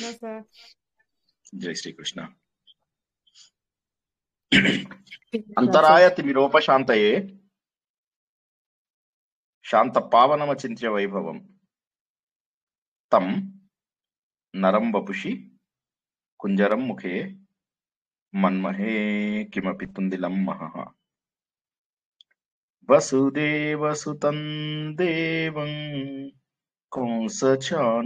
No, sir. జై Srikrishna. No, అంతరాయ sir. తిమిరోపశాంతయే శాంత పావనమచింత్య వైభవం తం నరం వపుషి కుంజరం ముఖే మన్మహే కిమపి తుందిలం మహః. వసుదేవసుతం దేవం కంసచానూరమర్దనం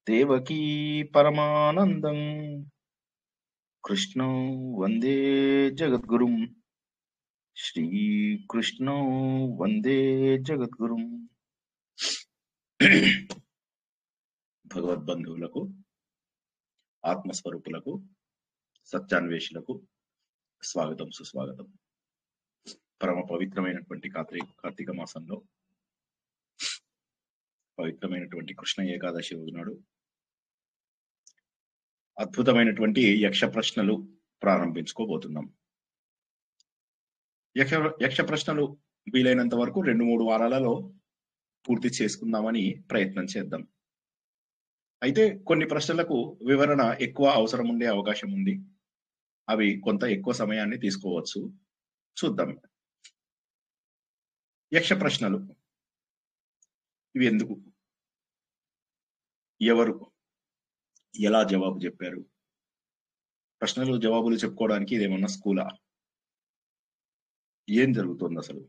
దేవకీ పరమానందం కృష్ణం వందే జగద్గురుం. శ్రీకృష్ణం వందే జగద్గురుం. భగవద్బంధువులకు, ఆత్మస్వరూపులకు, సత్యాన్వేషులకు స్వాగతం, సుస్వాగతం. పరమ పవిత్రమైనటువంటి కార్తీక మాసంలో పవిత్రమైనటువంటి కృష్ణ ఏకాదశి రోజు నాడు అద్భుతమైనటువంటి యక్ష ప్రశ్నలు ప్రారంభించుకోబోతున్నాం. యక్ష ప్రశ్నలు వీలైనంత వరకు 2-3 వారాలలో పూర్తి చేసుకుందామని ప్రయత్నం చేద్దాం. అయితే కొన్ని ప్రశ్నలకు వివరణ ఎక్కువ అవసరం ఉండే అవకాశం ఉంది. అవి కొంత ఎక్కువ సమయాన్ని తీసుకోవచ్చు. చూద్దాం. యక్ష ప్రశ్నలు ఇవి ఎందుకు, ఎవరు, ఎలా జవాబు చెప్పారు? ప్రశ్నలు జవాబులు చెప్పుకోవడానికి ఇదేమన్నా స్కూలా? ఏం జరుగుతుంది అసలు?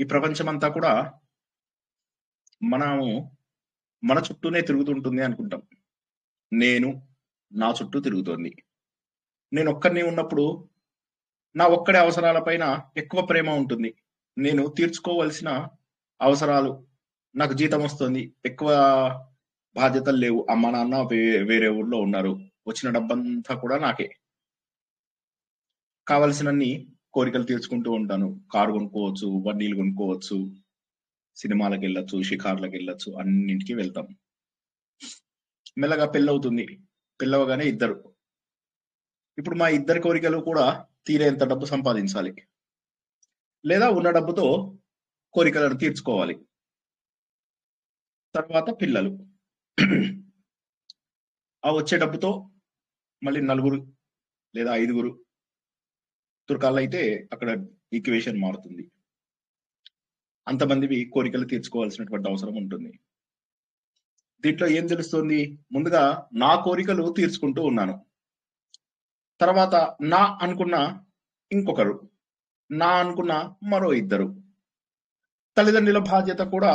ఈ ప్రపంచమంతా కూడా మనము మన చుట్టూనే తిరుగుతుంటుంది అనుకుంటాం. నేను నా చుట్టూ తిరుగుతోంది. నేను ఒక్కడిని ఉన్నప్పుడు నా ఒక్కడి అవసరాలపైన ఎక్కువ ప్రేమ ఉంటుంది. నేను తీర్చుకోవలసిన అవసరాలు, నాకు జీతం వస్తుంది, ఎక్కువ బాధ్యతలు లేవు, అమ్మ నాన్న వేరే ఊర్లో ఉన్నారు, వచ్చిన డబ్బంతా కూడా నాకే, కావలసినన్ని కోరికలు తీర్చుకుంటూ ఉంటాను. కారు కొనుక్కోవచ్చు, బండిలు కొనుక్కోవచ్చు, సినిమాలకు వెళ్ళొచ్చు, షికార్లకు వెళ్ళొచ్చు, అన్నింటికి వెళ్తాం. మెల్లగా పెళ్ళవుతుంది. పెళ్ళవగానే ఇద్దరు. ఇప్పుడు మా ఇద్దరి కోరికలు కూడా తీరేంత డబ్బు సంపాదించాలి, లేదా ఉన్న డబ్బుతో కోరికలను తీర్చుకోవాలి. తర్వాత పిల్లలు. ఆ వచ్చే డబ్బుతో మళ్ళీ 4 లేదా 5 తురకాళ్ళు అయితే అక్కడ ఈక్వేషన్ మారుతుంది. అంతమందివి కోరికలు తీర్చుకోవాల్సినటువంటి అవసరం ఉంటుంది. దీంట్లో ఏం తెలుస్తుంది? ముందుగా నా కోరికలు తీర్చుకుంటూ ఉన్నాను, తర్వాత నా అనుకున్న ఇంకొకరు, నా అనుకున్న మరో 2. తల్లిదండ్రుల బాధ్యత కూడా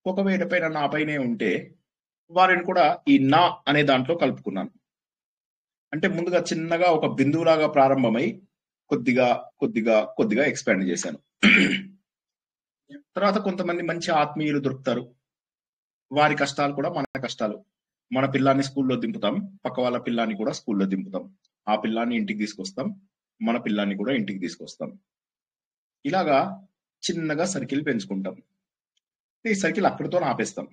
ఒకవేళ పైన నా పైనే ఉంటే వారిని కూడా ఈ నా అనే దాంట్లో కలుపుకున్నాను. అంటే ముందుగా చిన్నగా ఒక బిందువులాగా ప్రారంభమై కొద్దిగా కొద్దిగా కొద్దిగా ఎక్స్పాండ్ చేశాను. తర్వాత కొంతమంది మంచి ఆత్మీయులు దొరుకుతారు. వారి కష్టాలు కూడా మన కష్టాలు. మన పిల్లాన్ని స్కూల్లో దింపుతాం, పక్క వాళ్ళ పిల్లాన్ని కూడా స్కూల్లో దింపుతాం. ఆ పిల్లాన్ని ఇంటికి తీసుకొస్తాం, మన పిల్లాన్ని కూడా ఇంటికి తీసుకొస్తాం. ఇలాగా చిన్నగా సర్కిల్ పెంచుకుంటాం. ఈ సర్కిల్ అక్కడితో ఆపేస్తాం.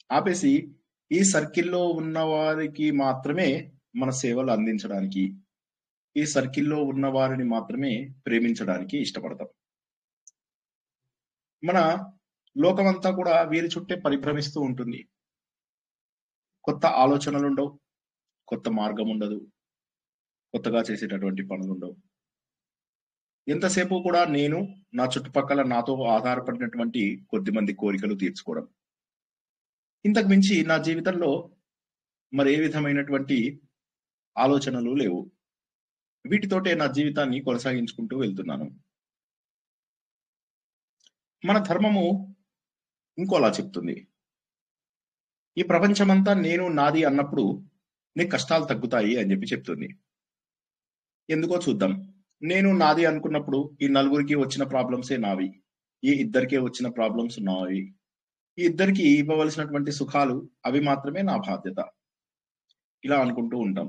ఆపేసి ఈ సర్కిల్లో ఉన్న వారికి మాత్రమే మన సేవలు అందించడానికి, ఈ సర్కిల్లో ఉన్న వారిని మాత్రమే ప్రేమించడానికి ఇష్టపడతాం. మన లోకమంతా కూడా వీరి చుట్టే పరిభ్రమిస్తూ ఉంటుంది. కొత్త ఆలోచనలు ఉండవు, కొత్త మార్గం ఉండదు, కొత్తగా చేసేటటువంటి పనులు ఉండవు. ఎంతసేపు కూడా నేను, నా చుట్టుపక్కల నాతో ఆధారపడినటువంటి కొద్దిమంది కోరికలు తీర్చుకోవడం. ఇంతకు మించి నా జీవితంలో మరే విధమైనటువంటి ఆలోచనలు లేవు. వీటితోటే నా జీవితాన్ని కొనసాగించుకుంటూ వెళ్తున్నాను. మన ధర్మము ఇంకోలా చెప్తుంది. ఈ ప్రపంచమంతా నేను, నాది అన్నప్పుడు నీ కష్టాలు తగ్గుతాయి అని చెప్పి చెప్తుంది. ఎందుకో చూద్దాం. నేను నాది అనుకున్నప్పుడు ఈ 4కి వచ్చిన ప్రాబ్లమ్సే నావి, ఈ 2కే వచ్చిన ప్రాబ్లమ్స్ నావి, ఈ 2కి ఇవ్వవలసినటువంటి సుఖాలు అవి మాత్రమే నా బాధ్యత, ఇలా అనుకుంటూ ఉంటాం.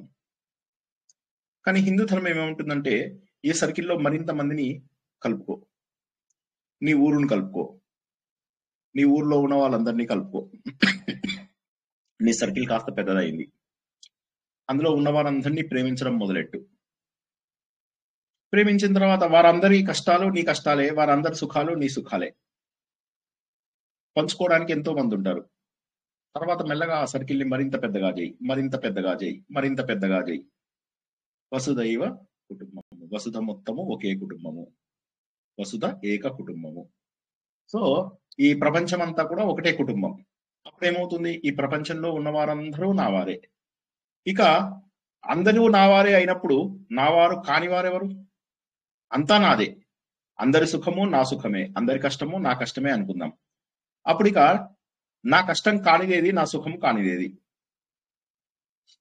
కానీ హిందూ ధర్మం ఏమేముంటుందంటే, ఈ సర్కిల్లో మరింత మందిని కలుపుకో, నీ ఊరును కలుపుకో, నీ ఊర్లో ఉన్న వాళ్ళందరినీ కలుపుకో, నీ సర్కిల్ కాస్త పెద్దదైంది, అందులో ఉన్న వారందరినీ ప్రేమించడం మొదలెట్టు. ప్రేమించిన తర్వాత వారందరి కష్టాలు నీ కష్టాలే, వారందరి సుఖాలు నీ సుఖాలే. పంచుకోవడానికి ఎంతో మంది ఉంటారు. తర్వాత మెల్లగా ఆ సర్కిల్‌ని మరింత పెద్దగా చేయి, మరింత పెద్దగా చేయి, మరింత పెద్దగా చేయి. వసుదైవ కుటుంబము. వసుధ మొత్తము ఒకే కుటుంబము. వసుధ ఏక కుటుంబము. సో, ఈ ప్రపంచమంతా కూడా ఒకటే కుటుంబం. అప్పుడేమవుతుంది? ఈ ప్రపంచంలో ఉన్న వారందరూ నా వారే. ఇక అందరూ నా వారే అయినప్పుడు, నా వారు కాని వారెవరు? అంతా నాదే. అందరి సుఖము నా సుఖమే. అందరి కష్టము నా కష్టమే అనుకుందాం. అప్పుడిక నా కష్టం కానిదేది, నా సుఖం కానిదేది.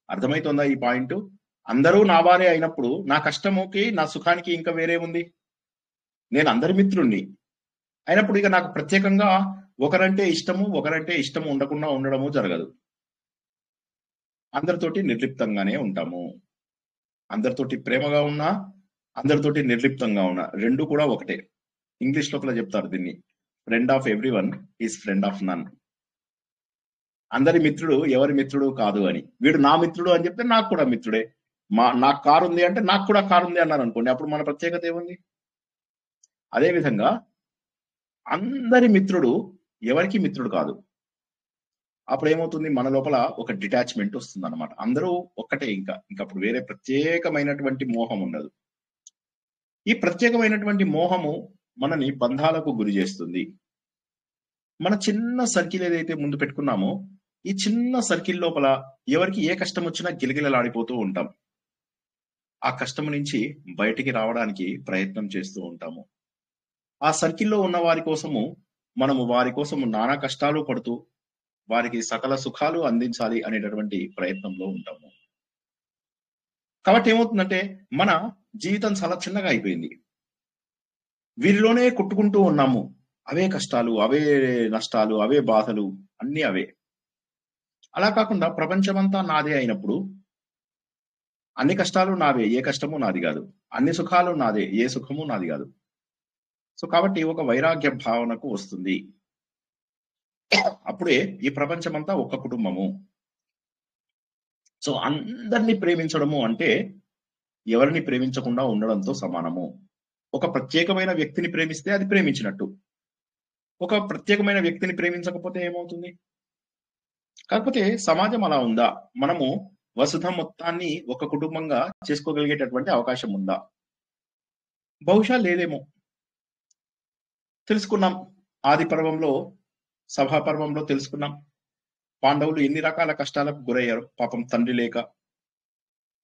అర్థమైతుందా ఈ పాయింట్? అందరూ నా వారే అయినప్పుడు నా కష్టముకి, నా సుఖానికి ఇంకా వేరే ఉంది. నేను అందరి మిత్రుణ్ణి. అయినప్పుడు ఇక నాకు ప్రత్యేకంగా ఒకరంటే ఇష్టము ఉండకుండా ఉండడము జరగదు. అందరితోటి నిర్లిప్తంగానే ఉంటాము. అందరితోటి ప్రేమగా ఉన్నా, అందరితోటి నిర్లిప్తంగా ఉన్నా, రెండు కూడా ఒకటే. ఇంగ్లీష్ లోపల చెప్తారు దీన్ని, friend of everyone is friend of none. అందరి మిత్రుడు ఎవరి మిత్రుడు కాదు అని. వీడు నా మిత్రుడు అని చెప్తే నాకు కూడా మిత్రుడే. నాకు కారు ఉంది అంటే నాకు కూడా కారు ఉంది అన్నారు అనుకోండి, అప్పుడు మన ప్రత్యేకత ఏముంది? అదే విధంగా అందరి మిత్రుడు ఎవరికి మిత్రుడు కాదు. అప్పుడు ఏమవుతుంది? మన లోపల ఒక డిటాచ్మెంట్ వస్తుంది అనమాట. అందరూ ఒక్కటే. ఇంకా అప్పుడు వేరే ప్రత్యేకమైనటువంటి మోహం ఉండదు. ఈ ప్రత్యేకమైనటువంటి మోహము మనని బంధాలకు గురి చేస్తుంది. మన చిన్న సర్కిల్ ఏదైతే ముందు పెట్టుకున్నామో, ఈ చిన్న సర్కిల్ లోపల ఎవరికి ఏ కష్టం వచ్చినా గిలగిలలాడిపోతూ ఉంటాం. ఆ కష్టం నుంచి బయటికి రావడానికి ప్రయత్నం చేస్తూ ఉంటాము. ఆ సర్కిల్లో ఉన్న వారి కోసము మనము వారి కోసము నానా కష్టాలు పడుతూ వారికి సకల సుఖాలు అందించాలి అనేటటువంటి ప్రయత్నంలో ఉంటాము. కాబట్టి ఏమవుతుందంటే మన జీవితం చాలా చిన్నగా అయిపోయింది. వీరిలోనే కొట్టుకుంటూ ఉన్నాము. అవే కష్టాలు, అవే నష్టాలు, అవే బాధలు, అన్నీ అవే. అలా కాకుండా ప్రపంచమంతా నాదే అయినప్పుడు అన్ని కష్టాలు నావే, ఏ కష్టము నాది కాదు. అన్ని సుఖాలు నాదే, ఏ సుఖము నాది కాదు. సో కాబట్టి ఒక వైరాగ్య భావనకు వస్తుంది. అప్పుడే ఈ ప్రపంచమంతా ఒక్క కుటుంబము. సో అందరినీ ప్రేమించడము అంటే ఎవరిని ప్రేమించకుండా ఉండడంతో సమానము. ఒక ప్రత్యేకమైన వ్యక్తిని ప్రేమిస్తే అది ప్రేమించినట్టు. ఒక ప్రత్యేకమైన వ్యక్తిని ప్రేమించకపోతే ఏమవుతుంది? కాకపోతే సమాజం అలా ఉందా? మనము వసుధ మొత్తాన్ని ఒక కుటుంబంగా చేసుకోగలిగేటటువంటి అవకాశం ఉందా? బహుశా లేదేమో. తెలుసుకున్నాం. ఆది పర్వంలో, సభా పర్వంలో తెలుసుకున్నాం. పాండవులు ఎన్ని రకాల కష్టాలకు గురయ్యారు. పాపం తండ్రి లేక,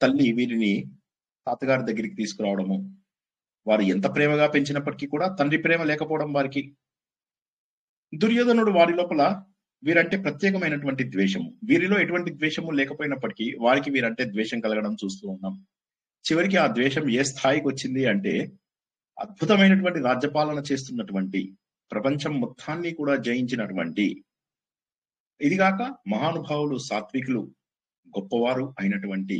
తల్లి వీరిని తాతగారి దగ్గరికి తీసుకురావడము. వారు ఎంత ప్రేమగా పెంచినప్పటికీ కూడా తండ్రి ప్రేమ లేకపోవడం వారికి. దుర్యోధనుడు వారి లోపల వీరంటే ప్రత్యేకమైనటువంటి ద్వేషము. వీరిలో ఎటువంటి ద్వేషము లేకపోయినప్పటికీ వారికి వీరంటే ద్వేషం కలగడం చూస్తూ ఉన్నాం. చివరికి ఆ ద్వేషం ఏ స్థాయికి వచ్చింది అంటే, అద్భుతమైనటువంటి రాజ్యపాలన చేస్తున్నటువంటి, ప్రపంచం మొత్తాన్ని కూడా జయించినటువంటి, ఇదిగాక మహానుభావులు, సాత్వికులు, గొప్పవారు అయినటువంటి,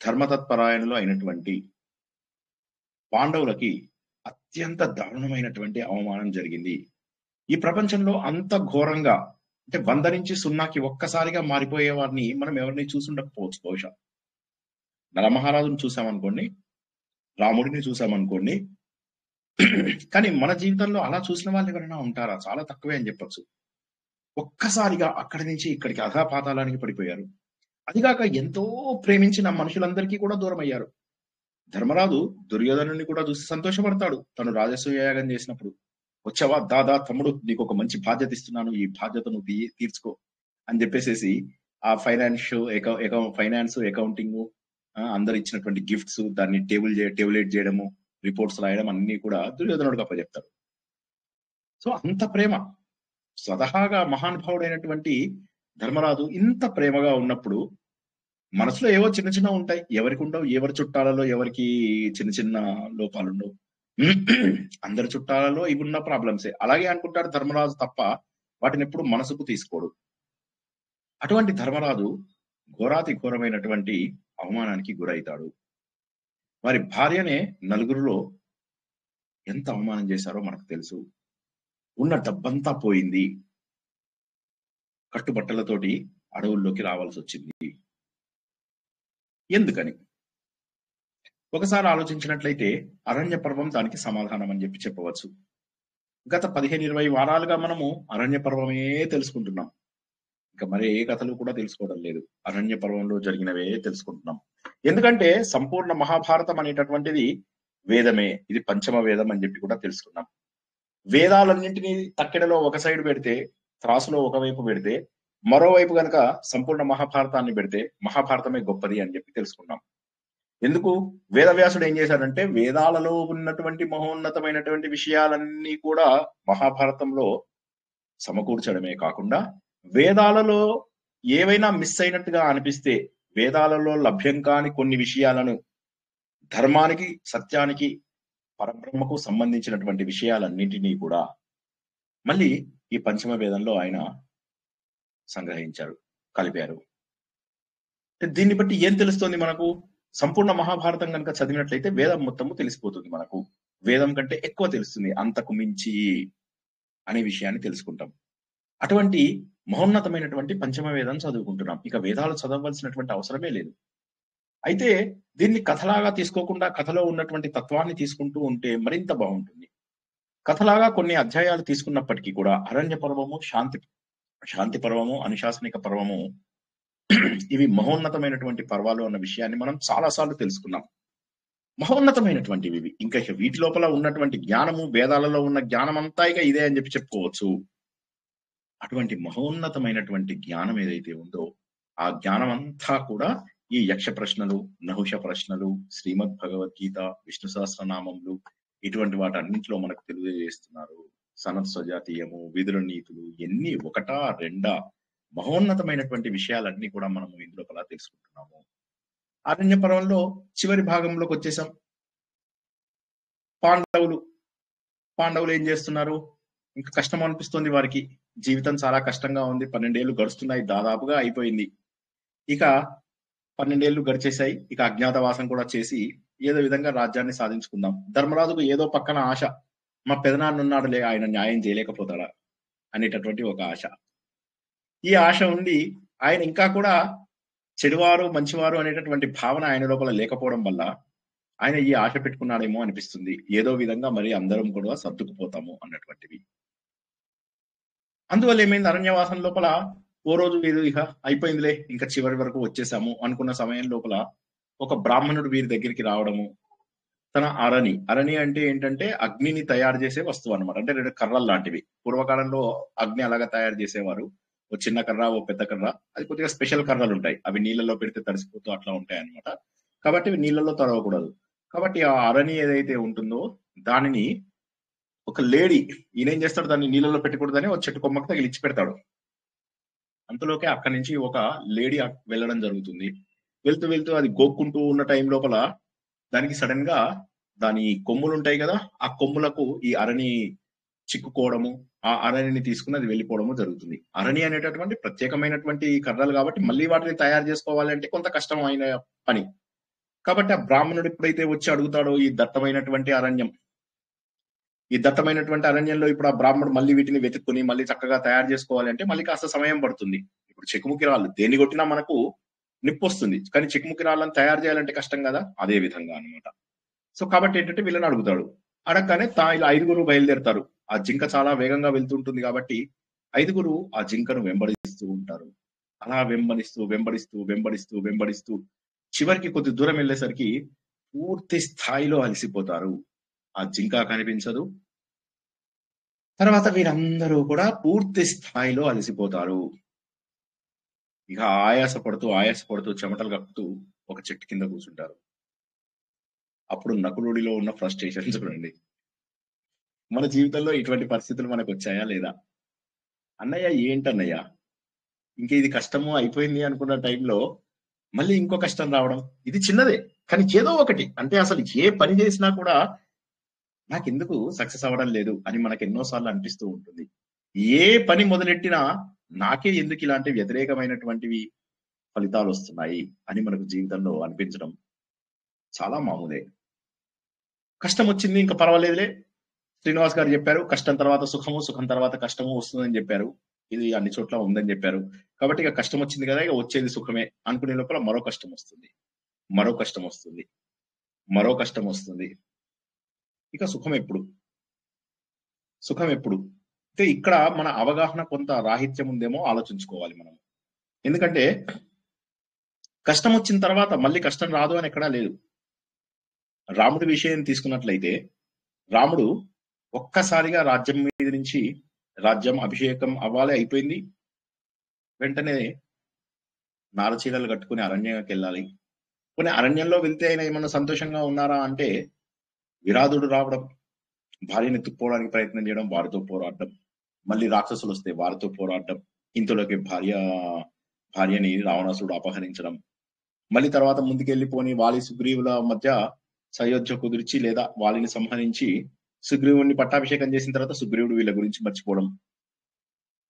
ధర్మతత్పరాయణులు అయినటువంటి పాండవులకి అత్యంత దారుణమైనటువంటి అవమానం జరిగింది. ఈ ప్రపంచంలో అంత ఘోరంగా, అంటే 100 నుంచి 0కి ఒక్కసారిగా మారిపోయే వారిని మనం ఎవరిని చూసుండకపోవచ్చు బహుశా. నరమహారాజును చూసామనుకోండి, రాముడిని చూసామనుకోండి. కానీ మన జీవితంలో అలా చూసిన వాళ్ళు ఎవరైనా ఉంటారా? చాలా తక్కువే అని చెప్పొచ్చు. ఒక్కసారిగా అక్కడి నుంచి ఇక్కడికి అధపాతాళానికి పడిపోయారు. అదిగాక ఎంతో ప్రేమించిన మనుషులందరికీ కూడా దూరం అయ్యారు. ధర్మరాజు దుర్యోధనుని కూడా చూసి సంతోషపడతాడు. తను రాజసూయ యాగం చేసినప్పుడు, వచ్చావా, దాదా తమ్ముడు, నీకు ఒక మంచి బాధ్యత ఇస్తున్నాను, ఈ బాధ్యతను తీర్చుకో అని చెప్పేసేసి ఆ ఫైనాన్స్, అకౌంటింగ్, అందరు ఇచ్చినటువంటి గిఫ్ట్స్, దాన్ని టేబులేట్ చేయడము, రిపోర్ట్స్ రాయడం అన్ని కూడా దుర్యోధనుడికి అప్పచెప్తారు. సో అంత ప్రేమ. స్వతహాగా మహానుభావుడైనటువంటి ధర్మరాజు ఇంత ప్రేమగా ఉన్నప్పుడు మనసులో ఏవో చిన్న చిన్న ఉంటాయి. ఎవరికి ఉండవు? ఎవరి చుట్టాలలో ఎవరికి చిన్న చిన్న లోపాలుండవు? అందరి చుట్టాలలో ఇవి ఉన్న ప్రాబ్లమ్సే. అలాగే అనుకుంటాడు ధర్మరాజు తప్ప వాటిని ఎప్పుడు మనసుకు తీసుకోడు. అటువంటి ధర్మరాజు ఘోరాతి ఘోరమైనటువంటి అవమానానికి గురైతాడు. వారి భార్యనే నలుగురిలో ఎంత అవమానం చేశారో మనకు తెలుసు. ఉన్న డబ్బంతా పోయింది. కట్టుబట్టలతోటి అడవుల్లోకి రావాల్సి వచ్చింది. ఎందుకని? ఒకసారి ఆలోచించినట్లయితే అరణ్య పర్వం దానికి సమాధానం అని చెప్పవచ్చు. గత 15-20 వారాలుగా మనము అరణ్య పర్వమే తెలుసుకుంటున్నాం. ఇంకా మరి ఏ కథలు కూడా తెలుసుకోవడం లేదు. అరణ్య పర్వంలో జరిగినవే తెలుసుకుంటున్నాం. ఎందుకంటే సంపూర్ణ మహాభారతం అనేటటువంటిది వేదమే. ఇది పంచమ వేదం అని చెప్పి కూడా తెలుసుకున్నాం. వేదాలన్నింటినీ తక్కెడలో ఒక సైడ్ పెడితే, త్రాసులో ఒకవైపు పెడితే, మరోవైపు గనక సంపూర్ణ మహాభారతాన్ని పెడితే మహాభారతమే గొప్పది అని చెప్పి తెలుసుకున్నాం. ఎందుకు? వేదవ్యాసుడు ఏం చేశాడంటే వేదాలలో ఉన్నటువంటి మహోన్నతమైనటువంటి విషయాలన్నీ కూడా మహాభారతంలో సమకూర్చడమే కాకుండా, వేదాలలో ఏవైనా మిస్ అయినట్టుగా అనిపిస్తే, వేదాలలో లభ్యం కాని కొన్ని విషయాలను, ధర్మానికి, సత్యానికి, పరబ్రహ్మకు సంబంధించినటువంటి విషయాలన్నింటినీ కూడా మళ్ళీ ఈ పంచమ వేదంలో ఆయన సంగ్రహించారు, కలిపారు. దీన్ని బట్టి ఏం తెలుస్తోంది మనకు? సంపూర్ణ మహాభారతం కనుక చదివినట్లయితే వేదం మొత్తము తెలిసిపోతుంది మనకు. వేదం కంటే ఎక్కువ తెలుస్తుంది, అంతకు మించి అనే విషయాన్ని తెలుసుకుంటాం. అటువంటి మహోన్నతమైనటువంటి పంచమ వేదం చదువుకుంటున్నాం. ఇక వేదాలు చదవవలసినటువంటి అవసరమే లేదు. అయితే దీన్ని కథలాగా తీసుకోకుండా కథలో ఉన్నటువంటి తత్వాన్ని తీసుకుంటూ ఉంటే మరింత బాగుంటుంది. కథలాగా కొన్ని అధ్యాయాలు తీసుకున్నప్పటికీ కూడా అరణ్య పర్వము, శాంతి పర్వము, అనుశాసనిక పర్వము ఇవి మహోన్నతమైనటువంటి పర్వాలు అన్న విషయాన్ని మనం చాలాసార్లు తెలుసుకున్నాం. మహోన్నతమైనటువంటివి ఇవి. ఇంకా వీటి లోపల ఉన్నటువంటి జ్ఞానము, వేదాలలో ఉన్న జ్ఞానం అంతా ఇక ఇదే అని చెప్పి చెప్పుకోవచ్చు. అటువంటి మహోన్నతమైనటువంటి జ్ఞానం ఏదైతే ఉందో ఆ జ్ఞానం అంతా కూడా ఈ యక్ష ప్రశ్నలు, నహుష ప్రశ్నలు, శ్రీమద్ భగవద్గీత, విష్ణు సహస్రనామములు ఇటువంటి వాటన్నింటిలో మనకు తెలియజేస్తున్నారు. సనత్ స్వజాతీయము, విదుర నీతులు, ఎన్ని ఒకటా రెండా మహోన్నతమైనటువంటి విషయాలన్నీ కూడా మనము ఇందులో తెలుసుకుంటున్నాము. అరణ్య పర్వంలో చివరి భాగంలోకి వచ్చేసాం. పాండవులు ఏం చేస్తున్నారు? ఇంకా కష్టం అనిపిస్తుంది వారికి. జీవితం చాలా కష్టంగా ఉంది. 12 ఏళ్ళు గడుస్తున్నాయి, దాదాపుగా అయిపోయింది. ఇక 12 ఏళ్ళు గడిచేశాయి. ఇక అజ్ఞాతవాసం కూడా చేసి ఏదో విధంగా రాజ్యాన్ని సాధించుకుందాం. ధర్మరాజుకు ఏదో పక్కన ఆశ, మా పెదనాన్న ఉన్నాడులే, ఆయన న్యాయం చేయలేకపోతాడా అనేటటువంటి ఒక ఆశ. ఈ ఆశ ఉండి ఆయన ఇంకా కూడా చెడువారు మంచివారు అనేటటువంటి భావన ఆయన లోపల లేకపోవడం వల్ల ఆయన ఈ ఆశ పెట్టుకున్నాడేమో అనిపిస్తుంది. ఏదో విధంగా మరి అందరం కూడా సర్దుకుపోతాము అన్నటువంటివి. అందువల్ల ఏమైంది? అరణ్యవాసం లోపల ఓ రోజు వీరు ఇక అయిపోయిందిలే, ఇంకా చివరి వరకు వచ్చేసాము అనుకున్న సమయం లోపల ఒక బ్రాహ్మణుడు వీరి దగ్గరికి రావడము, తన అరణి అంటే ఏంటంటే అగ్నిని తయారు చేసే వస్తువు అనమాట. అంటే 2 కర్రలు లాంటివి. పూర్వకాలంలో అగ్ని అలాగా తయారు చేసేవారు. ఓ చిన్న కర్ర, ఓ పెద్ద కర్ర. అది కొద్దిగా స్పెషల్ కర్రలు ఉంటాయి. అవి నీళ్ళలో పెడితే తడిసిపోతూ అట్లా ఉంటాయి అనమాట. కాబట్టి ఇవి నీళ్ళలో తడవకూడదు. కాబట్టి ఆ అరణి ఏదైతే ఉంటుందో దానిని ఒక లేడీ, ఈయనేం చేస్తాడు, దాన్ని నీళ్ళలో పెట్టకూడదని ఒక చెట్టు కొమ్మకు తగిలిచ్చి పెడతాడు. అంతలోకే అక్కడి నుంచి ఒక లేడీ వెళ్ళడం జరుగుతుంది. వెళ్తూ వెళ్తూ అది గోక్కుంటూ ఉన్న టైం లోపల దానికి సడన్ గా దాని కొమ్ములు ఉంటాయి కదా, ఆ కొమ్ములకు ఈ అరణి చిక్కుకోవడము, ఆ అరణిని తీసుకుని అది వెళ్ళిపోవడము జరుగుతుంది. అరణి అనేటటువంటి ప్రత్యేకమైనటువంటి కర్రలు కాబట్టి మళ్ళీ వాటిని తయారు చేసుకోవాలంటే కొంత కష్టమైన పని. కాబట్టి ఆ బ్రాహ్మణుడు ఎప్పుడైతే వచ్చి అడుగుతాడో ఈ దట్టమైనటువంటి అరణ్యంలో ఇప్పుడు ఆ బ్రాహ్మణుడు మళ్ళీ వీటిని వెతుక్కుని మళ్ళీ చక్కగా తయారు చేసుకోవాలి అంటే మళ్ళీ కాస్త సమయం పడుతుంది. ఇప్పుడు చెక్కుముకి రాళ్ళు దేన్ని కొట్టినా మనకు నిప్పు వస్తుంది, కానీ చెక్కుముకి రాళ్ళని తయారు చేయాలంటే కష్టం కదా, అదే విధంగా అనమాట. సో కాబట్టి ఏంటంటే వీళ్ళని అడుగుతాడు. అడగగానే ఇలా 5 బయలుదేరతారు. ఆ జింక చాలా వేగంగా వెళ్తుంటుంది కాబట్టి 5 ఆ జింకను వెంబడిస్తూ ఉంటారు. అలా వెంబడిస్తూ చివరికి కొద్ది దూరం వెళ్ళేసరికి పూర్తి స్థాయిలో అలసిపోతారు. ఆ జింక కనిపించదు. తర్వాత వీరందరూ కూడా పూర్తి స్థాయిలో అలసిపోతారు. ఇక ఆయాసపడుతూ చెమటలు కక్కుతూ ఒక చెట్టు కింద కూర్చుంటారు. అప్పుడు నకులుడిలో ఉన్న ఫ్రస్ట్రేషన్ చూడండి. మన జీవితంలో ఇటువంటి పరిస్థితులు మనకు వచ్చాయా లేదా? అన్నయ్య ఏంటన్నయ్య, ఇంక ఇది కష్టము అయిపోయింది అనుకున్న టైంలో మళ్ళీ ఇంకో కష్టం రావడం. ఇది చిన్నదే, కానీ ఏదో ఒకటి అంటే అసలు ఏ పని చేసినా కూడా నాకెందుకు సక్సెస్ అవ్వడం లేదు అని మనకు ఎన్నోసార్లు అనిపిస్తూ ఉంటుంది. ఏ పని మొదలెట్టినా నాకే ఎందుకు ఇలాంటి వ్యతిరేకమైనటువంటివి ఫలితాలు వస్తున్నాయి అని మనకు జీవితంలో అనిపించడం చాలా మామూలే. కష్టం వచ్చింది, ఇంకా పర్వాలేదులే. శ్రీనివాస్ గారు చెప్పారు, కష్టం తర్వాత సుఖము, సుఖం తర్వాత కష్టము వస్తుందని చెప్పారు. ఇది అన్ని చోట్ల ఉందని చెప్పారు. కాబట్టి ఇక కష్టం వచ్చింది కదా, ఇక వచ్చేది సుఖమే అనుకునే లోపల మరో కష్టం వస్తుంది, మరో కష్టం వస్తుంది. ఇక సుఖం ఎప్పుడు? సుఖం ఎప్పుడు? అయితే ఇక్కడ మన అవగాహన కొంత రాహిత్యం ఉందేమో ఆలోచించుకోవాలి మనం. ఎందుకంటే కష్టం వచ్చిన తర్వాత మళ్ళీ కష్టం రాదు అని ఎక్కడా లేదు. రాముడి విషయం తీసుకున్నట్లయితే రాముడు ఒక్కసారిగా రాజ్యం మీద నుంచి రాజ్యం అభిషేకం అవ్వాలి, అయిపోయింది. వెంటనే నారచీరలు కట్టుకుని అరణ్యంకి వెళ్ళాలి. కొన్ని అరణ్యంలో వెళ్తే ఆయన ఏమన్నా సంతోషంగా ఉన్నారా అంటే విరాధుడు రావడం, భార్యను ఎత్తుక్కోవడానికి ప్రయత్నం చేయడం, వారితో పోరాడడం, మళ్ళీ రాక్షసులు వస్తే వారితో పోరాడడం, ఇంతలోకి భార్యని రావణాసుడు అపహరించడం, మళ్ళీ తర్వాత ముందుకెళ్లిపోని వాలి సుగ్రీవుల మధ్య సయోధ్య కుదిర్చి లేదా వాలిని సంహరించి సుగ్రీవుడిని పట్టాభిషేకం చేసిన తర్వాత సుగ్రీవుడు వీళ్ళ గురించి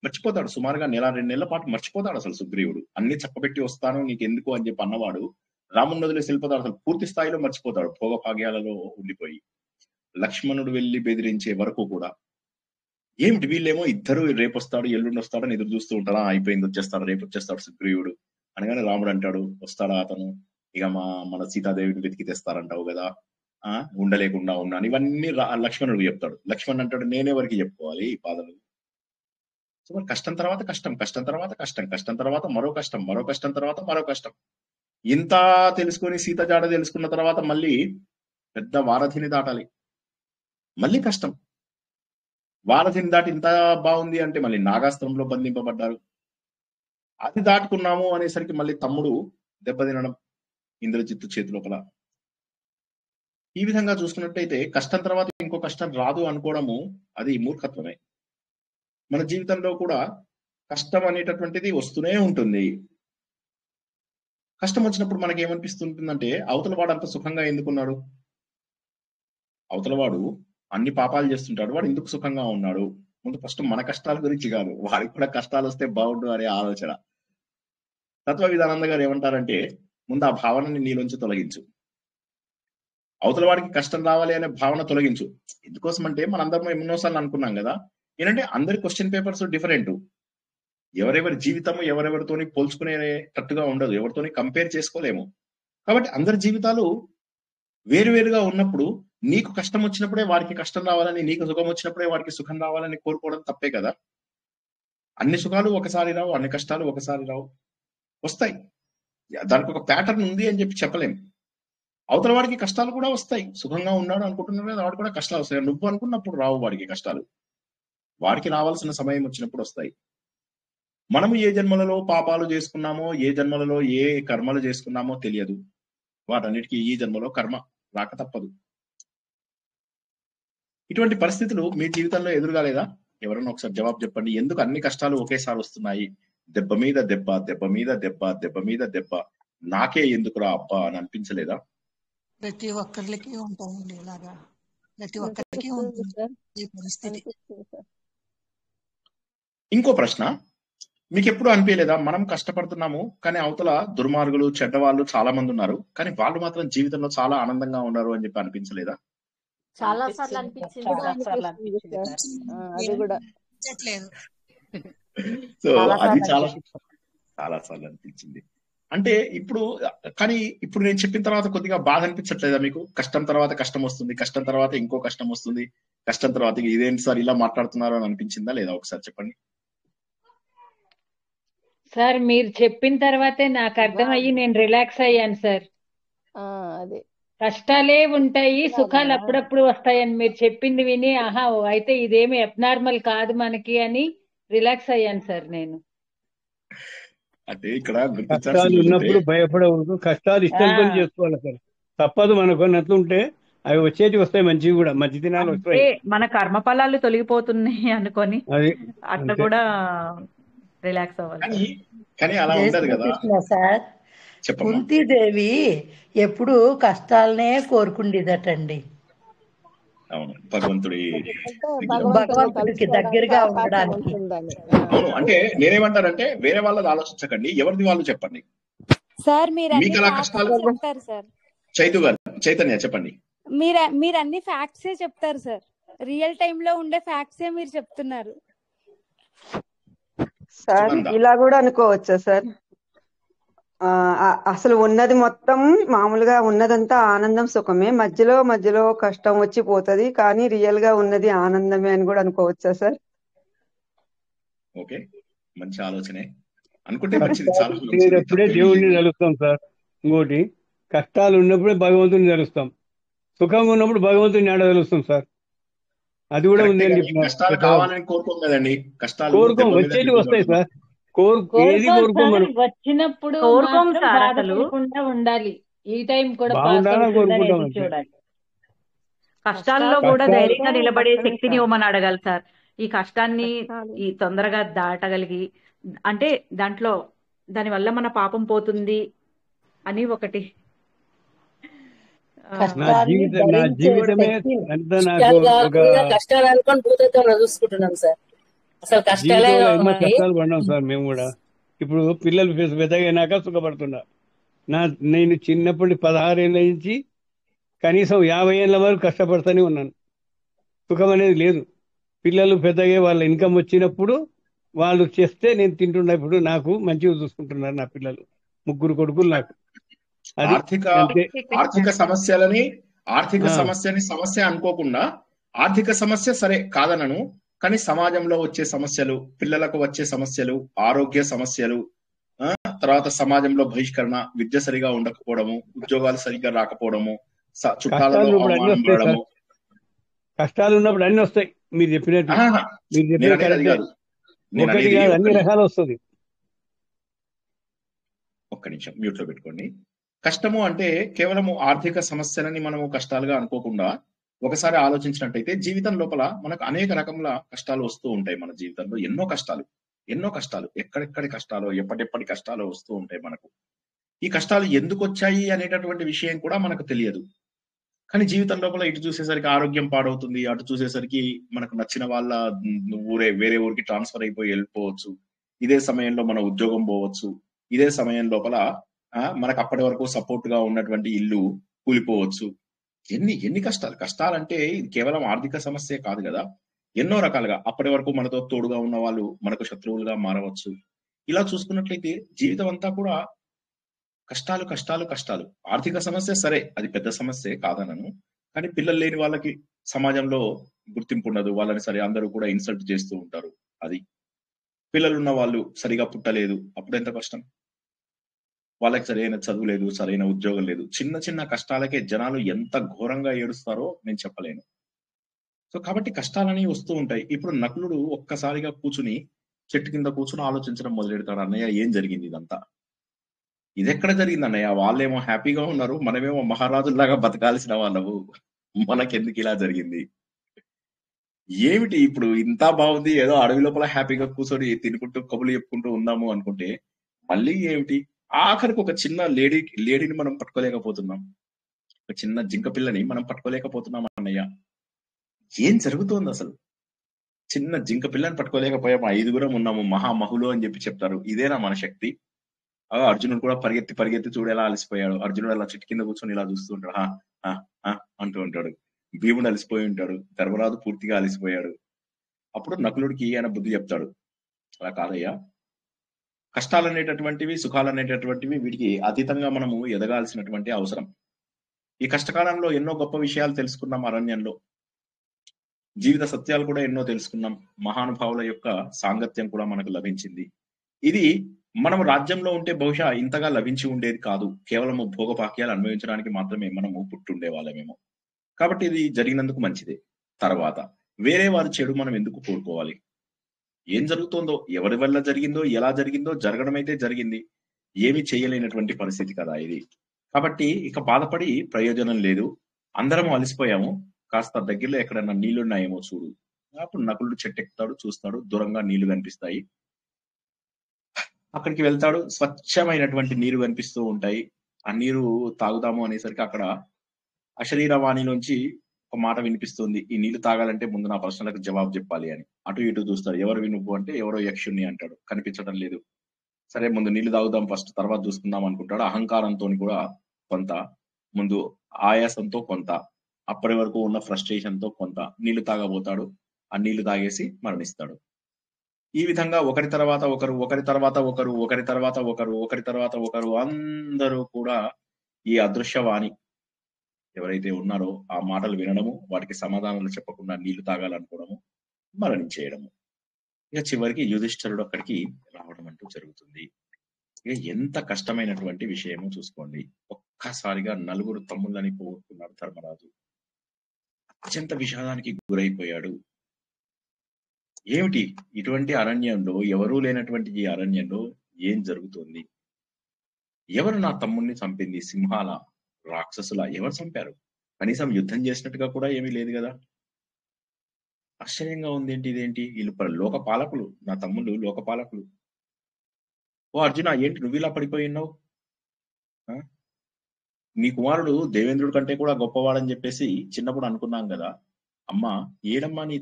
మర్చిపోతాడు. సుమారుగా 1-2 నెలల పాటు మర్చిపోతాడు అసలు సుగ్రీవుడు. అన్ని చక్కబెట్టి వస్తాను నీకెందుకు అని చెప్పి అన్నవాడు రాముని వదిలేసి వెళ్ళిపోతాడు. అసలు పూర్తి స్థాయిలో మర్చిపోతాడు, భోగభాగ్యాలలో ఉండిపోయి. లక్ష్మణుడు వెళ్లి బెదిరించే వరకు కూడా ఏమిటి వీళ్ళేమో ఇద్దరు రేపు వస్తాడు ఎల్లుండి వస్తాడు అని ఎదురు చూస్తూ ఉంటారా, అయిపోయింది వచ్చేస్తాడు రేపు వచ్చేస్తాడు సుగ్రీవుడు అనగానే రాముడు అంటాడు వస్తాడా అతను, ఇక మన సీతాదేవిని వెతికి తెస్తారంటావు కదా, ఉండలేకుండా ఉన్నాను, ఇవన్నీ లక్ష్మణుడు చెప్తాడు. లక్ష్మణుడు అంటాడు నేనెవరికి చెప్పుకోవాలి ఈ బాధలు. సో మరి కష్టం తర్వాత కష్టం, కష్టం తర్వాత కష్టం, కష్టం తర్వాత మరో కష్టం, మరో కష్టం తర్వాత మరో కష్టం. ఇంత తెలుసుకొని సీత జాడ తెలుసుకున్న తర్వాత మళ్ళీ పెద్ద వారధిని దాటాలి, మళ్ళీ కష్టం. వారధిని దాటి ఇంత బాగుంది అంటే మళ్ళీ నాగాస్త్రంలో బంధింపబడ్డారు. అది దాటుకున్నాము అనేసరికి మళ్ళీ తమ్ముడు దెబ్బతినడం ఇంద్రజిత్తు చేతి లోపల. ఈ విధంగా చూసుకున్నట్టయితే కష్టం తర్వాత ఇంకో కష్టం రాదు అనుకోవడము అది మూర్ఖత్వమే. మన జీవితంలో కూడా కష్టం అనేటటువంటిది వస్తూనే ఉంటుంది. కష్టం వచ్చినప్పుడు మనకి ఏమనిపిస్తుంటుందంటే అవతల వాడు అంత సుఖంగా ఎందుకున్నాడు, అవతల వాడు అన్ని పాపాలు చేస్తుంటాడు, వాడు ఎందుకు సుఖంగా ఉన్నాడు. ముందు ఫస్ట్ మన కష్టాల గురించి కాదు, వాడికి కూడా కష్టాలు వస్తే బాగుండు అనే ఆలోచన. తత్వ విధానంద గారు ఏమంటారంటే ముందు ఆ భావనని నీలోంచి తొలగించు, అవతల వాడికి కష్టం రావాలి అనే భావన తొలగించు. ఎందుకోసం అంటే మనందరం ఎన్నోసార్లు అనుకున్నాం కదా, ఏంటంటే అందరి క్వశ్చన్ పేపర్స్ డిఫరెంట్, ఎవరెవరి జీవితము ఎవరెవరితోని పోల్చుకునేటట్టుగా ఉండదు, ఎవరితోని కంపేర్ చేసుకోలేము. కాబట్టి అందరి జీవితాలు వేరువేరుగా ఉన్నప్పుడు నీకు కష్టం వచ్చినప్పుడే వారికి కష్టం రావాలని, నీకు సుఖం వచ్చినప్పుడే వారికి సుఖం రావాలని కోరుకోవడం తప్పే కదా. అన్ని సుఖాలు ఒకసారి రావు, అన్ని కష్టాలు ఒకసారి రావు, వస్తాయి. దానికి ఒక ప్యాటర్న్ ఉంది అని చెప్పి చెప్పలేం. అవతల వాడికి కష్టాలు కూడా వస్తాయి, సుఖంగా ఉన్నాడు అనుకుంటున్నాడు కదా, వాడికి కూడా కష్టాలు వస్తాయి. నువ్వు అనుకున్నప్పుడు రావు వాడికి కష్టాలు, వాడికి రావాల్సిన సమయం వచ్చినప్పుడు వస్తాయి. మనము ఏ జన్మలలో పాపాలు చేసుకున్నామో, ఏ జన్మలలో ఏ కర్మలు చేసుకున్నామో తెలియదు, వాటన్నిటికీ ఈ జన్మలో కర్మ రాక తప్పదు. ఇటువంటి పరిస్థితులు మీ జీవితంలో ఎదురుగాలేదా? ఎవరన్నా ఒకసారి జవాబు చెప్పండి. ఎందుకు అన్ని కష్టాలు ఒకేసారి వస్తున్నాయి? దెబ్బ మీద దెబ్బ, దెబ్బ మీద దెబ్బ, దెబ్బ మీద దెబ్బ, నాకే ఎందుకురా అబ్బా అని అనిపించలేదా? ప్రతి ఒక్కరికి ఉంటాయండి ఇలాగా, ప్రతి ఒక్కరికి ఉంటుంది ఈ పరిస్థితి. ఇంకో ప్రశ్న, మీకు ఎప్పుడు అనిపించలేదా మనం కష్టపడుతున్నాము కానీ అవతల దుర్మార్గులు చెడ్డవాళ్ళు చాలా మంది ఉన్నారు, కానీ వాళ్ళు మాత్రం జీవితంలో చాలా ఆనందంగా ఉన్నారు అని చెప్పి అనిపించలేదా? చాలా సార్లు అనిపించింది. సో అది చాలా సార్లు అనిపించింది. అంటే ఇప్పుడు కానీ ఇప్పుడు నేను చెప్పిన తర్వాత కొద్దిగా బాధ అనిపించట్లేదా మీకు? కష్టం తర్వాత కష్టం వస్తుంది, కష్టం తర్వాత ఇంకో కష్టం వస్తుంది, కష్టం తర్వాత ఇదేంటి సార్ ఇలా మాట్లాడుతున్నారు అని అనిపించిందా లేదా? ఒకసారి చెప్పండి సార్. మీరు చెప్పిన తర్వాతే నాకు అర్థమయ్యి నేను రిలాక్స్ అయ్యాను సార్. అదే కష్టాలే ఉంటాయి, సుఖాలు అప్పుడప్పుడు వస్తాయని మీరు చెప్పింది విని ఆహా అయితే ఇదేమి అబ్నార్మల్ కాదు మనకి అని రిలాక్స్ అయ్యాను సార్ నేను. అంటే ఇక్కడ కష్టాలు ఉన్నప్పుడు భయపడకూడదు, కష్టాలు ఇష్టంతో చేసుకోవాలి సార్, తప్పదు. మనకు అన్నట్లుంటే అవి వచ్చేటి వస్తాయి, మంచివి కూడా, మంచి దినాలు వస్తాయి. మన కర్మ ఫలాలు తొలగిపోతున్నాయి అనుకొని అట్లా కూడా రిలాక్స్ అవ్వాలి. కానీ అలా ఉండదు కదా సార్. కుంతీదేవి ఎప్పుడు కష్టాలనే కోరుకుండేదటండి. అవును, భగవంతుడికి దగ్గరగా ఉండడానికి. అవును, అంటే నేనేమంటానంటే వేరే వాళ్ళది ఆలోచించకండి, ఎవరిది వాళ్ళు చెప్పండి సార్. మీకు అలా కష్టాలు చెప్తారు సార్. చైతన్య చెప్పండి. మీరు అన్ని ఫ్యాక్ట్సే చెప్తారు సార్, రియల్ టైమ్ లో ఉండే ఫ్యాక్ట్సే మీరు చెప్తున్నారు సార్. ఇలా కూడా అనుకోవచ్చా సార్, అసలు ఉన్నది మొత్తం మామూలుగా ఉన్నదంతా ఆనందం సుఖమే, మధ్యలో మధ్యలో కష్టం వచ్చి పోతది, కానీ రియల్ గా ఉన్నది ఆనందమే అని కూడా అనుకోవచ్చా సార్? ఓకే, మంచి ఆలోచనే, అనుకుంటే మంచిది, కష్టాలు చాలా మంచిది, లేనప్పుడే తప్పేమీ దేవుడిని లేదు. కలుస్తాం సార్. ఇంకోటి, కష్టాలు ఉన్నప్పుడే భగవంతుని కలుస్తాం, సుఖంగా ఉన్నప్పుడు భగవంతుని ఏడ కలుస్తాం సార్. అది కూడా ఉంది కరెక్టే, అని కానీ చెప్పిన కష్టాలు పెద్దవాళ్ళు. కావాలని కోరుకోం కదండి, కష్టాలు కోరుకోం, దెబ్బ మీద వచ్చేటివి దెబ్బ వస్తాయి కొడతాం. సార్. ఏది కోరుకోం కోరుకోం సార్, మనం. వచ్చినప్పుడు కోరుకోం మాత్రం సార్ అసలు. బాధపడకుండా ఉండాలి. ఈ టైం కూడా పాస్ బాగుండాలని అవుతుంది కోరుకుంటాం అనేది అంతే. చూడాలి. కష్టాల్లో కూడా కష్టాలు ధైర్యంగా నిలబడే కష్టమే శక్తిని సార్. ఇవ్వమని అడగాలి సార్. ఈ కష్టాన్ని కష్టాలు ఈ తొందరగా దాటగలిగి, అంటే దాంట్లో దానివల్ల మన పాపం పోతుంది అని ఒకటి నా కష్టాన్ని జీవితం నా భరించే జీవితమే శక్తి. అంతా నాకు కష్టాలు ఒక కాకుండా కష్టాలు అనుకొని భూతత్వంలో చూసుకుంటున్నాం సార్. అసలు కష్టాలే జీవితంలో ఎన్నో ఉన్నాయి. కష్టాలు పడినాం సార్ మేము కూడా. ఇప్పుడు పిల్లలు పెద్దగైనాక సుఖపడుతున్నా. నేను చిన్నప్పటి 16 ఏళ్ళ నుంచి కనీసం 50 ఏళ్ళ వరకు కష్టపడుతూనే ఉన్నాను. సుఖం అనేది లేదు. పిల్లలు పెద్దగా వాళ్ళ ఇన్కమ్ వచ్చినప్పుడు వాళ్ళు చేస్తే నేను తింటున్నా. ఇప్పుడు నాకు మంచిగా చూసుకుంటున్నారు నా పిల్లలు, 3 కొడుకులు నాకు. అది ఆర్థిక అంతే. ఆర్థిక సమస్యని సమస్య అనుకోకుండా, ఆర్థిక సమస్య సరే కాదనను, కానీ సమాజంలో వచ్చే సమస్యలు, పిల్లలకు వచ్చే సమస్యలు, ఆరోగ్య సమస్యలు, తర్వాత సమాజంలో బహిష్కరణ, విద్య సరిగా ఉండకపోవడము, ఉద్యోగాలు సరిగ్గా రాకపోవడము, చుట్టాలలో అవమానం పడడము. కష్టాలు ఉన్నప్పుడు అన్ని వస్తాయి. మీరు చెప్పినట్టు మీరు చెప్పిన కరెక్టే. ఒకటి కాదు, అన్ని రకాలు వస్తుంది. ఒక్క నిమిషం మ్యూట్ లో పెట్టుకోండి. కష్టము అంటే కేవలము ఆర్థిక సమస్యలని మనము కష్టాలుగా అనుకోకుండా ఒకసారి ఆలోచించినట్టయితే జీవితం లోపల మనకు అనేక రకముల కష్టాలు వస్తూ ఉంటాయి. మన జీవితంలో ఎన్నో కష్టాలు, ఎక్కడెక్కడి కష్టాలు, ఎప్పటి కష్టాలు వస్తూ ఉంటాయి మనకు. ఈ కష్టాలు ఎందుకు వచ్చాయి అనేటటువంటి విషయం కూడా మనకు తెలియదు. కానీ జీవితం లోపల ఇటు చూసేసరికి ఆరోగ్యం పాడవుతుంది, అటు చూసేసరికి మనకు నచ్చిన వాళ్ళ వేరే ఊరికి ట్రాన్స్ఫర్ అయిపోయి వెళ్ళిపోవచ్చు, ఇదే సమయంలో మన ఉద్యోగం పోవచ్చు, ఇదే సమయం లోపల మనకు అప్పటి వరకు సపోర్ట్ గా ఉన్నటువంటి ఇల్లు కూలిపోవచ్చు. ఎన్ని కష్టాలంటే ఇది కేవలం ఆర్థిక సమస్యే కాదు కదా, ఎన్నో రకాలుగా అప్పటి వరకు మనతో తోడుగా ఉన్న వాళ్ళు మనకు శత్రువులుగా మారవచ్చు. ఇలా చూసుకున్నట్లయితే జీవితం అంతా కూడా కష్టాలు. ఆర్థిక సమస్య సరే, అది పెద్ద సమస్యే కాదనను, కానీ పిల్లలు లేని వాళ్ళకి సమాజంలో గుర్తింపు ఉండదు, వాళ్ళని సరే అందరూ కూడా ఇన్సల్ట్ చేస్తూ ఉంటారు. అది పిల్లలున్న వాళ్ళు సరిగా పుట్టలేదు, అప్పుడు ఎంత కష్టం. వాళ్ళకి సరైన చదువు లేదు, సరైన ఉద్యోగం లేదు. చిన్న కష్టాలకే జనాలు ఎంత ఘోరంగా ఏడుస్తారో నేను చెప్పలేను. సో కాబట్టి కష్టాలని వస్తూ ఉంటాయి. ఇప్పుడు నకులుడు ఒక్కసారిగా కూర్చుని చెట్టు కింద కూర్చుని ఆలోచించడం మొదలెడతాడు. అన్నయ్య ఏం జరిగింది ఇదంతా, ఇదెక్కడ జరిగింది అన్నయ్య, వాళ్ళేమో హ్యాపీగా ఉన్నారు, మనమేమో మహారాజుల్లాగా బతకాల్సిన వాళ్ళము, మనకెందుకు ఇలా జరిగింది, ఏమిటి ఇప్పుడు ఇంత బాగుంది, ఏదో అడవి లోపల హ్యాపీగా కూర్చొని తినుకుంటూ కబులు చెప్పుకుంటూ ఉందాము అనుకుంటే మళ్ళీ ఏమిటి, ఆఖరికి ఒక చిన్న లేడీని మనం పట్టుకోలేకపోతున్నాం, ఒక చిన్న జింక పిల్లని మనం పట్టుకోలేకపోతున్నాం అన్నయ్య, ఏం జరుగుతోంది అసలు. చిన్న జింక పిల్లని పట్టుకోలేకపోయాము, 5గురం ఉన్నాము, మహామహులు అని చెప్పి చెప్తారు. ఇదేనా మన శక్తి? అర్జునుడు కూడా పరిగెత్తి చూడు ఎలా అలసిపోయాడు. అర్జునుడు అలా చెట్టు కింద కూర్చొని ఇలా చూస్తూ ఉంటాడు, అంటూ ఉంటాడు. భీముడు అలసిపోయి ఉంటాడు, ధర్మరాజు పూర్తిగా అలసిపోయాడు. అప్పుడు నకులుడికి ఆయన బుద్ధి చెప్తాడు, అలా కాదయ్యా, కష్టాలు అనేటటువంటివి, సుఖాలు అనేటటువంటివి, వీటికి అతీతంగా మనము ఎదగాల్సినటువంటి అవసరం. ఈ కష్టకాలంలో ఎన్నో గొప్ప విషయాలు తెలుసుకున్నాం, అరణ్యంలో జీవిత సత్యాలు కూడా ఎన్నో తెలుసుకున్నాం, మహానుభావుల యొక్క సాంగత్యం కూడా మనకు లభించింది. ఇది మనం రాజ్యంలో ఉంటే బహుశా ఇంతగా లభించి ఉండేది కాదు, కేవలము భోగపాక్యాలు అనుభవించడానికి మాత్రమే మనము పుట్టుండే వాళ్ళమేమో. కాబట్టి ఇది జరిగినందుకు మంచిదే. తర్వాత వేరే వారి చెడు మనం ఎందుకు కోరుకోవాలి? ఏం జరుగుతోందో, ఎవరి వల్ల జరిగిందో, ఎలా జరిగిందో, జరగడం అయితే జరిగింది, ఏమి చేయలేనటువంటి పరిస్థితి కదా ఇది. కాబట్టి ఇక బాధపడి ప్రయోజనం లేదు. అందరం అలసిపోయాము, కాస్త దగ్గరలో ఎక్కడన్నా నీళ్లున్నాయేమో చూడు. అప్పుడు నకులుడు చెట్టెక్కుతాడు, చూస్తాడు, దూరంగా నీళ్లు కనిపిస్తాయి. అక్కడికి వెళ్తాడు, స్వచ్ఛమైనటువంటి నీరు కనిపిస్తూ ఉంటాయి. ఆ నీరు తాగుదాము అనేసరికి అక్కడ అశరీరవాణి నుంచి ఒక మాట వినిపిస్తుంది, ఈ నీళ్లు తాగాలంటే ముందు నా ప్రశ్నలకు జవాబు చెప్పాలి అని. అటు ఇటు చూస్తాడు, ఎవరు నువ్వు అంటే ఎవరో యక్షుణ్ణి అంటాడు, కనిపించడం లేదు. సరే ముందు నీళ్లు తాగుదాం ఫస్ట్, తర్వాత చూసుకుందాం అనుకుంటాడు. అహంకారంతో కూడా కొంత, ముందు ఆయాసంతో కొంత, అప్పటి వరకు ఉన్న ఫ్రస్ట్రేషన్ తో కొంత నీళ్లు తాగబోతాడు. ఆ నీళ్లు తాగేసి మరణిస్తాడు. ఈ విధంగా ఒకరి తర్వాత ఒకరు ఒకరి తర్వాత ఒకరు ఒకరి తర్వాత ఒకరు ఒకరి తర్వాత ఒకరు అందరూ కూడా ఈ అదృశ్యవాణి ఎవరైతే ఉన్నారో ఆ మాటలు వినడము, వాటికి సమాధానాలు చెప్పకుండా నీళ్లు తాగాలనుకోవడము, మరణించేయడము. ఇక చివరికి యుధిష్ఠిరుడు అక్కడికి రావడం అంటూ జరుగుతుంది. ఇక ఎంత కష్టమైనటువంటి విషయమో చూసుకోండి. ఒక్కసారిగా 4 తమ్ముళ్ళని పోగొట్టుకున్నాడు ధర్మరాజు. అత్యంత విషాదానికి గురైపోయాడు. ఏమిటి ఇటువంటి అరణ్యంలో, ఎవరూ లేనటువంటి ఈ అరణ్యంలో ఏం జరుగుతుంది? ఎవరు నా తమ్ముణ్ణి చంపింది? సింహాల, రాక్షసుల? ఎవరు చంపారు? కనీసం యుద్ధం చేసినట్టుగా కూడా ఏమీ లేదు కదా. ఆశ్చర్యంగా ఉంది. ఇదేంటి? వీళ్ళు లోక పాలకులు, నా తమ్ముళ్ళు లోకపాలకులు. ఓ అర్జున, ఏంటి నువ్వు ఇలా పడిపోయి ఉన్నావు? నీ కుమారుడు దేవేంద్రుడి కంటే కూడా గొప్పవాడని చెప్పేసి చిన్నప్పుడు అనుకున్నాం కదా. అమ్మా, ఏడమ్మా నీ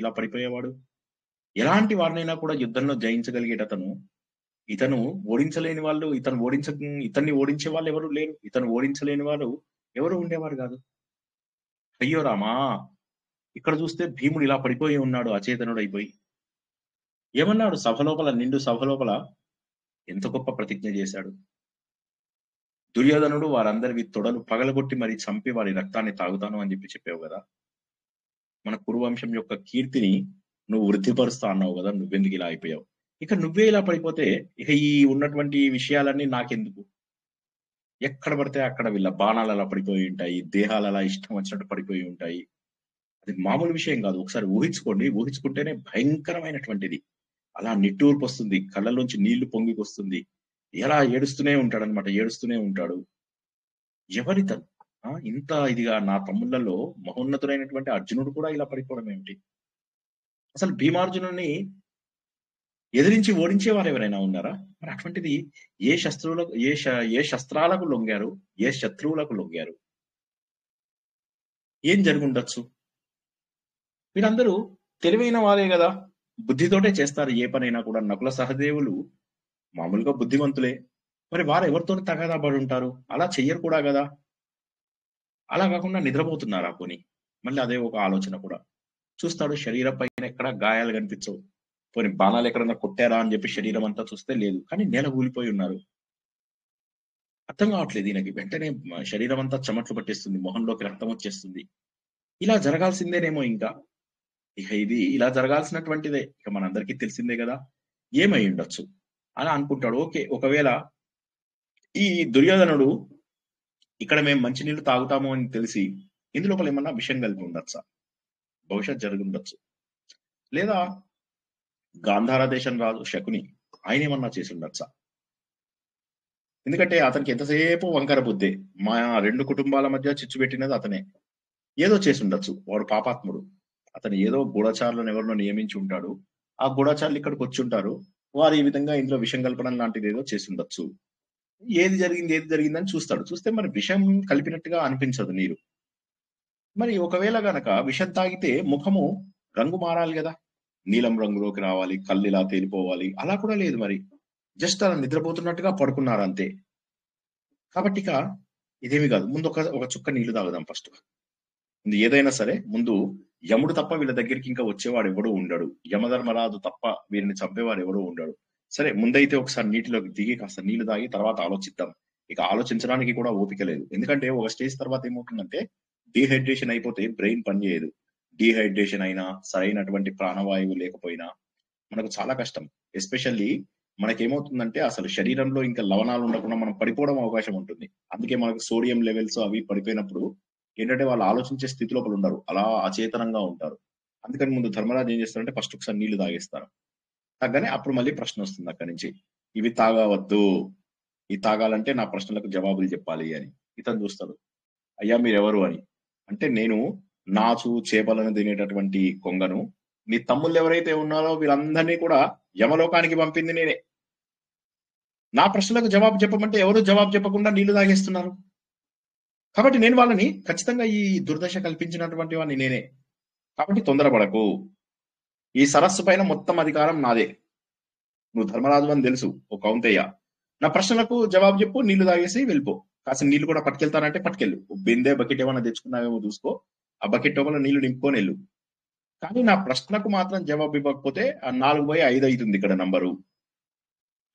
ఇలా పడిపోయేవాడు? ఎలాంటి వారినైనా కూడా యుద్ధంలో జయించగలిగేటతను, ఇతను ఓడించలేని వాళ్ళు, ఇతన్ని ఓడించే వాళ్ళు ఎవరు లేరు. ఇతను ఓడించలేని వాళ్ళు ఎవరు ఉండేవారు కాదు. అయ్యో రామా, ఇక్కడ చూస్తే భీముడు ఇలా పడిపోయి ఉన్నాడు, అచేతనుడు అయిపోయి. ఏమన్నాడు నిండు సభ లోపల ఎంత గొప్ప ప్రతిజ్ఞ చేశాడు. దుర్యోధనుడు వారందరివి తొడలు పగలగొట్టి మరి చంపి వారి రక్తాన్ని తాగుతాను అని చెప్పావు కదా. మన కురువంశం యొక్క కీర్తిని నువ్వు వృద్ధిపరుస్తా అన్నావు కదా, నువ్వెందుకు ఇలా అయిపోయావు? ఇక నువ్వే ఇలా పడిపోతే ఇక ఈ ఉన్నటువంటి విషయాలన్నీ నాకెందుకు? ఎక్కడ పడితే అక్కడ వీళ్ళ బాణాలు అలా పడిపోయి ఉంటాయి, దేహాలు అలా ఇష్టం వచ్చినట్టు పడిపోయి ఉంటాయి. అది మామూలు విషయం కాదు. ఒకసారి ఊహించుకోండి. ఊహించుకుంటేనే భయంకరమైనటువంటిది. అలా నిట్టూర్పు వస్తుంది, కళ్ళలోంచి నీళ్లు పొంగికొస్తుంది. ఎలా ఏడుస్తూనే ఉంటాడు. ఏడుస్తూనే ఉంటాడు. ఎవరితను ఇంత ఇదిగా? నా తమ్ముళ్లలో మహోన్నతుడైనటువంటి అర్జునుడు కూడా ఇలా పడిపోవడం ఏమిటి? అసలు భీమార్జునుని ఎదిరించి ఓడించేవారు ఎవరైనా ఉన్నారా? మరి అటువంటిది ఏ శస్త్రాలకు లొంగారు? ఏ శత్రువులకు లొంగారు? ఏం జరుగుండొచ్చు? వీరందరూ తెలివైన వారే కదా, బుద్ధితోటే చేస్తారు ఏ పనైనా కూడా. నకుల సహదేవులు మామూలుగా బుద్ధివంతులే, మరి వారు ఎవరితో తగాదా పడి ఉంటారు? అలా చెయ్యరు కూడా కదా. అలా కాకుండా నిద్రపోతున్నారా పోని? మళ్ళీ అదే ఒక ఆలోచన కూడా. చూస్తాడు, శరీరం పైన ఎక్కడ గాయాలు కనిపించవు. పోనీ బాణాలు ఎక్కడన్నా కొట్టారా అని చెప్పి శరీరం అంతా చూస్తే లేదు, కానీ నేల కూలిపోయి ఉన్నారు. అర్థం కావట్లేదు ఈయనకి. వెంటనే శరీరం అంతా చెమట్లు పట్టేస్తుంది, మొహంలోకి రక్తం వచ్చేస్తుంది. ఇలా జరగాల్సిందేనేమో ఇంకా. ఇక ఇది ఇలా జరగాల్సినటువంటిదే, ఇక మనందరికీ తెలిసిందే కదా. ఏమై ఉండొచ్చు అని అనుకుంటాడు. ఓకే, ఒకవేళ ఈ దుర్యోధనుడు ఇక్కడ మేము మంచినీళ్ళు తాగుతాము అని తెలిసి ఇందులోపల ఏమన్నా విషయం కలిపి ఉండొచ్చా? భవిష్యత్ జరిగి ఉండొచ్చు. లేదా గాంధార దేశం రాజు శకుని ఆయన ఏమన్నా చేసి ఉండొచ్చా? ఎందుకంటే అతనికి ఎంతసేపు వంకర బుద్ధే. మా 2 కుటుంబాల మధ్య చిచ్చు పెట్టినది అతనే. ఏదో చేసి ఉండొచ్చు. వాడు పాపాత్ముడు. అతను ఏదో గూఢచారులను ఎవరినో నియమించి ఉంటాడు. ఆ గూఢచారులు ఇక్కడికి వచ్చి ఉంటారు. వారు ఈ విధంగా ఇంట్లో విషం కలపడం లాంటిది ఏదో చేసి ఉండొచ్చు. ఏది జరిగిందని చూస్తాడు. చూస్తే మరి విషం కలిపినట్టుగా అనిపించదు నీరు. మరి ఒకవేళ గనక విషం తాగితే ముఖము రంగు మారాలి కదా, నీలం రంగులోకి రావాలి, కళ్ళు ఇలా తేలిపోవాలి. అలా కూడా లేదు. మరి జస్ట్ అలా నిద్రపోతున్నట్టుగా పడుకున్నారు అంతే. కాబట్టి ఇక ఇదేమి కాదు. ముందు ఒక చుక్క నీళ్లు తాగుదాం ఫస్ట్. ముందు ఏదైనా సరే ముందు యముడు తప్ప వీళ్ళ దగ్గరికి ఇంకా వచ్చేవాడు ఎవడూ ఉండడు. యమధర్మరాజు తప్ప వీరిని చంపేవాడు ఎవడూ ఉండడు. సరే, ముందైతే ఒకసారి నీటిలోకి దిగి కాస్త నీళ్లు తాగి తర్వాత ఆలోచిద్దాం. ఇక ఆలోచించడానికి కూడా ఓపిక లేదు. ఎందుకంటే ఒక స్టేజ్ తర్వాత ఏమవుతుందంటే డీహైడ్రేషన్ అయిపోతే బ్రెయిన్ పనిచేయదు. డీహైడ్రేషన్ అయినా, సరైనటువంటి ప్రాణవాయువు లేకపోయినా మనకు చాలా కష్టం. ఎస్పెషల్లీ మనకేమవుతుందంటే అసలు శరీరంలో ఇంకా లవణాలు ఉండకుండా మనం పడిపోవడం అవకాశం ఉంటుంది. అందుకే మనకు సోడియం లెవెల్స్ అవి పడిపోయినప్పుడు ఏంటంటే వాళ్ళు ఆలోచించే స్థితి లోపల ఉండరు, అలా అచేతనంగా ఉంటారు. అందుకని ముందు ధర్మరాజు ఏం చేస్తారంటే ఫస్ట్ ఒకసారి నీళ్లు తాగేస్తారు. తగ్గనే అప్పుడు మళ్ళీ ప్రశ్న వస్తుంది అక్కడి నుంచి, ఇవి తాగవద్దు, ఇవి తాగాలంటే నా ప్రశ్నలకు జవాబులు చెప్పాలి అని. ఇతను చూస్తాడు, అయ్యా మీరెవరు అని. అంటే నేను నాచు చేపలను తినేటటువంటి కొంగను. నీ తమ్ముళ్ళు ఎవరైతే ఉన్నారో వీళ్ళందరినీ కూడా యమలోకానికి పంపింది నేనే. నా ప్రశ్నలకు జవాబు చెప్పమంటే ఎవరు జవాబు చెప్పకుండా నీళ్లు తాగేస్తున్నారు. కాబట్టి నేను వాళ్ళని ఖచ్చితంగా ఈ దుర్దశ కల్పించినటువంటి వాడిని నేనే. కాబట్టి తొందరపడకు. ఈ సరస్సు పైన మొత్తం అధికారం నాదే. నువ్వు ధర్మరాజు అని తెలుసు ఓ కౌంతయ్య. నా ప్రశ్నలకు జవాబు చెప్పు, నీళ్లు తాగేసి వెళ్ళిపో. కాసిన నీళ్లు కూడా పట్టుకెళ్తానంటే పట్టుకెళ్ళు. బిందె బకెట్ ఏమైనా తెచ్చుకున్నావేమో చూసుకో, ఆ బకెట్ లోపల నీళ్లు నింపుకొని వెళ్ళు. కానీ నా ప్రశ్నకు మాత్రం జవాబు ఇవ్వకపోతే ఆ 4/5 అవుతుంది ఇక్కడ నంబరు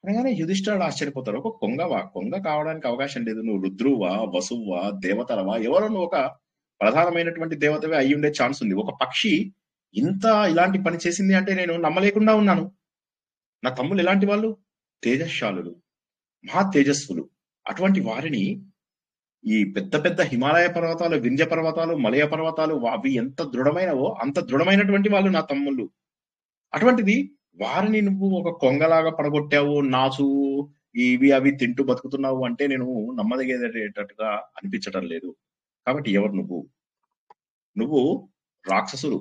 అనగానే యుధిష్ఠిరుడు ఆశ్చర్యపోతాడు. ఒక కొంగవా? కొంగ కావడానికి అవకాశం లేదు. నువ్వు రుద్రువా, వసువా, దేవతలవా, ఎవరో నువ్వు ఒక ప్రధానమైనటువంటి దేవతవే అయి ఉండే ఛాన్స్ ఉంది. ఒక పక్షి ఇంత ఇలాంటి పని చేసింది అంటే నేను నమ్మలేకుండా ఉన్నాను. నా తమ్ముళ్ళు ఎలాంటి వాళ్ళు? తేజశాలులు, మహా తేజస్సులు. అటువంటి వారిని ఈ పెద్ద పెద్ద హిమాలయ పర్వతాలు, వింధ్య పర్వతాలు, మలయ పర్వతాలు అవి ఎంత దృఢమైనవో అంత దృఢమైనటువంటి వాళ్ళు నా తమ్ముళ్ళు. అటువంటిది వారిని నువ్వు ఒక కొంగలాగా పడగొట్టావు, నాచు ఇవి అవి తింటూ బతుకుతున్నావు అంటే నేను నమ్మదగేటట్టుగా అనిపించటం లేదు. కాబట్టి ఎవరు నువ్వు? నువ్వు రాక్షసులు,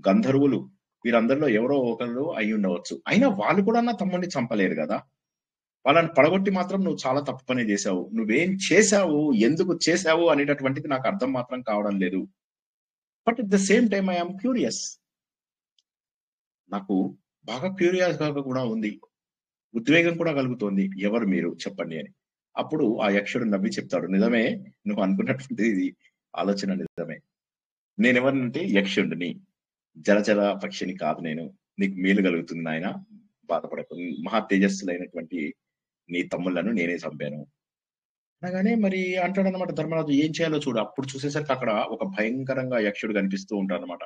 గంధర్వులు, వీరందరిలో ఎవరో ఒకరు అయి ఉండవచ్చు. అయినా వాళ్ళు కూడా నా తమ్ముడిని చంపలేరు కదా. వాళ్ళని పడగొట్టి మాత్రం నువ్వు చాలా తప్పు పని చేశావు. నువ్వేం చేశావు, ఎందుకు చేశావు అనేటటువంటిది నాకు అర్థం మాత్రం కావడం లేదు. But at the same time I'm curious. నాకు బాగా క్యూరియస్ కూడా ఉంది, ఉద్వేగం కూడా కలుగుతోంది. ఎవరు మీరు చెప్పండి అని. అప్పుడు ఆ యక్షుడు నవ్వి చెప్తాడు, నిజమే, నువ్వు అనుకున్నటువంటి ఇది ఆలోచన నిజమే. నేనెవరినంటే యక్షుడిని, జలచర పక్షిని కాదు నేను. నీకు మేలు కలుగుతుంది నాయన, బాధపడకు. మహా తేజస్సులైనటువంటి నీ తమ్ముళ్లను నేనే చంపాను అనగానే మరి అంటాడు అనమాట ధర్మరాజు. ఏం చేయాలో చూడు. అప్పుడు చూసేసరికి అక్కడ ఒక భయంకరంగా యక్షుడు కనిపిస్తూ ఉంటాడు అనమాట.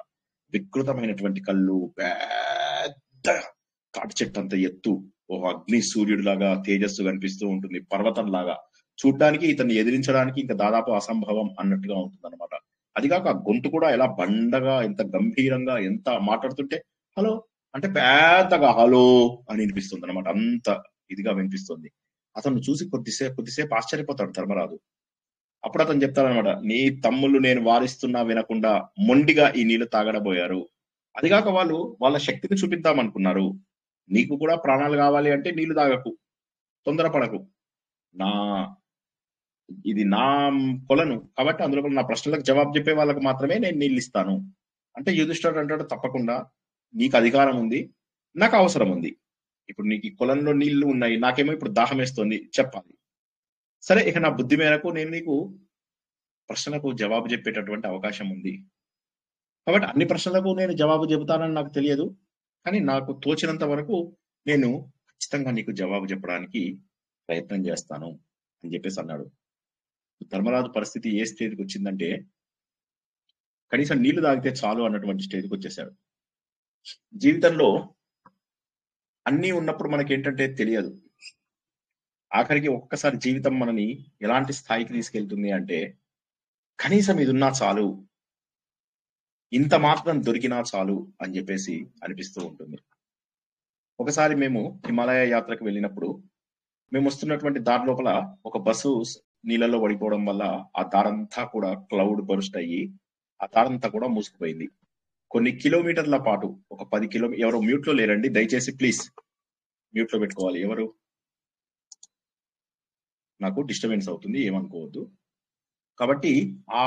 వికృతమైనటువంటి కళ్ళు, పెద్ద తాటి చెట్టు అంత ఎత్తు, ఓ అగ్ని సూర్యుడు లాగా తేజస్సు కనిపిస్తూ ఉంటుంది, పర్వతం లాగా. చూడ్డానికి ఇతన్ని ఎదిరించడానికి ఇంకా దాదాపు అసంభవం అన్నట్టుగా ఉంటుంది అనమాట. అదిగాక ఆ గొంతు కూడా ఎలా బండగా, ఎంత గంభీరంగా, ఎంత మాట్లాడుతుంటే హలో అంటే పెద్దగా హలో అని వినిపిస్తుంది అనమాట. అంత ఇదిగా వినిపిస్తుంది. అతను చూసి కొద్దిసేపు ఆశ్చర్యపోతాడు ధర్మరాజు. అప్పుడు అతను చెప్తాడనమాట, నీ తమ్ముళ్ళు నేను వారిస్తున్నా వినకుండా మొండిగా ఈ నీళ్లు తాగడబోయారు. అదిగాక వాళ్ళు వాళ్ళ శక్తిని చూపిద్దామనుకున్నారు. నీకు కూడా ప్రాణాలు కావాలి అంటే నీళ్లు తాగకు, తొందరపడకు. ఇది నా కొలను కాబట్టి అందులో నా ప్రశ్నలకు జవాబు చెప్పే వాళ్ళకి మాత్రమే నేను నీళ్ళు ఇస్తాను అంటే యుధిష్ఠిరుడు అంటాడు, తప్పకుండా నీకు అధికారం ఉంది, నాకు అవసరం ఉంది. ఇప్పుడు నీకు ఈ కొలంలో నీళ్లు ఉన్నాయి, నాకేమో ఇప్పుడు దాహం వేస్తుంది, చెప్పాలి. సరే, ఇక నా బుద్ధి మేరకు నేను నీకు ప్రశ్నలకు జవాబు చెప్పేటటువంటి అవకాశం ఉంది. కాబట్టి అన్ని ప్రశ్నలకు నేను జవాబు చెబుతానని నాకు తెలియదు, కానీ నాకు తోచినంత వరకు నేను ఖచ్చితంగా నీకు జవాబు చెప్పడానికి ప్రయత్నం చేస్తాను అని చెప్పేసి అన్నాడు. ధర్మరాజు పరిస్థితి ఏ స్టేజ్కి వచ్చిందంటే కనీసం నీళ్లు తాగితే చాలు అన్నటువంటి స్టేజ్కి వచ్చేసాడు. జీవితంలో అన్నీ ఉన్నప్పుడు మనకి ఏంటంటే తెలియదు. ఆఖరికి ఒక్కసారి జీవితం మనని ఎలాంటి స్థాయికి తీసుకెళ్తుంది అంటే కనీసం ఇది ఉన్నా చాలు, ఇంత మాత్రం దొరికినా చాలు అని చెప్పేసి అనిపిస్తూ ఉంటుంది. ఒకసారి మేము హిమాలయ యాత్రకు వెళ్ళినప్పుడు మేము వస్తున్నటువంటి దారి లోపల ఒక బస్సు నీళ్ళలో పడిపోవడం వల్ల ఆ దారంతా కూడా క్లౌడ్ బర్స్ట్ అయ్యి ఆ దారంతా కూడా మూసుకుపోయింది. కొన్ని కిలోమీటర్ల పాటు ఒక 10 కిలోమీటర్. ఎవరు మ్యూట్ లో లేరండి, దయచేసి ప్లీజ్ మ్యూట్ లో పెట్టుకోవాలి. ఎవరు, నాకు డిస్టర్బెన్స్ అవుతుంది, ఏమనుకోవద్దు. కాబట్టి ఆ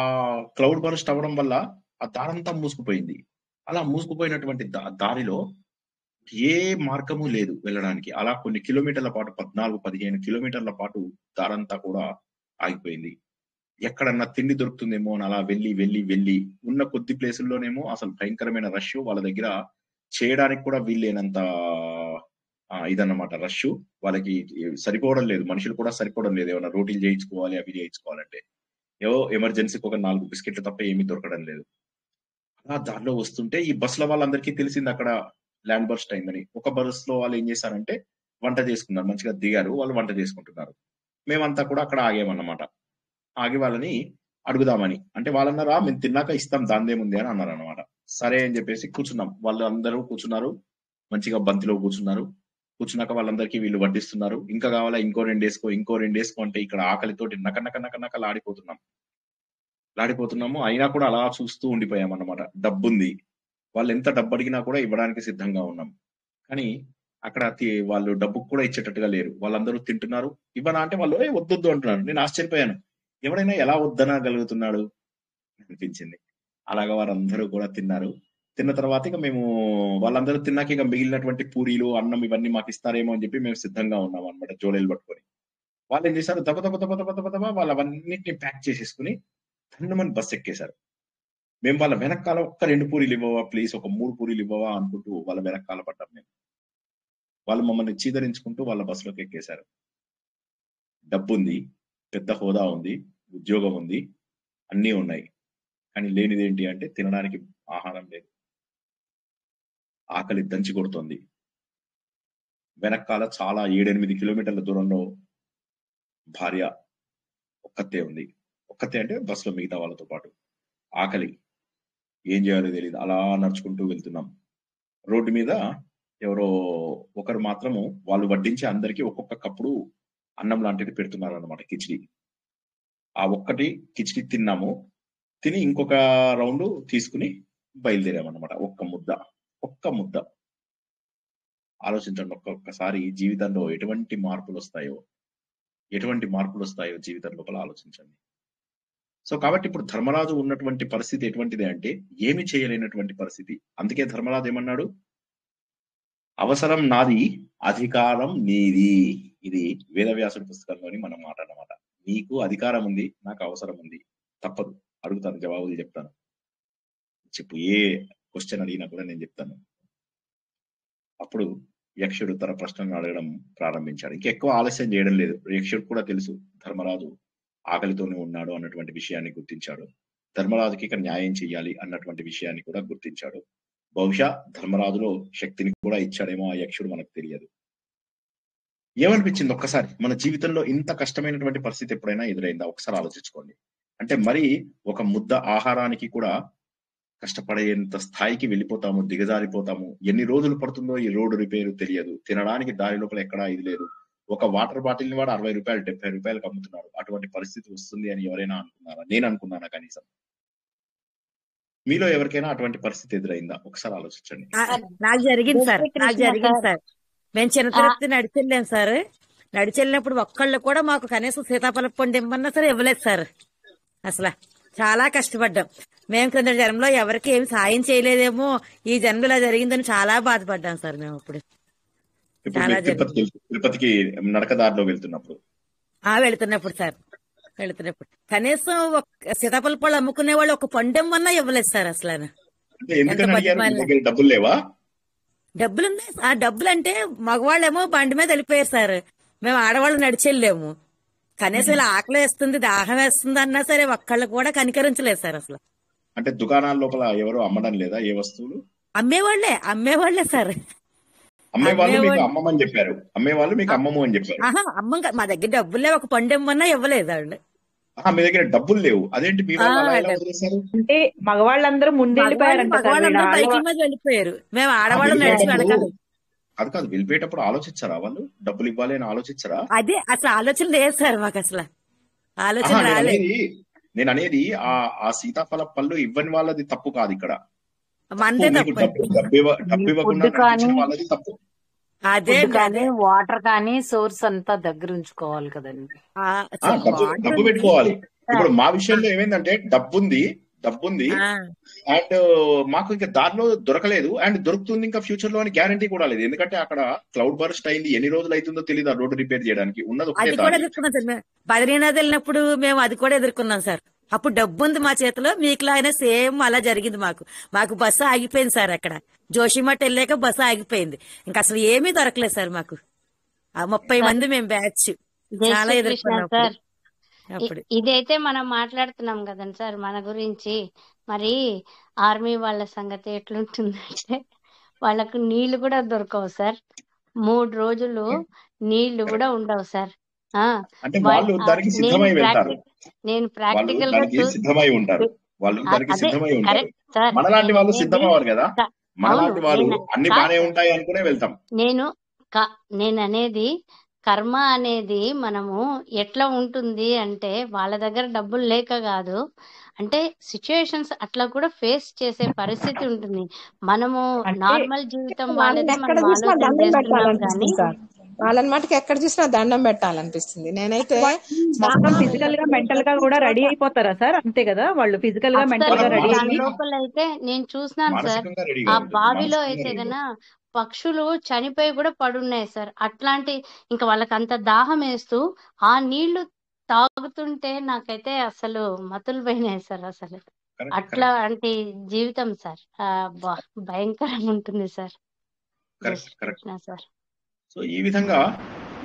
క్లౌడ్ బర్స్ట్ అవ్వడం వల్ల ఆ దారంతా మూసుకుపోయింది. అలా మూసుకుపోయినటువంటి దారిలో ఏ మార్గము లేదు వెళ్ళడానికి. అలా కొన్ని కిలోమీటర్ల పాటు 14-15 కిలోమీటర్ల పాటు దారంతా కూడా ఆగిపోయింది. ఎక్కడన్నా తిండి దొరుకుతుందేమో అని అలా వెళ్ళి ఉన్న కొద్ది ప్లేసుల్లోనేమో అసలు భయంకరమైన రష్, వాళ్ళ దగ్గర చేయడానికి కూడా వీల్లేనంత ఇదన్నమాట రష్. వాళ్ళకి సరిపోవడం లేదు, మనుషులు కూడా సరిపోవడం లేదు. ఏమైనా రోటీలు చేయించుకోవాలి, అవి చేయించుకోవాలంటే ఏవో ఎమర్జెన్సీకి ఒక 4 బిస్కెట్లు తప్ప ఏమీ దొరకడం లేదు. అలా దారిలో వస్తుంటే ఈ బస్సుల వాళ్ళందరికీ తెలిసింది అక్కడ ల్యాండ్ బర్స్ట్ అయిందని. ఒక బస్ లో వాళ్ళు ఏం చేశారంటే వంట చేసుకున్నారు, మంచిగా దిగారు, వాళ్ళు వంట చేసుకుంటున్నారు. మేమంతా కూడా అక్కడ ఆగామన్నమాట. ఆగి వాళ్ళని అడుగుదామని అంటే వాళ్ళన్నారా మేము తిన్నాక ఇస్తాం దాందేముంది అని అన్నారు అనమాట. సరే అని చెప్పేసి కూర్చున్నాం. వాళ్ళు అందరూ కూర్చున్నారు, మంచిగా బంతిలో కూర్చున్నారు. కూర్చున్నాక వాళ్ళందరికీ వీళ్ళు వడ్డిస్తున్నారు. ఇంకా కావాలా, ఇంకో 2 వేసుకో, ఇంకో 2 వేసుకో అంటే ఇక్కడ ఆకలితోటి నక లాడిపోతున్నాము. అయినా కూడా అలా చూస్తూ ఉండిపోయాం అన్నమాట. డబ్బుంది, వాళ్ళు ఎంత డబ్బు అడిగినా కూడా ఇవ్వడానికి సిద్ధంగా ఉన్నాం. కానీ అక్కడ వాళ్ళు డబ్బుకు కూడా ఇచ్చేటట్టుగా లేరు. వాళ్ళందరూ తింటున్నారు, ఇవ్వనా అంటే వాళ్ళు వద్దొద్దు అంటున్నారు. నేను ఆశ్చర్యపోయాను, ఎవడైనా ఎలా వద్దనగలుగుతున్నాడు అనిపించింది. అలాగా వారందరూ కూడా తిన్నారు. తిన్న తర్వాత ఇక మేము వాళ్ళందరూ తిన్నాక ఇక మిగిలినటువంటి పూరీలు, అన్నం ఇవన్నీ మాకు ఇస్తారేమో అని చెప్పి మేము సిద్ధంగా ఉన్నాం అనమాట, జోళీలు పట్టుకొని. వాళ్ళు ఏం చేశారు, దబ వాళ్ళవన్నిటిని ప్యాక్ చేసేసుకుని తన్నమని బస్ ఎక్కేశారు. మేము వాళ్ళ వెనకాల ఒక్క 2 పూరీలు ఇవ్వవా ప్లీజ్, ఒక 3 పూరీలు ఇవ్వవా అనుకుంటూ వాళ్ళ వెనకాల పడ్డాం మేము. వాళ్ళు మమ్మల్ని చీదరించుకుంటూ వాళ్ళ బస్సులోకి ఎక్కేశారు. డబ్బుంది, పెద్ద హోదా ఉంది, ఉద్యోగం ఉంది, అన్నీ ఉన్నాయి. కానీ లేనిదేంటి అంటే తినడానికి ఆహారం లేదు. ఆకలి దంచి కొడుతోంది. వెనకాల చాలా 7-8 కిలోమీటర్ల దూరంలో భార్య ఒక్కతే ఉంది. ఒక్కతే అంటే బస్సులో మిగతా వాళ్ళతో పాటు. ఆకలి, ఏం చేయాలో తెలియదు. అలా నడుచుకుంటూ వెళ్తున్నాం. రోడ్డు మీద ఎవరో ఒకరు మాత్రము వాళ్ళు వడ్డించి అందరికీ ఒక్కొక్క కప్పుడు అన్నం లాంటిది పెడుతున్నారు అనమాట, కిచిడి. ఆ ఒక్కటి కిచిడి తిన్నాము. తిని ఇంకొక రౌండ్ తీసుకుని బయలుదేరామన్నమాట. ఒక్క ముద్ద. ఆలోచించండి, ఒక్కొక్కసారి జీవితంలో ఎటువంటి మార్పులు వస్తాయో జీవితం లోపల ఆలోచించండి. సో కాబట్టి ఇప్పుడు ధర్మరాజు ఉన్నటువంటి పరిస్థితి ఎటువంటిది అంటే ఏమి చేయలేనటువంటి పరిస్థితి. అందుకే ధర్మరాజు ఏమన్నాడు, అవసరం నాది, అధికారం నీది. ఇది వేదవ్యాసుడి పుస్తకంలోని మనం మాట అన్నమాట. నీకు అధికారం ఉంది, నాకు అవసరం ఉంది, తప్పదు. అడుగుతాను, జవాబులు చెప్తాను. చెప్పు, ఏ క్వశ్చన్ అడిగినా కూడా నేను చెప్తాను. అప్పుడు యక్షుడు తన ప్రశ్నను అడగడం ప్రారంభించాడు. ఇంకెక్కువ ఆలస్యం చేయడం లేదు. యక్షుడు కూడా తెలుసు ధర్మరాజు ఆకలితోనే ఉన్నాడు అన్నటువంటి విషయాన్ని గుర్తించాడు. ధర్మరాజుకి ఇక న్యాయం చేయాలి అన్నటువంటి విషయాన్ని కూడా గుర్తించాడు. బహుశా ధర్మరాజులో శక్తిని కూడా ఇచ్చాడేమో ఆ యక్షుడు, మనకు తెలియదు. ఏమనిపించింది ఒక్కసారి, మన జీవితంలో ఇంత కష్టమైనటువంటి పరిస్థితి ఎప్పుడైనా ఎదురైందా? ఒకసారి ఆలోచించుకోండి. అంటే మరి ఒక ముద్ద ఆహారానికి కూడా కష్టపడేంత స్థాయికి వెళ్ళిపోతాము, దిగజారిపోతాము. ఎన్ని రోజులు పడుతుందో ఈ రోడ్డు రిపేరు తెలియదు. తినడానికి దారి లోపల ఎక్కడా ఇది లేదు. ఒక వాటర్ బాటిల్ ని వాడు 60 రూపాయలు 70 రూపాయలకు అమ్ముతున్నారు. అటువంటి పరిస్థితి వస్తుంది అని ఎవరైనా అనుకున్నారా? నేను అనుకున్నానా కనీసం? మీలో ఎవరికైనా అటువంటి పరిస్థితి ఎదురైందా? ఒకసారి ఆలోచించండి. నాకు జరిగింది సార్. మేము చిన్న తిరుపతి నడిచెళ్ళాం సార్. నడిచెళ్ళినప్పుడు ఒక్కళ్ళు కూడా మాకు కనీసం సీతాఫల పండు ఇమ్మన్నా సరే ఇవ్వలేదు సార్. అసలు చాలా కష్టపడ్డాం. మేము క్రింద జన్మలో ఎవరికి ఏమి సాయం చేయలేదేమో, ఈ జన్మలో ఇలా జరిగిందని చాలా బాధపడ్డాం సార్ మేము. ఇప్పుడు తిరుపతికి నడకదారిలో వెళ్తున్నప్పుడు వెళుతున్నప్పుడు కనీసం సీతాఫల పళ్ళు అమ్ముకునే వాళ్ళు ఒక పండు ఇమ్మన్నా ఇవ్వలేదు సార్. అసలు డబ్బులు లేవా? డబ్బులు ఉన్నాయి. ఆ డబ్బులు అంటే మగవాళ్ళేమో బండి మీద వెళ్ళిపోయారు సార్. మేము ఆడవాళ్ళు నడిచెళ్ళాము. కనీసం ఇలా ఆకలి వేస్తుంది, దాహం వేస్తుంది అన్నా సరే ఒక్కళ్ళు కూడా కనికరించలేదు సార్. అసలు అంటే దుకాణాల లోపల ఎవరు అమ్మడం లేదా? ఏ వస్తువులు అమ్మేవాళ్లే సార్. అమ్మేవాళ్ళు మీకు అమ్మమని చెప్పారు, అమ్మేవాళ్ళు మీకు అమ్మము అని చెప్పారు. మా దగ్గర డబ్బులు లేవు, ఒక పండు ఇమ్మన్నా ఇవ్వలేదు అండి. మీ దగ్గర డబ్బులు లేవు, అదేంటి మీ అంటే మగవాళ్ళందరూ వెళ్ళిపోయారు, మేము ఆడవాళ్ళు నడిచి అడగాలి. అది కాదు, వెళ్ళిపోయేటప్పుడు ఆలోచించారా వాళ్ళు డబ్బులు ఇవ్వాలి అని ఆలోచించారా? అదే అసలు ఆలోచన లేదు సార్ మాకు. అసలు ఆలోచన రాలేదు. నేను అనేది ఆ సీతాఫల పళ్ళు ఇవ్వని వాళ్ళది తప్పు కాదు ఇక్కడ. అదే కానీ వాటర్ కానీ సోర్స్ అంతా దగ్గర ఉంచుకోవాలి కదండి. డబ్బు పెట్టుకోవాలి. ఇప్పుడు మా విషయంలో ఏమైందంటే డబ్బుంది అండ్ మాకు ఇంకా దారిలో దొరకలేదు, అండ్ దొరుకుతుంది ఇంకా ఫ్యూచర్ లో అని గ్యారంటీ కూడా లేదు. ఎందుకంటే అక్కడ క్లౌడ్ బర్స్ట్ అయింది, ఎన్ని రోజులు అవుతుందో తెలియదు ఆ రోడ్డు రిపేర్ చేయడానికి. ఉన్నది బద్రీనాథ్ వెళ్ళినప్పుడు మేము అది కూడా ఎదుర్కొన్నాం సార్. అప్పుడు డబ్బు ఉంది మా చేతిలో, మీకులాగానే సేమ్ అలా జరిగింది మాకు బస్సు ఆగిపోయింది సార్. అక్కడ జోషిమఠ్ వెళ్ళాక బస్సు ఆగిపోయింది, ఇంకా అసలు ఏమీ దొరకలేదు సార్ మాకు. 30 మంది మేము బ్యాచ్ చాలా ఎదుర్కొన్నాం సార్. ఇదైతే మనం మాట్లాడుతున్నాం కదండి సార్ మన గురించి. మరి ఆర్మీ వాళ్ళ సంగతి ఎట్లుంటుందంటే వాళ్ళకు నీళ్లు కూడా దొరకవు సార్. 3 రోజులు నీళ్లు కూడా ఉండవు సార్. నేను ప్రాక్టికల్ గా నేను అనేది కర్మ అనేది మనము ఎట్లా ఉంటుంది అంటే వాళ్ళ దగ్గర డబ్బులు లేక కాదు, అంటే సిచ్యుయేషన్స్ అట్లా కూడా ఫేస్ చేసే పరిస్థితి ఉంటుంది. మనము నార్మల్ జీవితం వాళ్ళది మనం ఆలోచన చేస్తున్నాం కానీ వాళ్ళని మటుకు ఎక్కడ చూసినా దండం పెట్టాలనిపిస్తుంది. నేనైతే ఫిజికల్ గా మెంటల్ గా కూడా రెడీ అయిపోతారా సార్? అంతే కదా, వాళ్ళు ఫిజికల్ గా మెంటల్ గా రెడీ అయ్యి లోపల అయితే నేను చూసినాను సార్. ఆ బావిలో అయితే గన పక్షులు చనిపోయి కూడా పడున్నాయి సార్. అట్లాంటి ఇంకా వాళ్ళకి అంత దాహం వేస్తూ ఆ నీళ్లు తాగుతుంటే నాకైతే అసలు మతులు పోయినాయి సార్. అసలు అట్లాంటి జీవితం సార్. భయంకరంగా ఉంటుంది sir. Correct just correct. Krishna sir. So ఈ విధంగా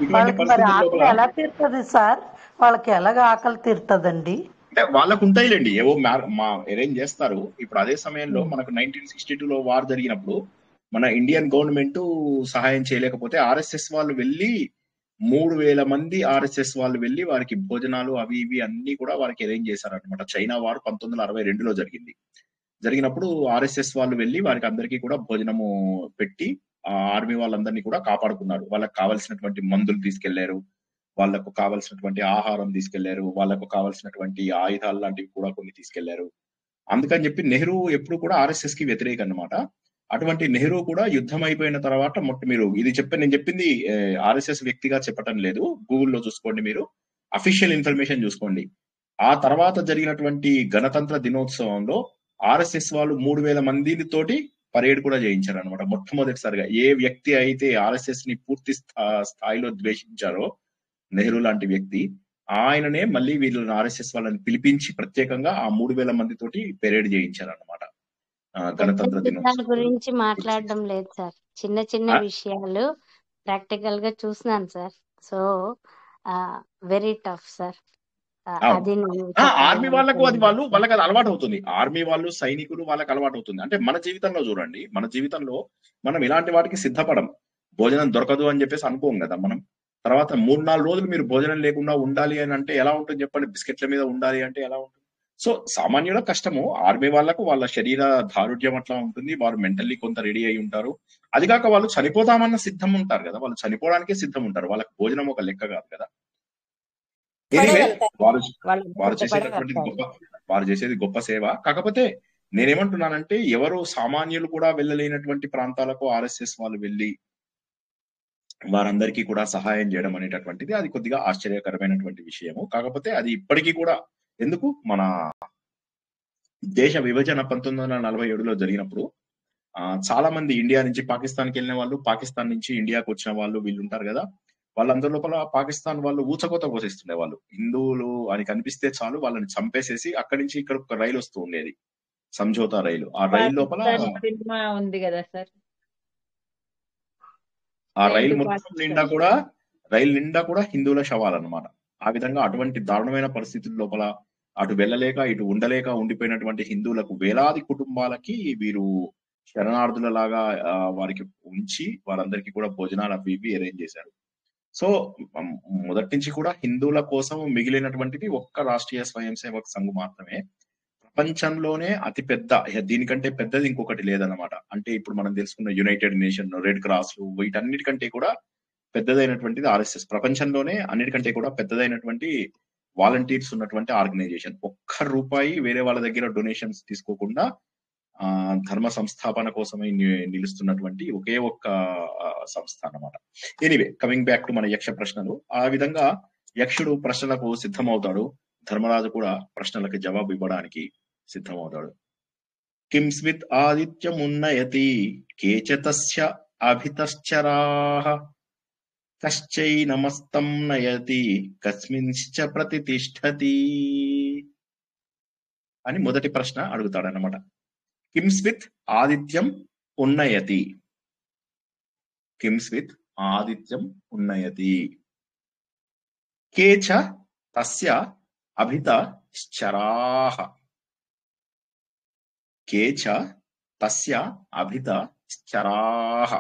ఇటువంటి వాళ్ళకి మరి పరిస్థితుల ఆకలి లోపల ఎలా తీరుతుంది సార్? వాళ్ళకి ఎలాగ ఆకలి తీరుతుందండి? అంటే వాళ్ళకు ఉంటాయిలేండి, ఏవో మా అరేంజ్ చేస్తారు. ఇప్పుడు అదే సమయంలో మనకు 1962లో వార్ జరిగినప్పుడు మన ఇండియన్ గవర్నమెంట్ సహాయం చేయలేకపోతే ఆర్ఎస్ఎస్ వాళ్ళు వెళ్ళి 3000 మంది ఆర్ఎస్ఎస్ వాళ్ళు వెళ్ళి వారికి భోజనాలు అవి ఇవి అన్ని కూడా వారికి అరేంజ్ చేశారనమాట. చైనా వార్ 1962లో జరిగినప్పుడు ఆర్ఎస్ఎస్ వాళ్ళు వెళ్ళి వారికి అందరికీ కూడా భోజనము పెట్టి ఆ ఆర్మీ వాళ్ళందరినీ కూడా కాపాడుకున్నారు. వాళ్ళకి కావాల్సినటువంటి మందులు తీసుకెళ్లారు, వాళ్ళకు కావాల్సినటువంటి ఆహారం తీసుకెళ్లారు, వాళ్ళకు కావాల్సినటువంటి ఆయుధాలు లాంటివి కూడా కొన్ని తీసుకెళ్లారు. అందుకని చెప్పి నెహ్రూ ఎప్పుడు కూడా ఆర్ఎస్ఎస్ కి వ్యతిరేక అన్నమాట. అటువంటి నెహ్రూ కూడా యుద్ధం అయిపోయిన తర్వాత మీరు ఇది నేను చెప్పింది ఆర్ఎస్ఎస్ వ్యక్తిగా చెప్పటం లేదు, గూగుల్లో చూసుకోండి, మీరు అఫీషియల్ ఇన్ఫర్మేషన్ చూసుకోండి. ఆ తర్వాత జరిగినటువంటి గణతంత్ర దినోత్సవంలో ఆర్ఎస్ఎస్ వాళ్ళు 3000 మందితోటి పరేడ్ కూడా చేయించారు అనమాట. మొట్టమొదటిసారిగా ఏ వ్యక్తి అయితే ఆర్ఎస్ఎస్ ని పూర్తి స్థాయిలో ద్వేషించారో నెహ్రూ లాంటి వ్యక్తి, ఆయననే మళ్ళీ వీళ్ళని ఆర్ఎస్ఎస్ వాళ్ళని పిలిపించి ప్రత్యేకంగా ఆ 3000 మందితోటి పెరేడ్ చేయించారు అనమాట గణతంత్ర దాని దినోత్సవం. గురించి మాట్లాడడం లేదు సార్. చిన్న చిన్న విషయాలు ప్రాక్టికల్ గా చూసినాను sir. So very tough sir. అది ఆర్మీ వాళ్ళకు వాళ్ళకి అది అలవాటు అవుతుంది. ఆర్మీ వాళ్ళు సైనికులు వాళ్ళకి అలవాటు అవుతుంది. అంటే మన జీవితంలో చూడండి, మన జీవితంలో మనం ఇలాంటి వాటికి సిద్ధపడం. భోజనం దొరకదు అని చెప్పేసి అనుకోం కదా మనం. తర్వాత 3-4 రోజులు మీరు భోజనం లేకుండా ఉండాలి అని అంటే ఎలా ఉంటుంది చెప్పండి? బిస్కెట్ల మీద ఉండాలి అంటే ఎలా ఉంటుంది? సో సామాన్యుల కష్టము. ఆర్మీ వాళ్ళకు వాళ్ళ శరీర దారుఢ్యం అట్లా ఉంటుంది, వారు మెంటల్లీ కొంత రెడీ అయి ఉంటారు. అది కాక వాళ్ళు చనిపోతామన్న సిద్ధం ఉంటారు కదా, వాళ్ళు చనిపోవడానికే సిద్ధం ఉంటారు. వాళ్ళకి భోజనం ఒక లెక్క కాదు కదా. ఎనివే వారు చేసేది గొప్ప సేవ. కాకపోతే నేనేమంటున్నానంటే ఎవరు సామాన్యులు కూడా వెళ్ళలేనటువంటి ప్రాంతాలకు ఆర్ఎస్ఎస్ వాళ్ళు వెళ్ళి వారందరికీ కూడా సహాయం చేయడం అనేటటువంటిది అది కొద్దిగా ఆశ్చర్యకరమైనటువంటి విషయము. కాకపోతే అది ఇప్పటికీ కూడా ఎందుకు మన దేశ విభజన 1947లో జరిగినప్పుడు చాలా మంది ఇండియా నుంచి పాకిస్తాన్కి వెళ్ళిన వాళ్ళు, పాకిస్తాన్ నుంచి ఇండియాకు వచ్చిన వాళ్ళు వీళ్ళు ఉంటారు కదా, వాళ్ళందరి లోపల పాకిస్తాన్ వాళ్ళు ఊచకోత కోసేస్తుండే వాళ్ళు. హిందువులు అని కనిపిస్తే చాలు వాళ్ళని చంపేసేసి అక్కడి నుంచి ఇక్కడ ఒక రైలు వస్తూ ఉండేది, సంజోతా రైలు. ఆ రైలు లోపల సినిమా ఉంది కదా సార్, ఆ రైలు మొత్తం రైలు నిండా కూడా హిందువుల శవాలన్నమాట. ఆ విధంగా అటువంటి దారుణమైన పరిస్థితుల లోపల అటు వెళ్ళలేక ఇటు ఉండలేక ఉండిపోయినటువంటి హిందువులకు, వేలాది కుటుంబాలకి వీరు శరణార్థుల లాగా వారికి ఉంచి వారందరికీ కూడా భోజనాలు అవి ఇవి అరేంజ్ చేశారు. సో మొదటి నుంచి కూడా హిందువుల కోసం మిగిలినటువంటిది ఒక్క రాష్ట్రీయ స్వయం సేవక్ సంఘ్ మాత్రమే. ప్రపంచంలోనే అతి పెద్ద, దీనికంటే పెద్దది ఇంకొకటి లేదన్నమాట. అంటే ఇప్పుడు మనం తెలుసుకున్న యునైటెడ్ నేషన్, రెడ్ క్రాస్, వీటన్నిటికంటే కూడా పెద్దదైనటువంటిది ఆర్ఎస్ఎస్. ప్రపంచంలోనే అన్నిటికంటే కూడా పెద్దదైనటువంటి వాలంటీర్స్ ఉన్నటువంటి ఆర్గనైజేషన్. ₹1 వేరే వాళ్ళ దగ్గర డొనేషన్స్ తీసుకోకుండా ధర్మ సంస్థాపన కోసమై నిలుస్తున్నటువంటి ఒకే ఒక్క సంస్థ అన్నమాట. ఎనీవే, కమింగ్ బ్యాక్ టు మన యక్ష ప్రశ్నలు. ఆ విధంగా యక్షుడు ప్రశ్నలకు సిద్ధమవుతాడు, ధర్మరాజు కూడా ప్రశ్నలకు జవాబు ఇవ్వడానికి సిద్ధమవుతాడు. కింస్విత్ ఆదిత్యమున్నయతి కేచతస్య అభితశ్చరాః కశ్చైనమస్తం నయతి కస్మింశ్చ ప్రతితిష్ఠతి అని మొదటి ప్రశ్న అడుగుతాడన్నమాట. కింస్విత్ ఆదిత్యం ఉన్నయతి, కింస్విత్ ఆదిత్యం ఉన్నయతి, కేచ తస్య అభిత శ్చరాః, కేచ తస్య అభిత శ్చరాః.